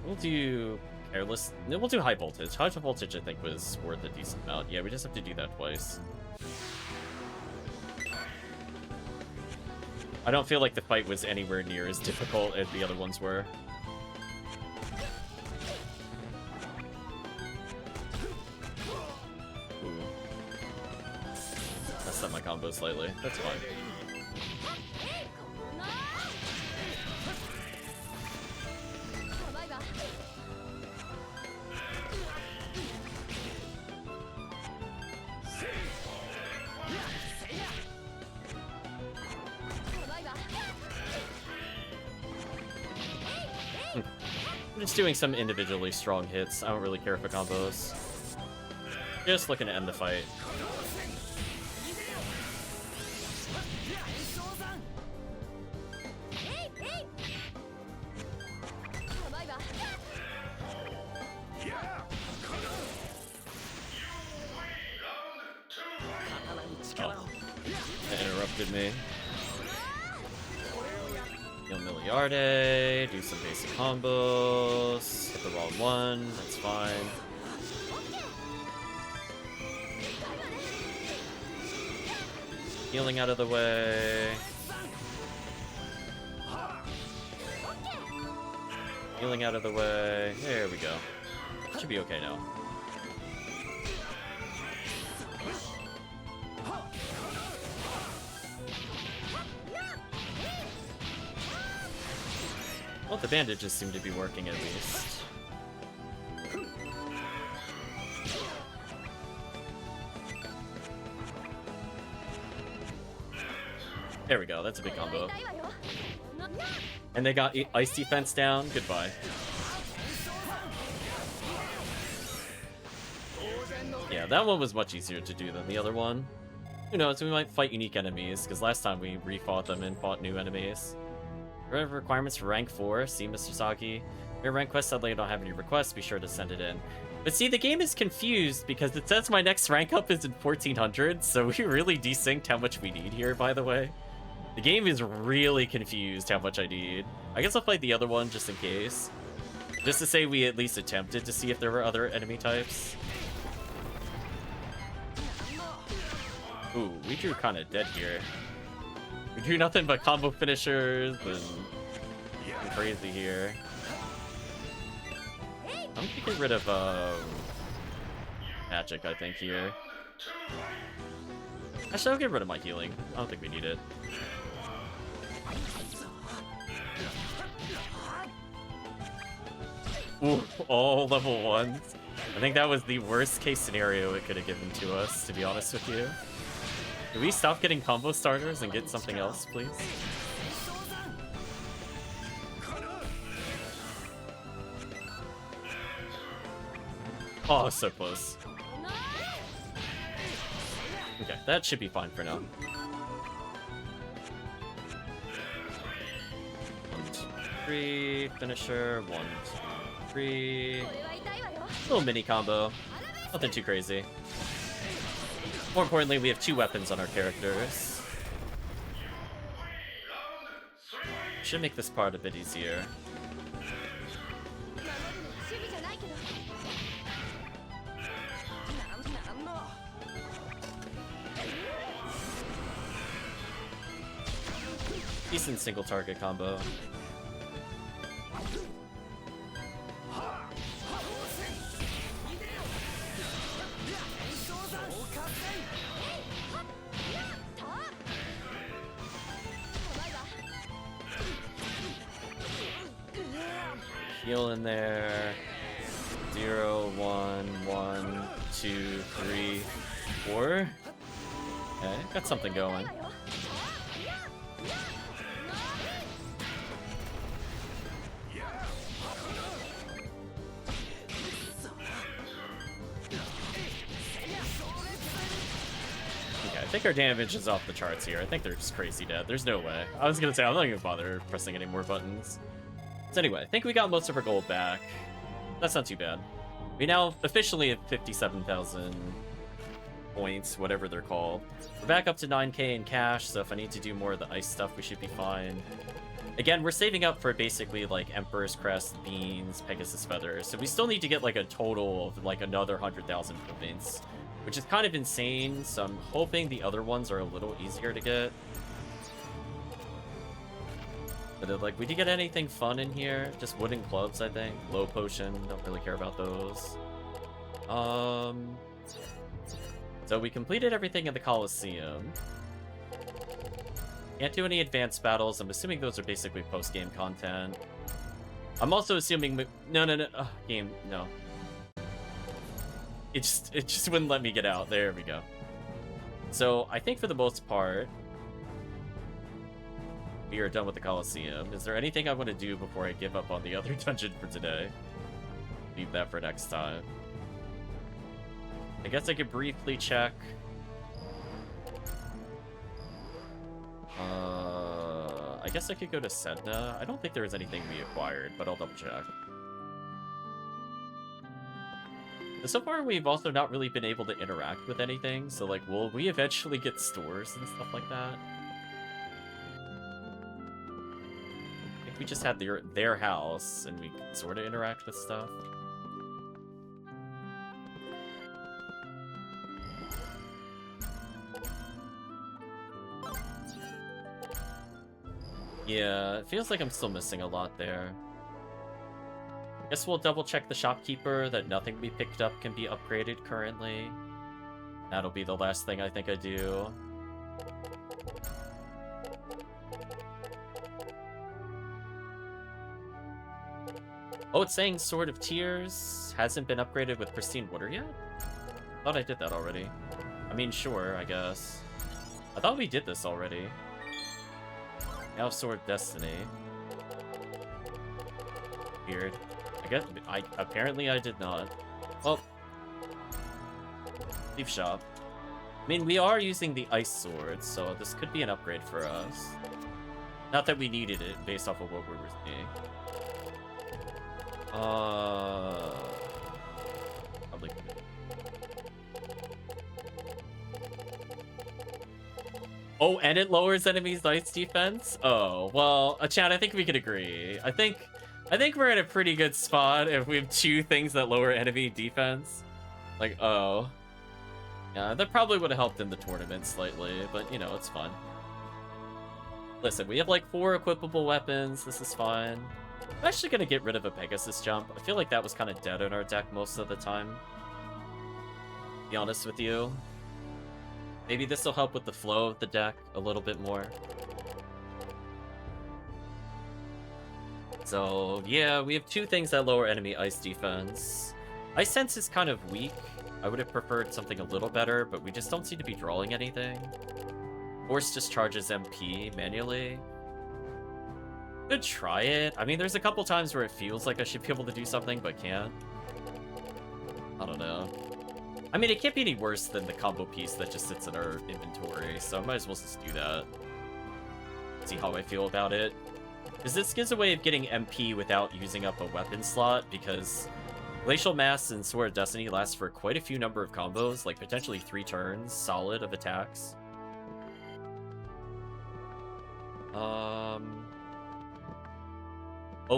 We'll do careless. No, we'll do high voltage. High voltage, I think, was worth a decent amount. Yeah, we just have to do that twice. I don't feel like the fight was anywhere near as difficult as the other ones were. Ooh. Messed up my combo slightly. That's fine. I'm just doing some individually strong hits. I don't really care for combos. Just looking to end the fight. Oh. That interrupted me. Heal Milliarde, do some basic combos, hit the wrong one, that's fine. Healing out of the way. Healing out of the way. There we go. Should be okay now. Well, the bandages seem to be working at least. There we go, that's a big combo. And they got ice defense down. Goodbye. Yeah, that one was much easier to do than the other one. Who knows, we might fight unique enemies, because last time we refought them and fought new enemies. Requirements for rank 4, see Mr. Saki. Your rank quest, sadly I don't have any requests, be sure to send it in. But see, the game is confused because it says my next rank up is in 1400, so we really desynced how much we need here, by the way. The game is really confused how much I need. I guess I'll fight the other one just in case. Just to say we at least attempted to see if there were other enemy types. Ooh, we drew kind of dead here. We do nothing but combo finishers and crazy here. I'm gonna get rid of magic, I think, here. Actually, I'll get rid of my healing. I don't think we need it. Ooh, all level 1s. I think that was the worst case scenario it could have given to us, to be honest with you. Can we stop getting combo starters and get something else, please? Oh, so close. Okay, that should be fine for now. 1, 2, 3, finisher. 1, 2, 3. Little mini combo. Nothing too crazy. More importantly, we have 2 weapons on our characters. Should make this part a bit easier. Decent single target combo. Heal in there. 0, 1, 1, 2, 3, 4. Okay, got something going. Okay, I think our damage is off the charts here. I think they're just crazy dead. There's no way. I was gonna say, I'm not gonna bother pressing any more buttons. So anyway, I think we got most of our gold back. That's not too bad. We now officially have 57,000 points, whatever they're called. We're back up to 9k in cash, so if I need to do more of the ice stuff, we should be fine. Again, we're saving up for basically like Emperor's Crest, Beans, Pegasus Feathers, so we still need to get like a total of like another 100,000 points, which is kind of insane, so I'm hoping the other ones are a little easier to get. But like, we did get anything fun in here? Just wooden clubs, I think. Low potion, don't really care about those. So we completed everything in the Colosseum. Can't do any advanced battles. I'm assuming those are basically post-game content. I'm also assuming... No. Game, no. It just wouldn't let me get out. There we go. So I think for the most part, we are done with the Colosseum. Is there anything I want to do before I give up on the other dungeon for today? Leave that for next time. I guess I could briefly check. I guess I could go to Sedna. I don't think there was anything we acquired, but I'll double check. So far, we've also not really been able to interact with anything, so like, will we eventually get stores and stuff like that? I think we just had their house, and we could sort of interact with stuff. Yeah, it feels like I'm still missing a lot there. Guess we'll double check the shopkeeper that nothing we picked up can be upgraded currently. That'll be the last thing I think I do. Oh, it's saying Sword of Tears hasn't been upgraded with Pristine Water yet? Thought I did that already. I mean, sure, I guess. I thought we did this already. Now Sword of Destiny. Weird. Apparently I did not. Well, leave shop. I mean, we are using the ice sword, so this could be an upgrade for us. Not that we needed it based off of what we were seeing. Probably. Oh, and it lowers enemies' ice defense? Oh, well, chat, I think we could agree. I think we're in a pretty good spot if we have two things that lower enemy defense. Like, oh. Yeah, that probably would have helped in the tournament slightly, but, you know, it's fun. Listen, we have, like, 4 equipable weapons. This is fine. I'm actually going to get rid of a Pegasus jump. I feel like that was kind of dead in our deck most of the time. To be honest with you. Maybe this will help with the flow of the deck a little bit more. So, yeah, we have 2 things that lower enemy ice defense. Ice Sense is kind of weak. I would have preferred something a little better, but we just don't seem to be drawing anything. Force just charges MP manually. Could try it. I mean, there's a couple times where it feels like I should be able to do something, but can't. I don't know. I mean, it can't be any worse than the combo piece that just sits in our inventory, so I might as well just do that. See how I feel about it. Because this gives a way of getting MP without using up a weapon slot, because Glacial Mass and Sword of Destiny lasts for quite a few number of combos, like potentially 3 turns solid of attacks. Oh,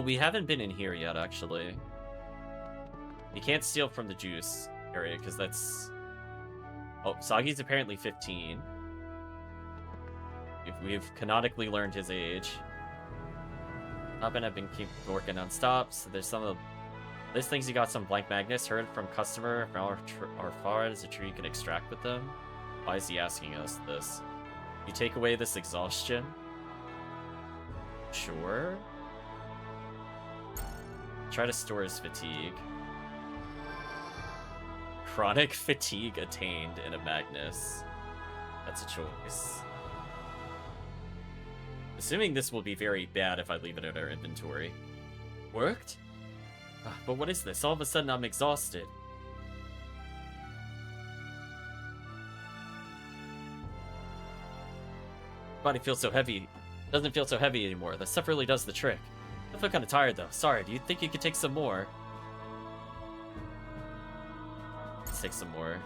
we haven't been in here yet, actually. You can't steal from the juice area, because that's... Oh, Sagi's apparently 15. We've canonically learned his age. I've been keep working on stops. So there's some of these things you got some blank magnets. Heard from customer. Or far as a tree you can extract with them. Why is he asking us this? You take away this exhaustion? Sure. Try to store his fatigue. Chronic fatigue attained in a Magnus. That's a choice. Assuming this will be very bad if I leave it in our inventory. Worked? But what is this? All of a sudden I'm exhausted. Body feels so heavy. Doesn't feel so heavy anymore. The stuff really does the trick. I feel kind of tired though. Sorry, do you think you could take some more? Let's take some more.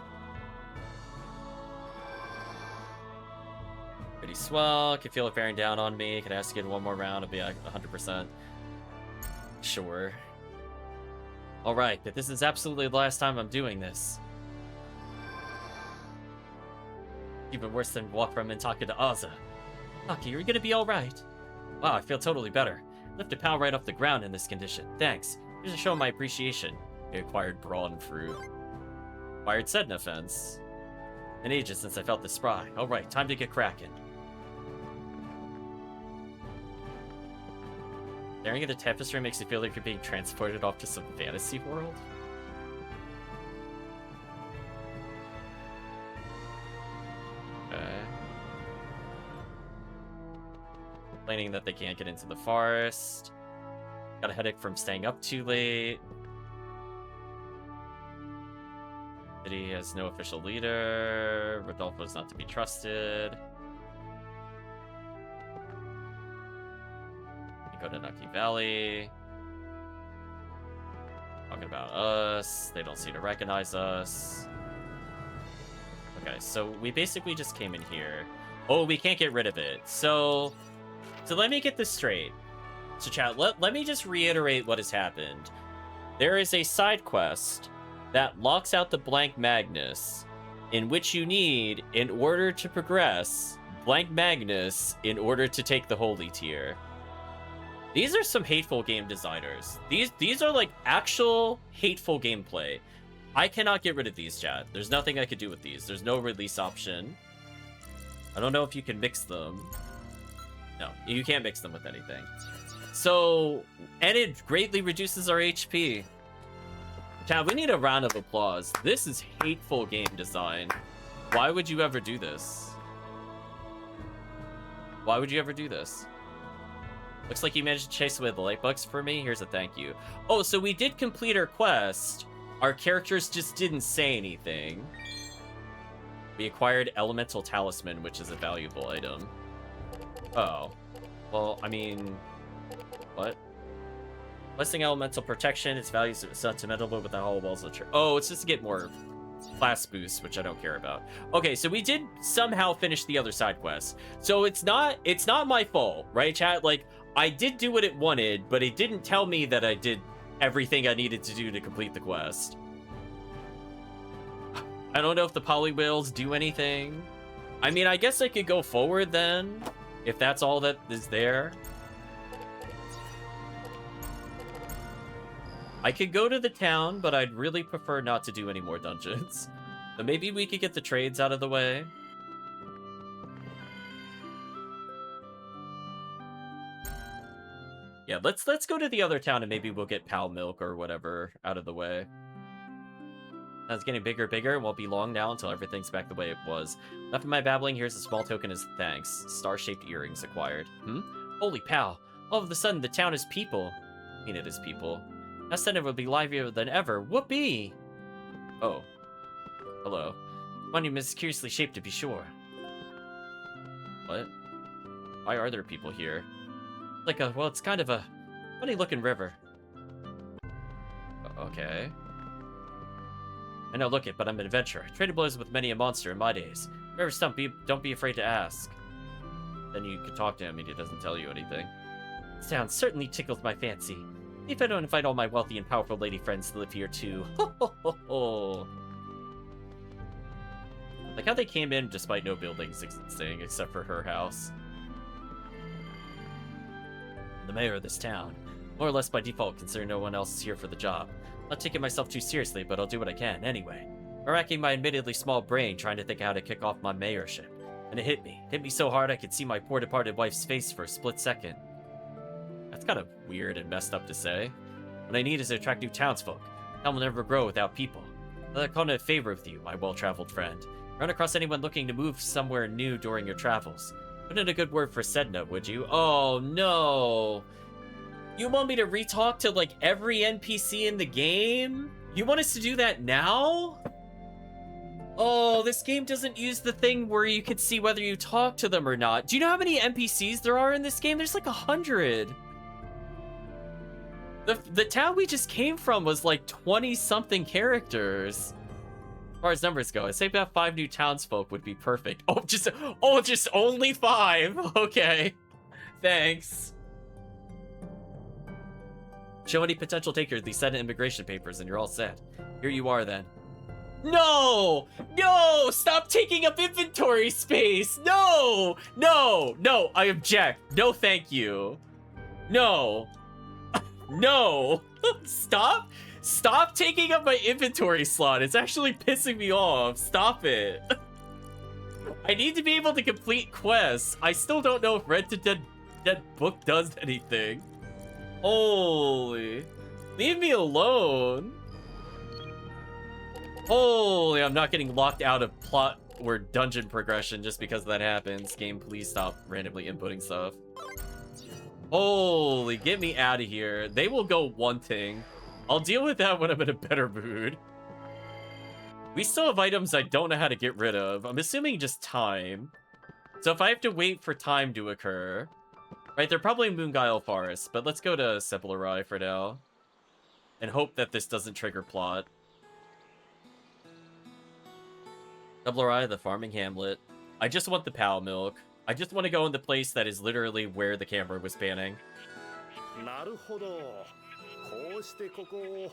Pretty swell. Can feel it bearing down on me. Can I ask to get one more round? I'll be like 100%. Sure. Alright, but this is absolutely the last time I'm doing this. Even worse than walk from and talking to Aza. Aki, you're gonna be alright. Wow, I feel totally better. Lift a pal right off the ground in this condition. Thanks. Here's a show of my appreciation. I acquired brawn fruit. Acquired Sedna fence. In ages since I felt this spry. Alright, time to get cracking. Staring at the tapestry makes you feel like you're being transported off to some fantasy world. Okay. Complaining that they can't get into the forest. Got a headache from staying up too late. City has no official leader. Rodolfo's not to be trusted. Go to Nucky Valley. Talking about us. They don't seem to recognize us. Okay, so we basically just came in here. Oh, we can't get rid of it. So let me get this straight. So chat, let me just reiterate what has happened. There is a side quest that locks out the blank Magnus, in which you need, in order to progress, blank Magnus in order to take the holy tier. These are some hateful game designers. These are like actual hateful gameplay. I cannot get rid of these, chat. There's nothing I could do with these. There's no release option. I don't know if you can mix them. No, you can't mix them with anything. So, and it greatly reduces our HP. Chat, we need a round of applause. This is hateful game design. Why would you ever do this? Why would you ever do this? Looks like you managed to chase away the light bugs for me. Here's a thank you. Oh, so we did complete our quest. Our characters just didn't say anything. We acquired Elemental Talisman, which is a valuable item. Oh. Well, I mean... What? Listing Elemental Protection, its value is sentimental, but with the hollow walls of the church. Oh, it's just to get more class boosts, which I don't care about. Okay, so we did somehow finish the other side quests. So it's not my fault, right, chat? Like, I did do what it wanted, but it didn't tell me that I did everything I needed to do to complete the quest. I don't know if the polywhales do anything. I mean, I guess I could go forward then, if that's all that is there. I could go to the town, but I'd really prefer not to do any more dungeons. So maybe we could get the trades out of the way. Yeah, let's go to the other town and maybe we'll get Pal Milk or whatever out of the way. Now it's getting bigger and bigger and won't be long now until everything's back the way it was. Enough of my babbling, here's a small token as thanks. Star-shaped earrings acquired. Holy pal, all of a sudden the town is people. I mean, it is people. Now Senate will be livelier than ever. Whoopee! Oh. Hello. Monument is curiously shaped to be sure. What? Why are there people here? Like well, it's kind of a funny-looking river. Okay. I know, look it, but I'm an adventurer. I traded blows with many a monster in my days. If you ever stump, don't be afraid to ask. Then you can talk to him and he doesn't tell you anything. This town certainly tickles my fancy. If I don't invite all my wealthy and powerful lady friends to live here too. Ho ho ho ho! Like how they came in despite no buildings existing except for her house. the mayor of this town. More or less by default, considering no one else is here for the job. Not taking myself too seriously, but I'll do what I can anyway. I'm racking my admittedly small brain trying to think how to kick off my mayorship. And it hit me. Hit me so hard I could see my poor departed wife's face for a split second. That's kind of weird and messed up to say. What I need is to attract new townsfolk. Town will never grow without people. I'll call in a favor with you, my well-traveled friend. Run across anyone looking to move somewhere new during your travels. Put in a good word for Sedna, would you? Oh, no. You want me to re-talk to, like, every NPC in the game? You want us to do that now? Oh, this game doesn't use the thing where you could see whether you talk to them or not. Do you know how many NPCs there are in this game? There's like 100. The town we just came from was like 20-something characters. As far as numbers go, I'd say about 5 new townsfolk would be perfect. Oh, just only 5. Okay. Thanks. Show any potential takers the set of immigration papers and you're all set. Here you are then. No! No! Stop taking up inventory space! No! No! No! I object. No thank you. No. No! Stop! Stop taking up my inventory slot. It's actually pissing me off. Stop it. I need to be able to complete quests. I still don't know if Red Dead book does anything. Holy. Leave me alone. Holy, I'm not getting locked out of plot or dungeon progression just because that happens. Game, please stop randomly inputting stuff. Holy, get me out of here. They will go wanting. I'll deal with that when I'm in a better mood. We still have items I don't know how to get rid of. I'm assuming just time. So if I have to wait for time to occur... Right, they're probably Moonguile Forest, but let's go to Sepulchre for now. And hope that this doesn't trigger plot. Sepulchre, the farming hamlet. I just want the Pal Milk. I just want to go in the place that is literally where the camera was panning. なるほど。こうしてここを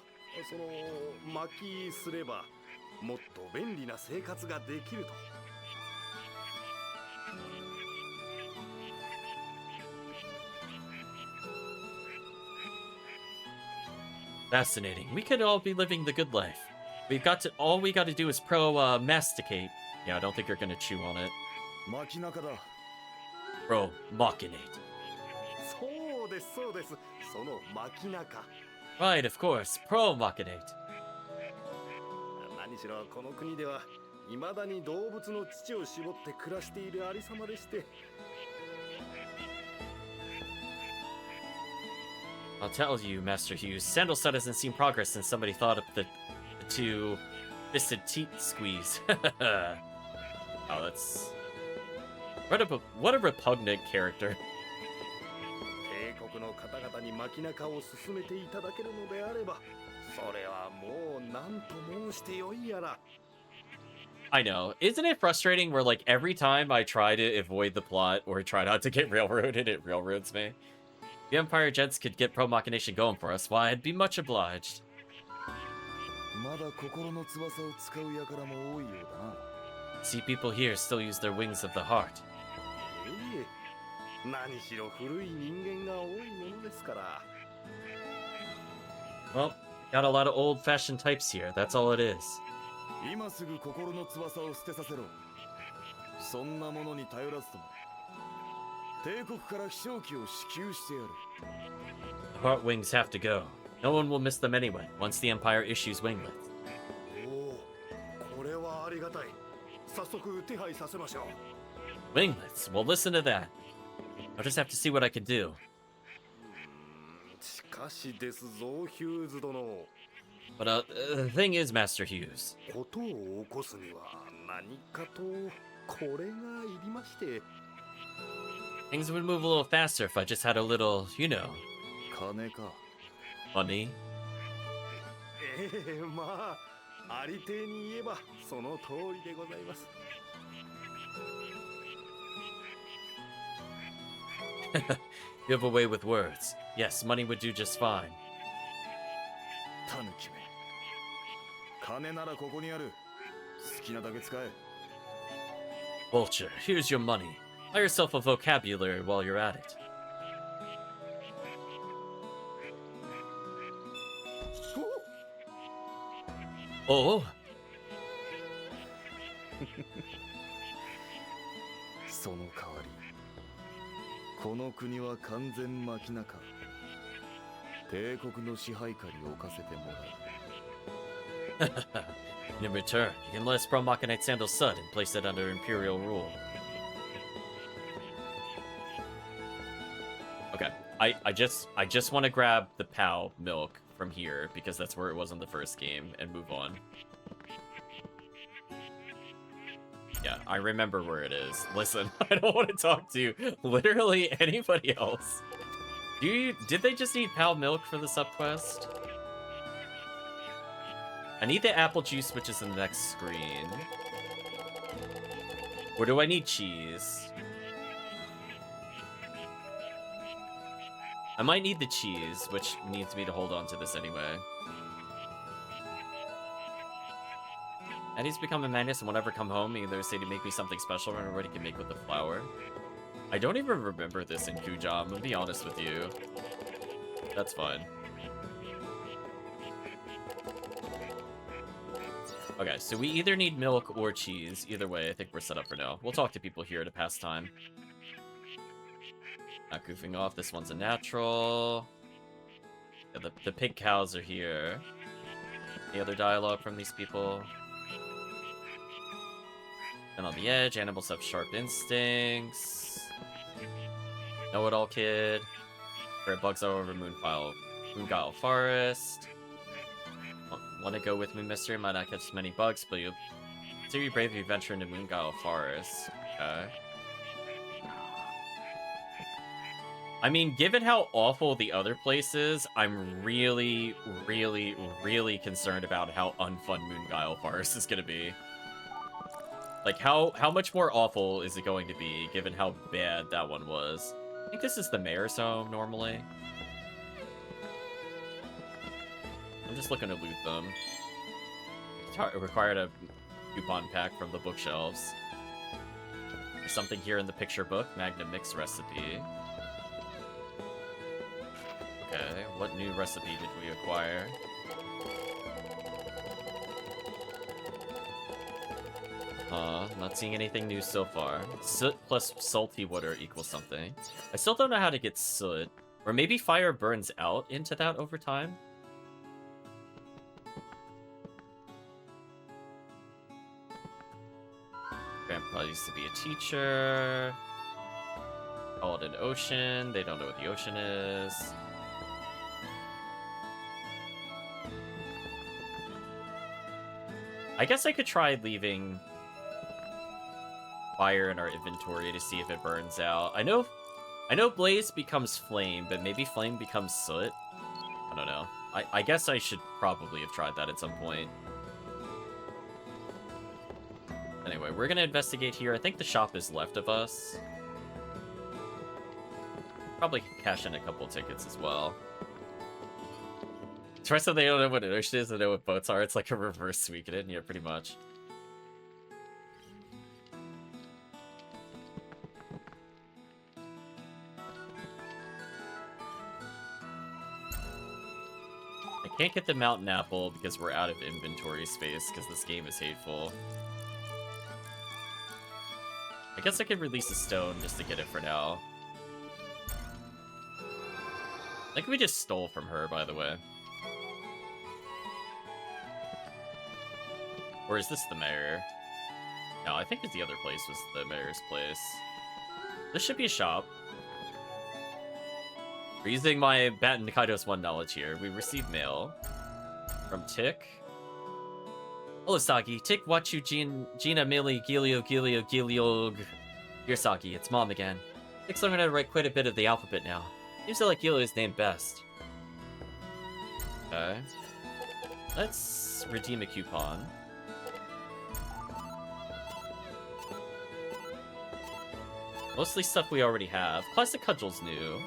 巻きすればもっと便利な生活ができると。Fascinating. We could all be living the good life. All we got to do is masticate. Yeah, I don't think you're gonna chew on it. 街中だ。Bro, machinate. そうですそうです。その街中。Right, of course. Machinate. 何しろこの国では未だに動物の乳を絞って暮らしているありさまでして。I'll tell you, Master Hughes, Sandalstar doesn't seem progress since somebody thought up the two-fisted teeth squeeze. Oh, that's... What a repugnant character. 帝国の方々に街中を進めていただけるのであれば、それはもう何と申してよいやら。I know. Isn't it frustrating where, like, every time I try to avoid the plot or try not to get railroaded, it railroads me? If the Empire Gents could get pro-machination going for us, why, I'd be much obliged. まだ心の翼を使う輩も多いようだな。See, people here still use their wings of the heart. いえ、何しろ古い人間が多いものですから。Well, got a lot of old-fashioned types here, that's all it is. 今すぐ心の翼を捨てさせろ。そんなものに頼らずとも、帝国から飛翔機を支給してやる。The heart wings have to go. No one will miss them anyway, once the Empire issues winglets. おお、これはありがたい。早速手配させましょう。Winglets? Well, listen to that. I'll just have to see what I can do. しかしですぞ、ヒューズ殿。But, the thing is, Master Hughes. ことを起こすには何かとこれがいりまして。Things would move a little faster if I just had a little, you know... 金か。Money? まあ、ありていに言えばその通りでございます。You have a way with words. Yes, money would do just fine. タヌキめ。金ならここにある。好きなだけ使え。Vulture, here's your money. Buy yourself a vocabulary while you're at it. Oh. その代わりこの国は完全巻き中帝国の支配下に置かせてもらう In return, you can let us Pro Machinite Sandal Sud and place it under Imperial rule. Okay, I just want to grab the POW milk from here because that's where it was in the first game and move on. Yeah, I remember where it is. Listen, I don't want to talk to literally anybody else. Did they just need POW milk for the subquest? I need the apple juice, which is in the next screen. Or do I need cheese? I might need the cheese, which needs me to hold on to this anyway. Eddie's become a madness, and whenever I come home, either say to make me something special or already can make with the flour. I don't even remember this in Kuja, I'm gonna be honest with you. That's fine. Okay, so we either need milk or cheese. Either way, I think we're set up for now. We'll talk to people here to pass time. Not goofing off. This one's a natural. Yeah, the pig cows are here. Any other dialogue from these people? And on the edge, animals have sharp instincts. Know-it-all kid. Rare bugs all over Moongile Forest. Want to go with me, mister? Might not catch many bugs, but you'll consider you brave if you venture into Moongile Forest. Okay. I mean, given how awful the other place is, I'm really, really, really concerned about how unfun Moongile Forest is going to be. Like, how much more awful is it going to be, given how bad that one was? I think this is the mayor's home, normally. I'm just looking to loot them. Required a coupon pack from the bookshelves. There's something here in the picture book. Magnum Mix recipe. Okay, what new recipe did we acquire? Not seeing anything new so far. Soot plus salty water equals something. I still don't know how to get soot. Or maybe fire burns out into that over time? Grandpa used to be a teacher. Call it an ocean. They don't know what the ocean is. I guess I could try leaving fire in our inventory to see if it burns out. I know blaze becomes flame, but maybe flame becomes soot. I don't know. I guess I should probably have tried that at some point. Anyway, we're gonna investigate here. I think the shop is left of us. Probably cash in a couple tickets as well. It's first they don't know what an ocean is, they know what boats are. It's like a reverse Suikoden. Yeah, pretty much. I can't get the mountain apple because we're out of inventory space because this game is hateful. I guess I could release a stone just to get it for now. I think we just stole from her, by the way. Or is this the mayor? No, I think the other place was the mayor's place. This should be a shop. We're using my Baten Kaitos 1 knowledge here. We received mail from Tick. Hello, Sagi. Tick Wachu Gina Mili Giliog. Dear Sagi, it's Mom again. Tick's learning how to write quite a bit of the alphabet now. Seems to like Gilio's name best. Okay. Let's redeem a coupon. Mostly stuff we already have. Classic Cudgel's new.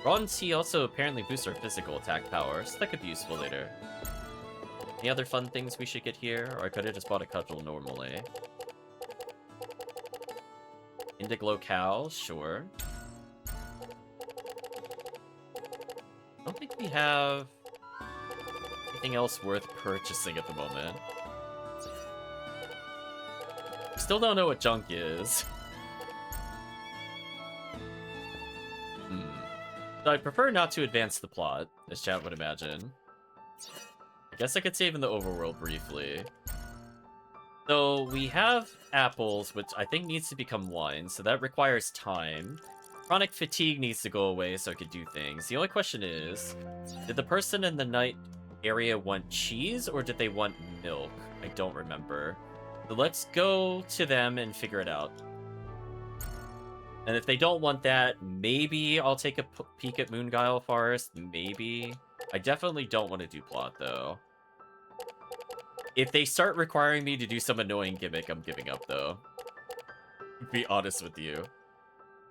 Raw tea also apparently boosts our physical attack power, so that could be useful later. Any other fun things we should get here? Or I could have just bought a Cudgel normally. Indiglo cow, sure. I don't think we have anything else worth purchasing at the moment. Still don't know what junk is. So I prefer not to advance the plot, as chat would imagine. I guess I could save in the overworld briefly. So we have apples, which I think needs to become wine, so that requires time. Chronic fatigue needs to go away so I could do things. The only question is, did the person in the night area want cheese or did they want milk? I don't remember. So let's go to them and figure it out. And if they don't want that, maybe I'll take a peek at Moonguile Forest. Maybe. I definitely don't want to do plot, though. If they start requiring me to do some annoying gimmick, I'm giving up, though. To be honest with you.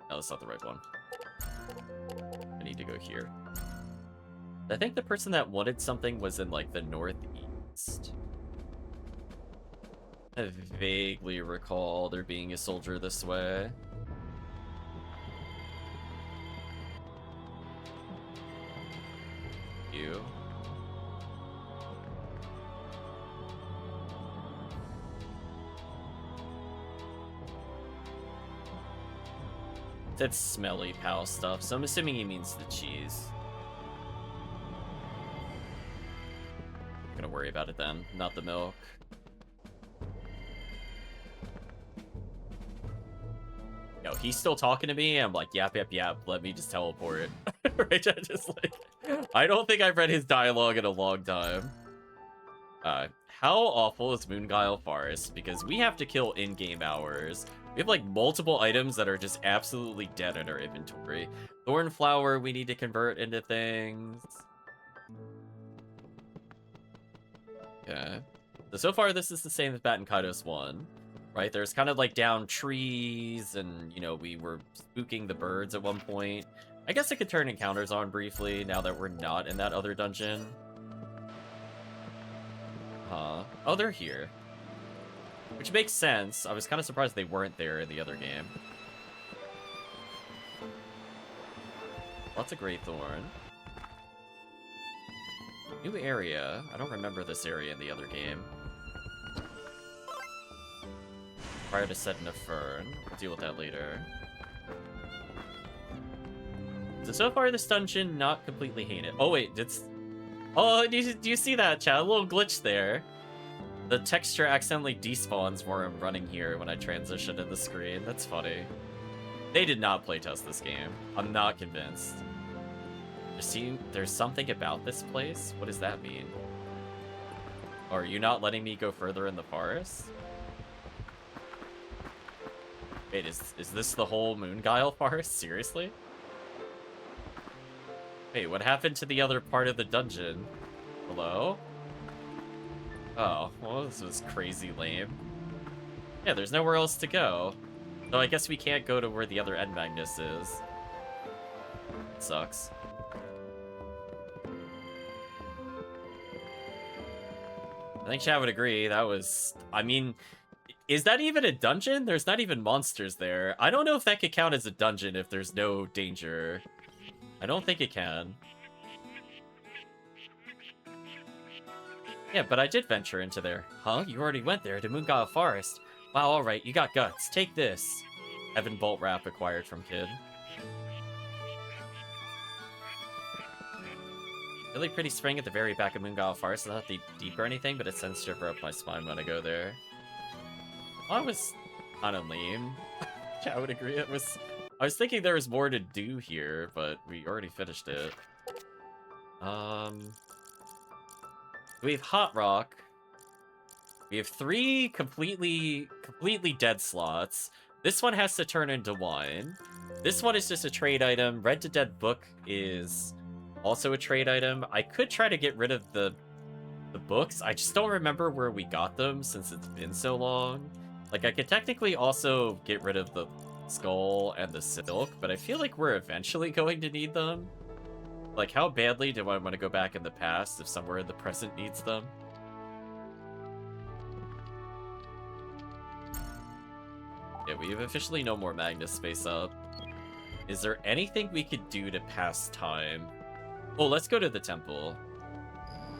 No, that's not the right one. I need to go here. I think the person that wanted something was in, like, the northeast. I vaguely recall there being a soldier this way. You. That's smelly pal stuff, so I'm assuming he means the cheese. I'm gonna worry about it then, not the milk. Yo, he's still talking to me. I'm like, yap, yap, yap. Let me just teleport. Right? Just like, I don't think I've read his dialogue in a long time. How awful is Moonguile Forest? Because we have to kill in-game hours. We have like multiple items that are just absolutely dead in our inventory. Thornflower we need to convert into things. Okay. So far this is the same as Baten Kaitos 1. Right, there's kind of like down trees and, you know, we were spooking the birds at one point. I guess I could turn encounters on briefly now that we're not in that other dungeon. Huh. Oh, they're here. Which makes sense. I was kind of surprised they weren't there in the other game. Lots of Great Thorn. New area. I don't remember this area in the other game. Prior to setting a fern. We'll deal with that later. So far this dungeon, not completely hate it. Oh wait, it's... Oh, do you see that, chat? A little glitch there. The texture accidentally despawns where I'm running here when I transition in the screen. That's funny. They did not playtest this game. I'm not convinced. There's something about this place? What does that mean? Are you not letting me go further in the forest? Wait, is this the whole Moonguile Forest? Seriously? Wait, what happened to the other part of the dungeon? Hello? Oh, well, this was crazy lame. Yeah, there's nowhere else to go. So I guess we can't go to where the other End Magnus is. It sucks. I think chat would agree, that was... I mean... Is that even a dungeon? There's not even monsters there. I don't know if that could count as a dungeon if there's no danger. I don't think it can. Yeah, but I did venture into there. Huh? You already went there to Moonguile Forest. Wow, alright, you got guts. Take this. Evan Bolt Wrap acquired from Kid. Really pretty spring at the very back of Moonguile Forest. Not deep or anything, but it sends shiver up my spine when I go there. Oh, I was kind of lame. Yeah, I would agree. I was thinking there was more to do here, but we already finished it. We have Hot Rock. We have 3 completely dead slots. This one has to turn into wine. This one is just a trade item. Red to Dead Book is also a trade item. I could try to get rid of the books. I just don't remember where we got them since it's been so long. Like, I could technically also get rid of the skull and the silk, but I feel like we're eventually going to need them. Like, how badly do I want to go back in the past if somewhere in the present needs them? Yeah, we have officially no more Magnus space up. Is there anything we could do to pass time? Oh, let's go to the temple.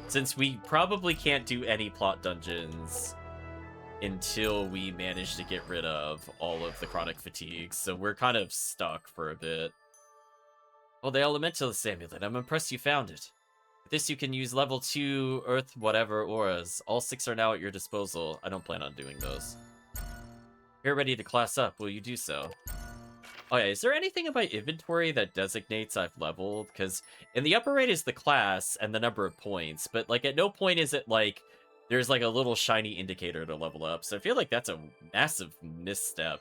Since we probably can't do any plot dungeons until we manage to get rid of all of the chronic fatigue, so we're kind of stuck for a bit. Well, the Elementalist Amulet, I'm impressed you found it. With this, you can use level 2 Earth whatever auras. All 6 are now at your disposal. I don't plan on doing those. You're ready to class up. Will you do so? Oh yeah, is there anything in my inventory that designates I've leveled? Because in the upper right is the class and the number of points, but like at no point is it like there's like a little shiny indicator to level up. So I feel like that's a massive misstep.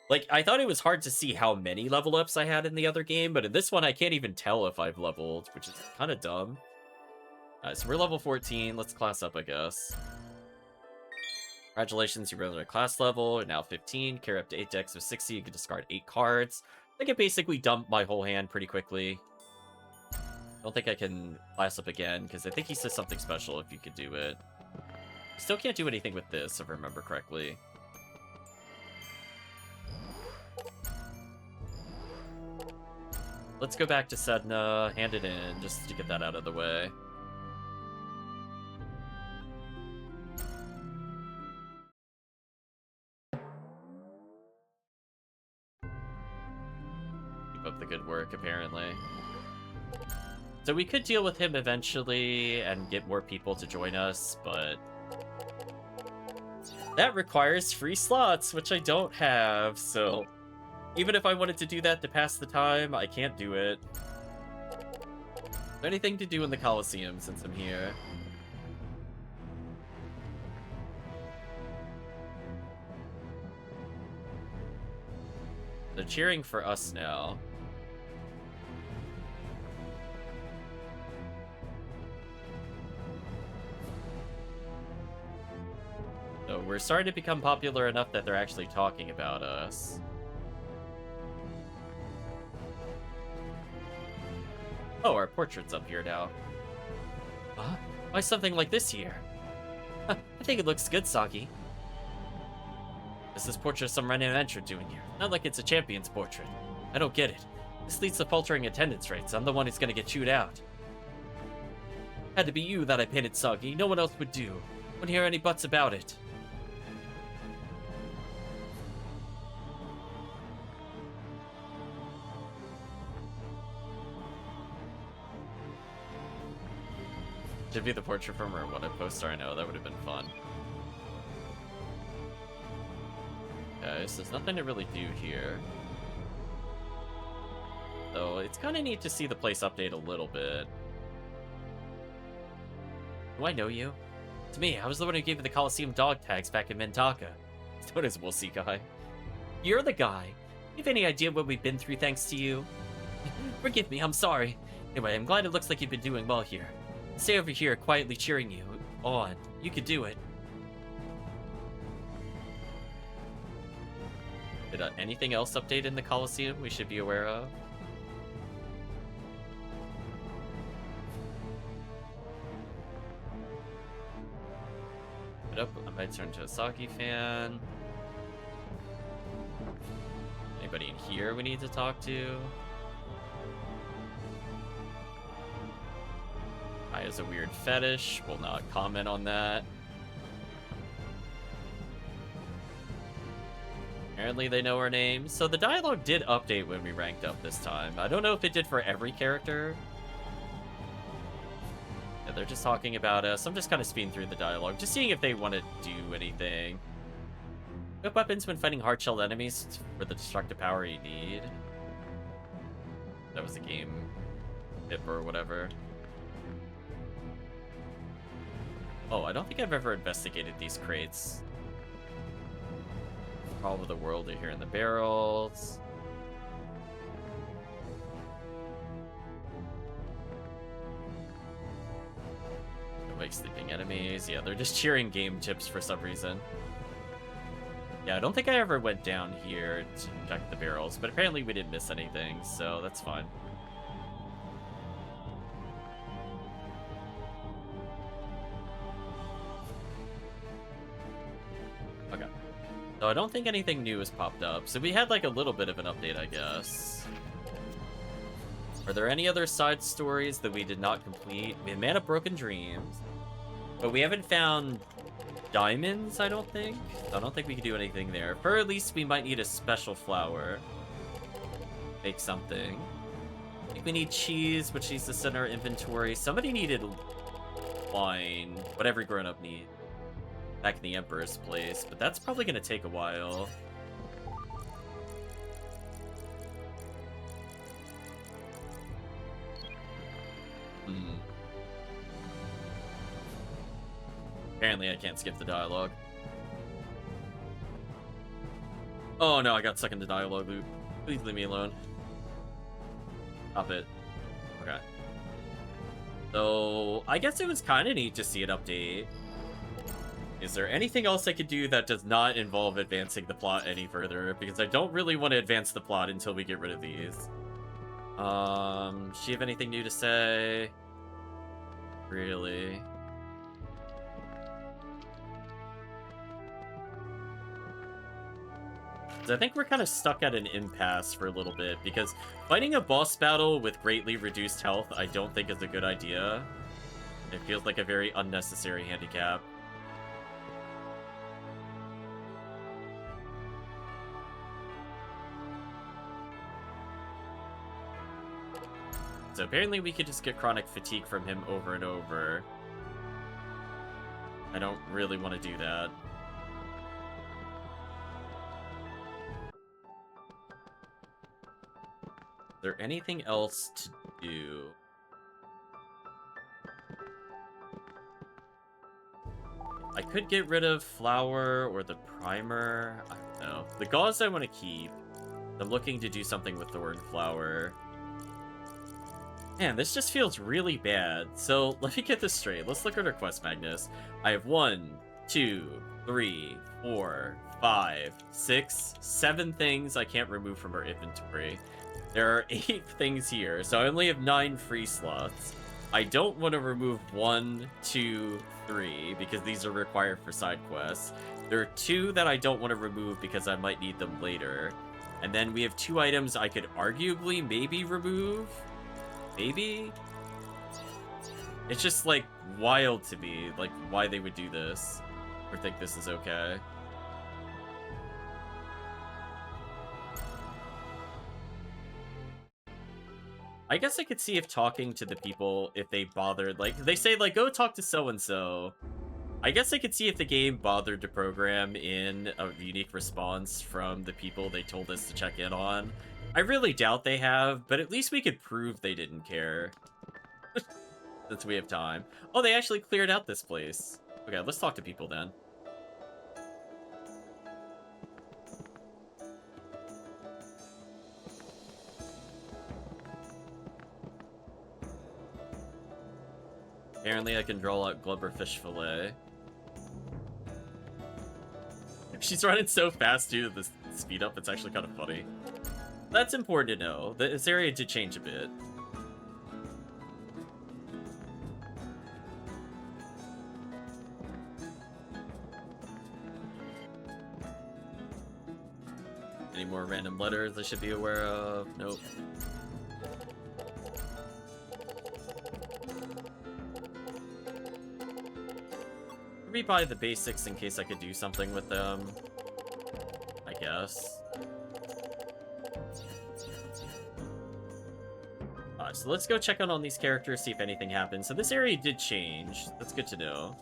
Like, I thought it was hard to see how many level ups I had in the other game, but in this one I can't even tell if I've leveled, which is kind of dumb. So we're level 14. Let's class up, I guess. Congratulations, you rose our class level. You're now 15. Carry up to 8 decks with 60. You can discard 8 cards. I can basically dump my whole hand pretty quickly. Don't think I can class up again, because I think he says something special if you could do it. Still can't do anything with this, if I remember correctly. Let's go back to Sedna, hand it in, just to get that out of the way. Keep up the good work, apparently. So we could deal with him eventually and get more people to join us, but that requires free slots, which I don't have, so even if I wanted to do that to pass the time, I can't do it. Is there anything to do in the Coliseum since I'm here? They're cheering for us now. So we're starting to become popular enough that they're actually talking about us. Oh, our portrait's up here now. Huh? Why something like this here? Huh, I think it looks good, Saki. This is portrait of some random entrant doing here. Not like it's a champion's portrait. I don't get it. This leads to faltering attendance rates. I'm the one who's gonna get chewed out. Had to be you that I painted, Saki. No one else would do. Wouldn't hear any buts about it. Should be the portrait from her. What a poster, I know. That would have been fun. Okay, so there's nothing to really do here. So it's kind of neat to see the place update a little bit. Do I know you? It's me. I was the one who gave you the Coliseum dog tags back in Mentaka. It's known as Wolsey Guy. You're the guy. You have any idea what we've been through thanks to you? Forgive me, I'm sorry. Anyway, I'm glad it looks like you've been doing well here. Stay over here, quietly cheering you on. You could do it. Did anything else update in the Coliseum we should be aware of? Up, I might turn to a Saki fan. Anybody in here we need to talk to? Guy has a weird fetish. Will not comment on that. Apparently they know our names. So the dialogue did update when we ranked up this time. I don't know if it did for every character. Yeah, they're just talking about us. I'm just kind of speeding through the dialogue, just seeing if they want to do anything. Equip weapons when fighting hard-shelled enemies for the destructive power you need. That was a game tip or whatever. Oh, I don't think I've ever investigated these crates. All over the world are here in the barrels. Awake sleeping enemies. Yeah, they're just cheering game tips for some reason. Yeah, I don't think I ever went down here to check the barrels, but apparently we didn't miss anything, so that's fine. Okay. So I don't think anything new has popped up, so we had like a little bit of an update, I guess. Are there any other side stories that we did not complete? We have Man of Broken Dreams, but we haven't found diamonds, I don't think. I don't think we can do anything there. For at least we might need a special flower. Make something. I think we need cheese, which needs to sit in our inventory. Somebody needed wine, what every grown-up needs, back in the Emperor's place, but that's probably going to take a while. Apparently I can't skip the dialogue. Oh no, I got stuck in the dialogue loop. Please leave me alone. Stop it. Okay. So, I guess it was kind of neat to see an update. Is there anything else I could do that does not involve advancing the plot any further? Because I don't really want to advance the plot until we get rid of these. She have anything new to say? Really? I think we're kind of stuck at an impasse for a little bit, because fighting a boss battle with greatly reduced health I don't think is a good idea. It feels like a very unnecessary handicap. So apparently we could just get chronic fatigue from him over and over. I don't really want to do that. Is there anything else to do? I could get rid of flour or the primer. I don't know. The gauze I want to keep. I'm looking to do something with thorn flour. Man, this just feels really bad. So let me get this straight. Let's look at our quest, Magnus. I have 1, 2, 3, 4, 5, 6, 7 things I can't remove from our inventory. There are 8 things here, so I only have 9 free slots. I don't want to remove 1, 2, 3, because these are required for side quests. There are 2 that I don't want to remove because I might need them later. And then we have 2 items I could arguably maybe remove. Maybe? It's just, like, wild to me, like, why they would do this. Or think this is okay. I guess I could see if talking to the people, if they bothered, like, they say, like, go talk to so-and-so. I guess I could see if the game bothered to program in a unique response from the people they told us to check in on. I really doubt they have, but at least we could prove they didn't care. Since we have time. Oh, they actually cleared out this place. Okay, let's talk to people then. Apparently I can draw out Glubber fish fillet. She's running so fast due to the speed up, it's actually kind of funny. That's important to know. This area did change a bit. Any more random letters I should be aware of? Nope. Rebuy the basics in case I could do something with them, I guess. So let's go check out on these characters, see if anything happens. So this area did change. That's good to know.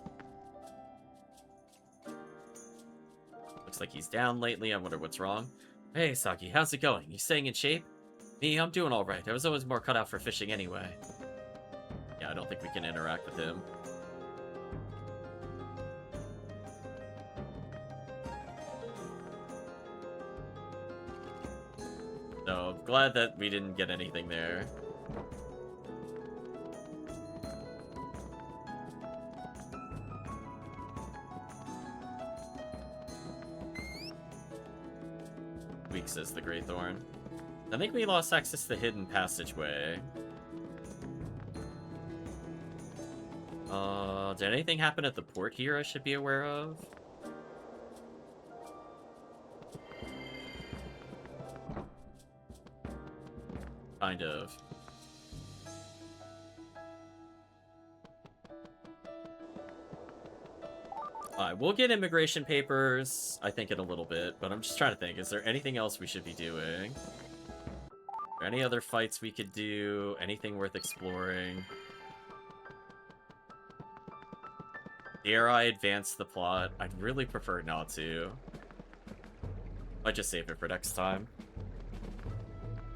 Looks like he's down lately. I wonder what's wrong. Hey, Saki, how's it going? You staying in shape? Me, I'm doing all right. I was always more cut out for fishing anyway. Yeah, I don't think we can interact with him. So, glad that we didn't get anything there. Weak, says the Greythorn. I think we lost access to the hidden passageway. Did anything happen at the port here I should be aware of? Kind of. We'll get immigration papers, I think, in a little bit, but I'm just trying to think, is there anything else we should be doing? Are there any other fights we could do? Anything worth exploring? Dare I advance the plot? I'd really prefer not to. Might just save it for next time.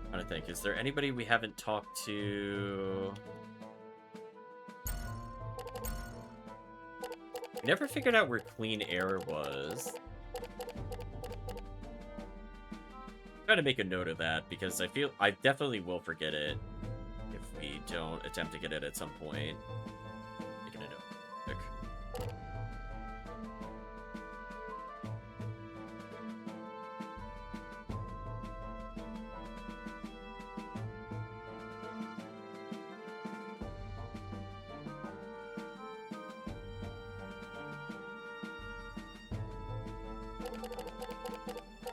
I'm trying to think, is there anybody we haven't talked to? We never figured out where Clean Air was. I'm trying to make a note of that because I feel I definitely will forget it if we don't attempt to get it at some point. Making a note. Quick.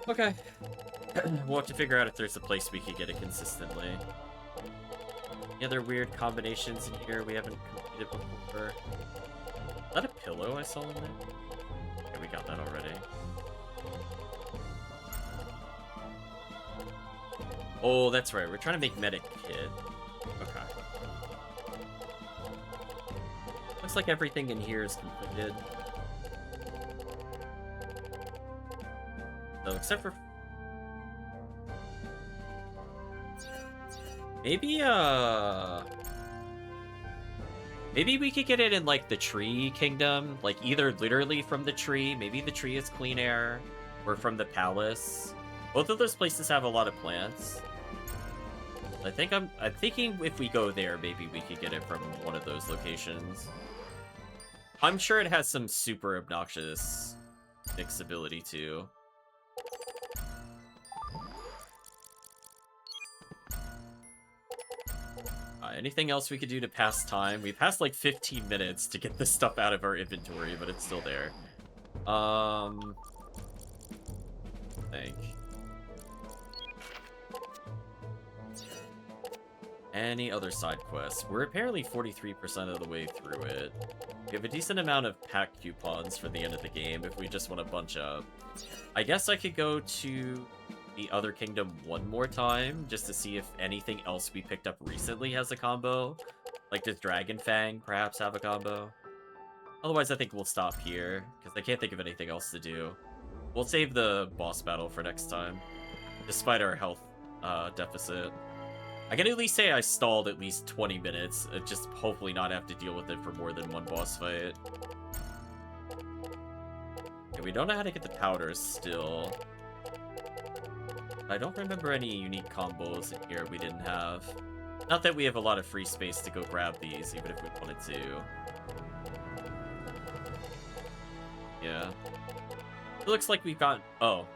Okay. We'll have to figure out if there's a place we could get it consistently. Any other weird combinations in here we haven't completed before? Is that a pillow I saw in there? Okay, we got that already. Oh, that's right. We're trying to make medic kit. Okay. Looks like everything in here is completed. So, except for... Maybe we could get it in, like, the tree kingdom. Like, either literally from the tree. Maybe the tree is Clean Air. Or from the palace. Both of those places have a lot of plants. I'm thinking if we go there, maybe we could get it from one of those locations. I'm sure it has some super obnoxious mixability, too. Anything else we could do to pass time? We passed like 15 minutes to get this stuff out of our inventory, but it's still there. I think. Any other side quests? We're apparently 43% of the way through it. We have a decent amount of pack coupons for the end of the game if we just want to bunch up. I guess I could go to the other kingdom one more time just to see if anything else we picked up recently has a combo. Like, does Dragon Fang perhaps have a combo? Otherwise, I think we'll stop here because I can't think of anything else to do. We'll save the boss battle for next time, despite our health deficit. I can at least say I stalled at least 20 minutes, just hopefully not have to deal with it for more than one boss fight. Okay, we don't know how to get the powders still. I don't remember any unique combos in here we didn't have. Not that we have a lot of free space to go grab these, even if we wanted to. Yeah. It looks like we've got... Oh.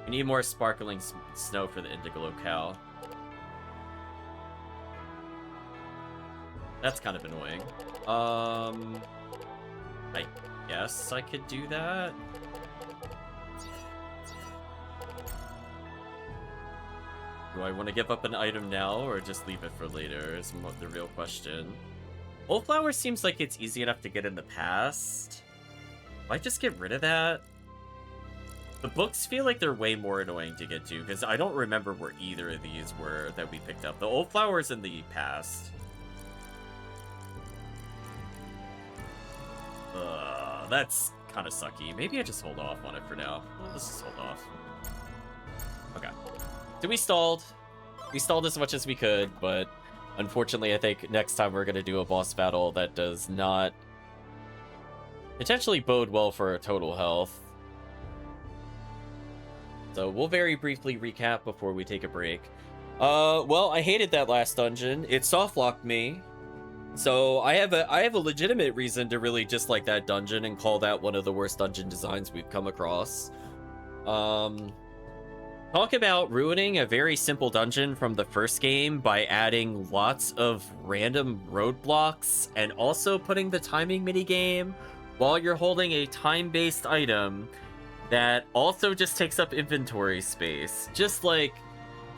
We need more sparkling snow for the Indigo locale. That's kind of annoying. I guess I could do that. Do I want to give up an item now, or just leave it for later, is the real question. Old Flower seems like it's easy enough to get in the past. Might just get rid of that. The books feel like they're way more annoying to get to, because I don't remember where either of these were that we picked up. The Old Flower's in the past. That's kind of sucky. Maybe I just hold off on it for now. Let's just hold off. Okay. So we stalled. We stalled as much as we could, but unfortunately I think next time we're going to do a boss battle that does not potentially bode well for our total health. So we'll very briefly recap before we take a break. Well, I hated that last dungeon. It softlocked me. So I have a legitimate reason to really dislike that dungeon and call that one of the worst dungeon designs we've come across. Talk about ruining a very simple dungeon from the first game by adding lots of random roadblocks and also putting the timing minigame while you're holding a time-based item that also just takes up inventory space. Just like,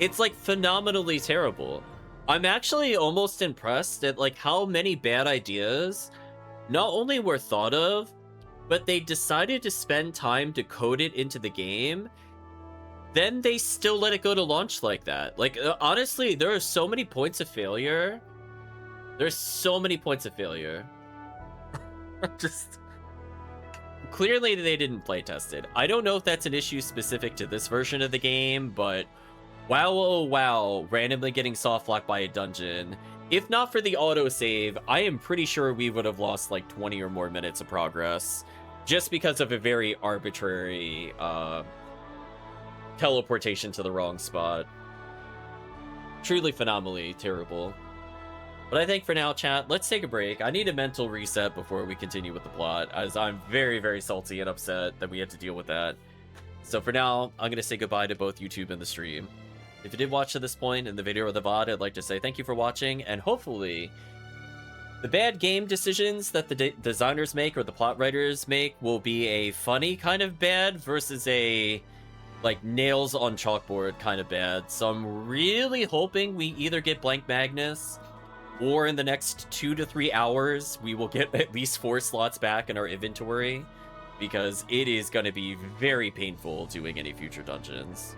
it's like phenomenally terrible. I'm actually almost impressed at like how many bad ideas not only were thought of, but they decided to spend time to code it into the game, then they still let it go to launch like that. Like, honestly, there are so many points of failure. There's so many points of failure. Just... Clearly, they didn't playtest it. I don't know if that's an issue specific to this version of the game, but wow, oh wow, randomly getting soft locked by a dungeon. If not for the autosave, I am pretty sure we would have lost like 20 or more minutes of progress just because of a very arbitrary teleportation to the wrong spot. Truly phenomenally terrible. But I think for now, chat, let's take a break. I need a mental reset before we continue with the plot, as I'm very, very salty and upset that we had to deal with that. So for now, I'm going to say goodbye to both YouTube and the stream. If you did watch to this point in the video or the VOD, I'd like to say thank you for watching, and hopefully the bad game decisions that the designers make or the plot writers make will be a funny kind of bad versus a like nails on chalkboard kind of bad. So I'm really hoping we either get Blank Magnus or in the next 2 to 3 hours, we will get at least 4 slots back in our inventory, because it is going to be very painful doing any future dungeons.